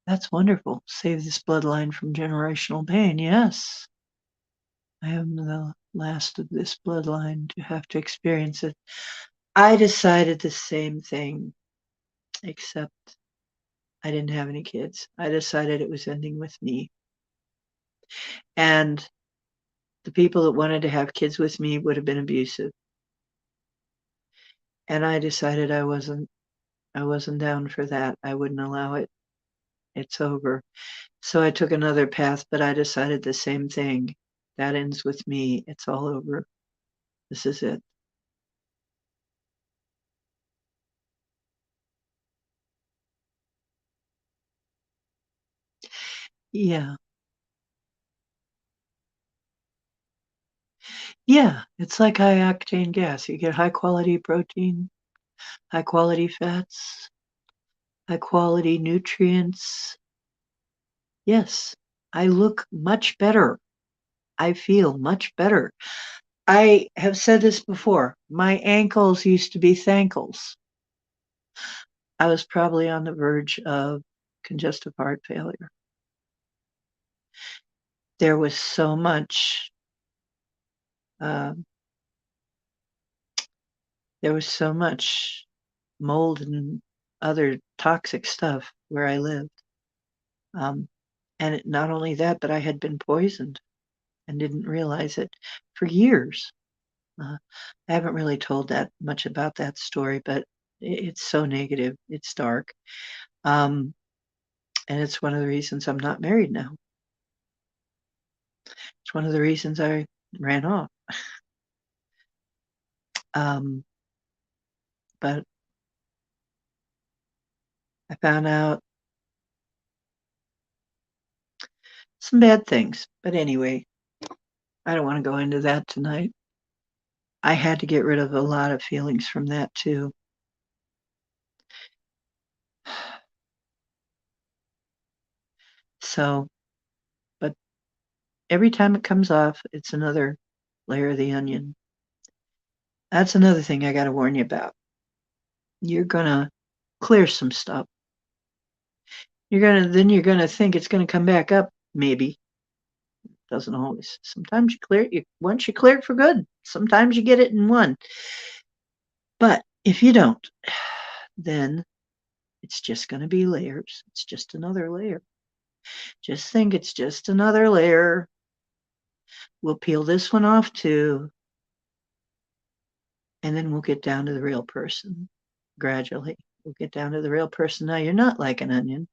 That's wonderful. Save this bloodline from generational pain. Yes. I am the last of this bloodline to have to experience it. I decided the same thing, except I didn't have any kids. I decided it was ending with me. And the people that wanted to have kids with me would have been abusive. And I decided I wasn't down for that. I wouldn't allow it. It's over. So I took another path, but I decided the same thing. That ends with me. It's all over. This is it. Yeah. Yeah. It's like high octane gas. You get high quality protein, high quality fats, high quality nutrients. Yes. I look much better. I feel much better. I have said this before. My ankles used to be thankles. I was probably on the verge of congestive heart failure. There was so much uh, mold and other toxic stuff where I lived. And not only that, but I had been poisoned and didn't realize it for years. I haven't really told that much about that story, but it's so negative. It's dark. And it's one of the reasons I'm not married now. It's one of the reasons I ran off. But I found out some bad things. But anyway, I don't want to go into that tonight. I had to get rid of a lot of feelings from that too. So, but every time it comes off, it's another layer of the onion. That's another thing I got to warn you about. You're going to clear some stuff. You're going to think it's going to come back up, maybe. Doesn't always. Sometimes you clear it, once you clear it for good. Sometimes you get it in one. But if you don't, then it's just going to be layers. It's just another layer. Just think it's just another layer. We'll peel this one off too. And then we'll get down to the real person gradually. We'll get down to the real person. Now, you're not like an onion,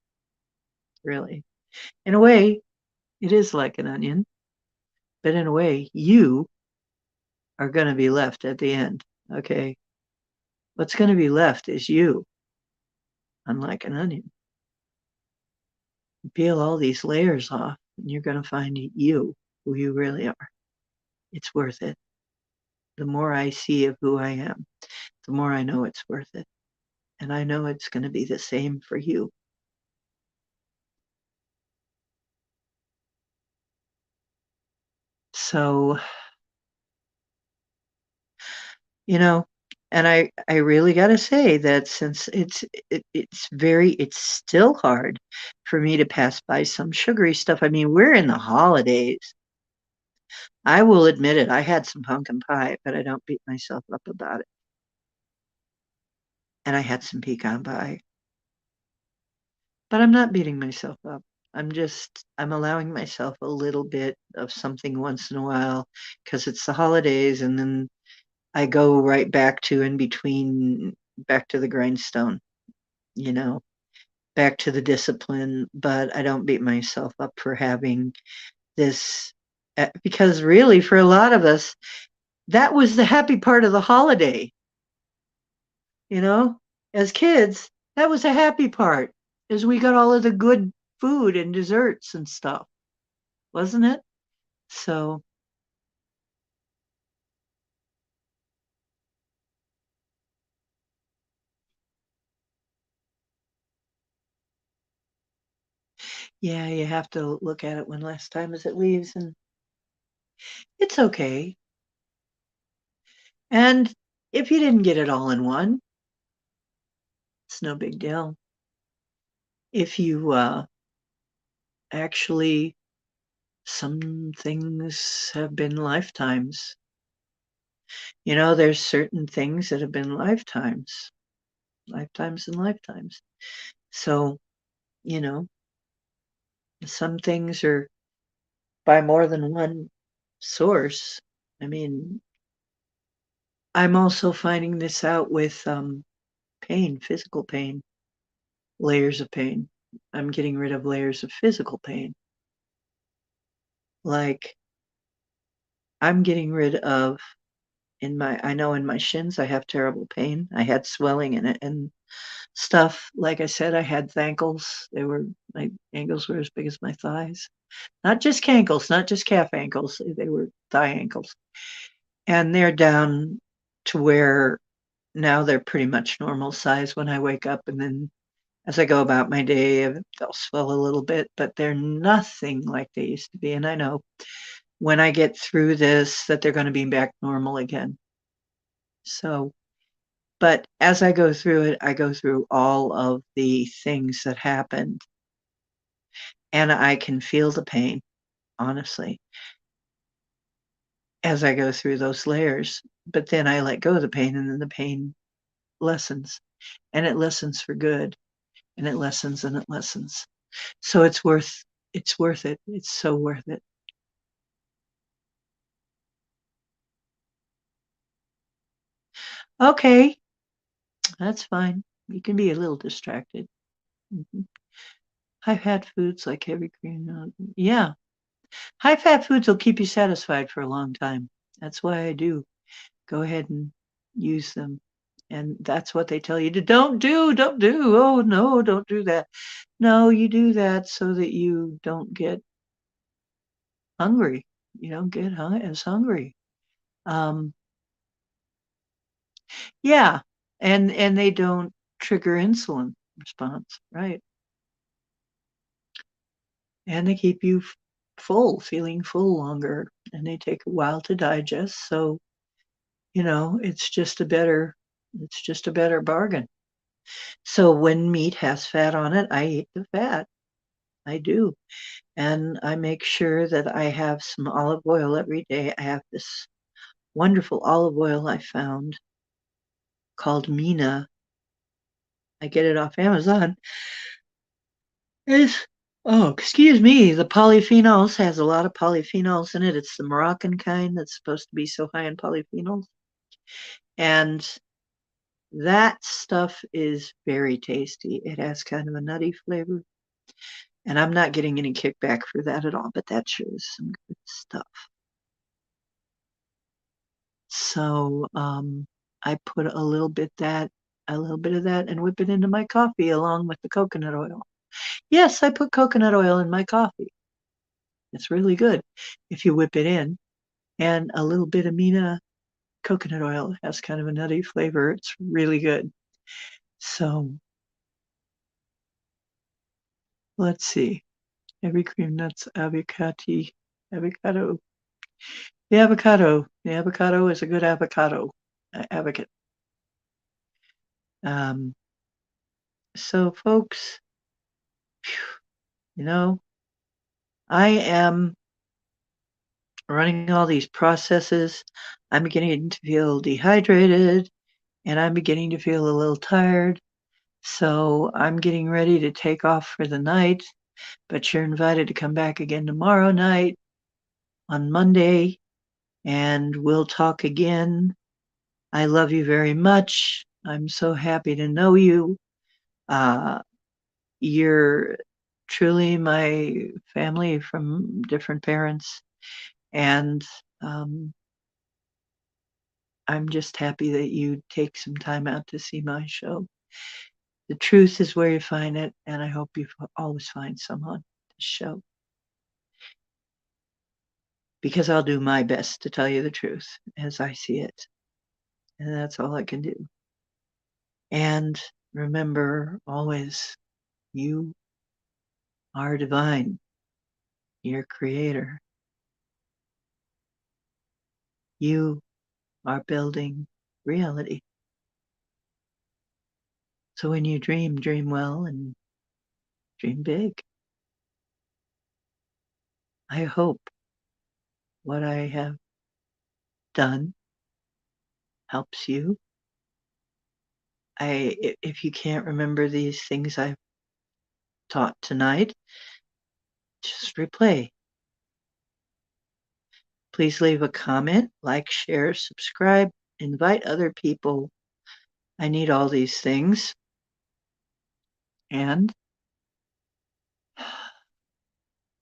really. In a way, it is like an onion. But in a way, you are going to be left at the end. Okay. What's going to be left is you, unlike an onion. You peel all these layers off, and you're going to find you, who you really are. It's worth it. The more I see of who I am, the more I know it's worth it. And I know it's going to be the same for you. So, and I really got to say that since it's still hard for me to pass by some sugary stuff. I mean, we're in the holidays. I will admit it. I had some pumpkin pie, but I don't beat myself up about it. And I had some pecan pie. But I'm not beating myself up. I'm allowing myself a little bit of something once in a while because it's the holidays, and then I go right back to in between, back to the grindstone, back to the discipline. But I don't beat myself up for having this, because really, for a lot of us, that was the happy part of the holiday. As kids, that was a happy part, is we got all of the good food and desserts and stuff, wasn't it? So, yeah, you have to look at it when last time as it leaves, and it's okay. And if you didn't get it all in one, it's no big deal. If you actually, some things have been lifetimes. There's certain things that have been lifetimes and lifetimes. So, some things are by more than one source. I mean, I'm also finding this out with pain, physical pain, layers of pain. I'm getting rid of layers of physical pain. Like, I'm getting rid of I know in my shins I have terrible pain. I had swelling in it and stuff. Like I said, I had ankles. My ankles were as big as my thighs. Not just cankles, not just calf ankles. They were thigh ankles. And they're down to where now they're pretty much normal size when I wake up. And then as I go about my day, they'll swell a little bit, but they're nothing like they used to be. And I know when I get through this that they're going to be back normal again. So, but as I go through it, I go through all of the things that happened And I can feel the pain, honestly, as I go through those layers. But then I let go of the pain, and then the pain lessens, and it lessens for good, and it lessens and it lessens. So it's worth it. It's so worth it. Okay, that's fine. You can be a little distracted. Mhm. High-fat foods like heavy cream. Yeah, high-fat foods will keep you satisfied for a long time. That's why I do. Go ahead and use them. And that's what they tell you to don't do, don't do. Oh, no, don't do that. No, you do that so that you don't get hungry. You don't get as hungry. Um, yeah, and they don't trigger insulin response, right? And they keep you full, feeling full longer, and they take a while to digest. So, it's just a better bargain. So when meat has fat on it, I eat the fat. I do. And I make sure that I have some olive oil every day. I have this wonderful olive oil I found called Mina. I get it off Amazon. It's, oh, excuse me, the polyphenols has a lot of polyphenols in it. It's the Moroccan kind that's supposed to be so high in polyphenols. And that stuff is very tasty. It has kind of a nutty flavor. And I'm not getting any kickback for that at all, but that sure is some good stuff. So I put a little bit of that and whip it into my coffee along with the coconut oil. Yes, I put coconut oil in my coffee. It's really good if you whip it in. And a little bit of Mina coconut oil has kind of a nutty flavor. It's really good. So let's see. Heavy cream nuts, avocado. The avocado is a good avocado advocate. Um, so folks, you know, I am running all these processes. I'm beginning to feel dehydrated, and I'm beginning to feel a little tired. So I'm getting ready to take off for the night, but you're invited to come back again tomorrow night on Monday, and we'll talk again. I love you very much. I'm so happy to know you. Uh, you're truly my family from different parents, and um, I'm just happy that you take some time out to see my show. The truth is where you find it, and I hope you always find someone to show, because I'll do my best to tell you the truth as I see it, and that's all I can do. And remember always, you are divine. You're creator. You are building reality. So when you dream, dream well and dream big. I hope what I have done helps you. If you can't remember these things I've taught tonight, just replay. Please leave a comment, like, share, subscribe, invite other people. I need all these things. And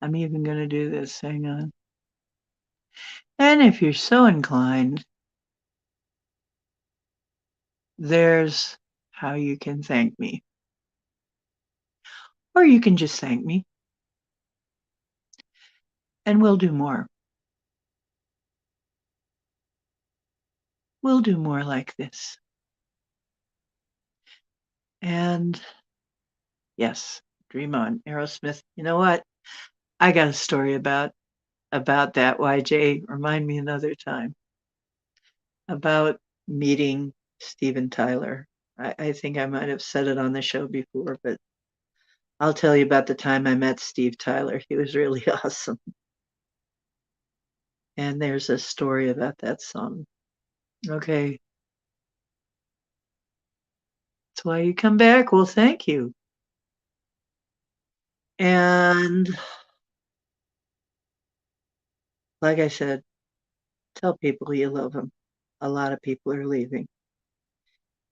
I'm even going to do this. Hang on. And if you're so inclined, there's how you can thank me. Or you can just thank me, and we'll do more. We'll do more like this. And yes, dream on. Aerosmith. You know what? I got a story about that, YJ. Remind me another time about meeting Steven Tyler. I think I might have said it on the show before, but I'll tell you about the time I met Steve Tyler. He was really awesome. And there's a story about that song. Okay. That's why you come back. Well, thank you. And like I said, tell people you love them. A lot of people are leaving.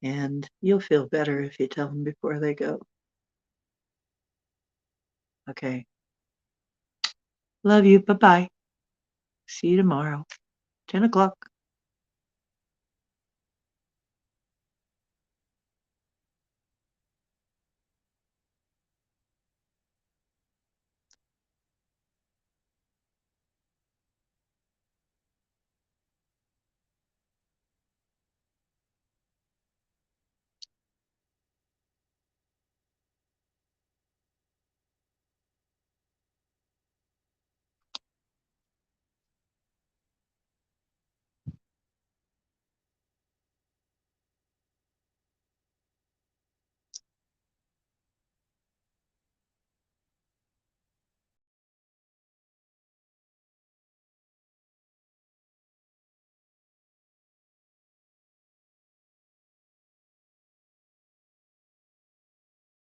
And you'll feel better if you tell them before they go. Okay. Love you. Bye bye. See you tomorrow. 10 o'clock.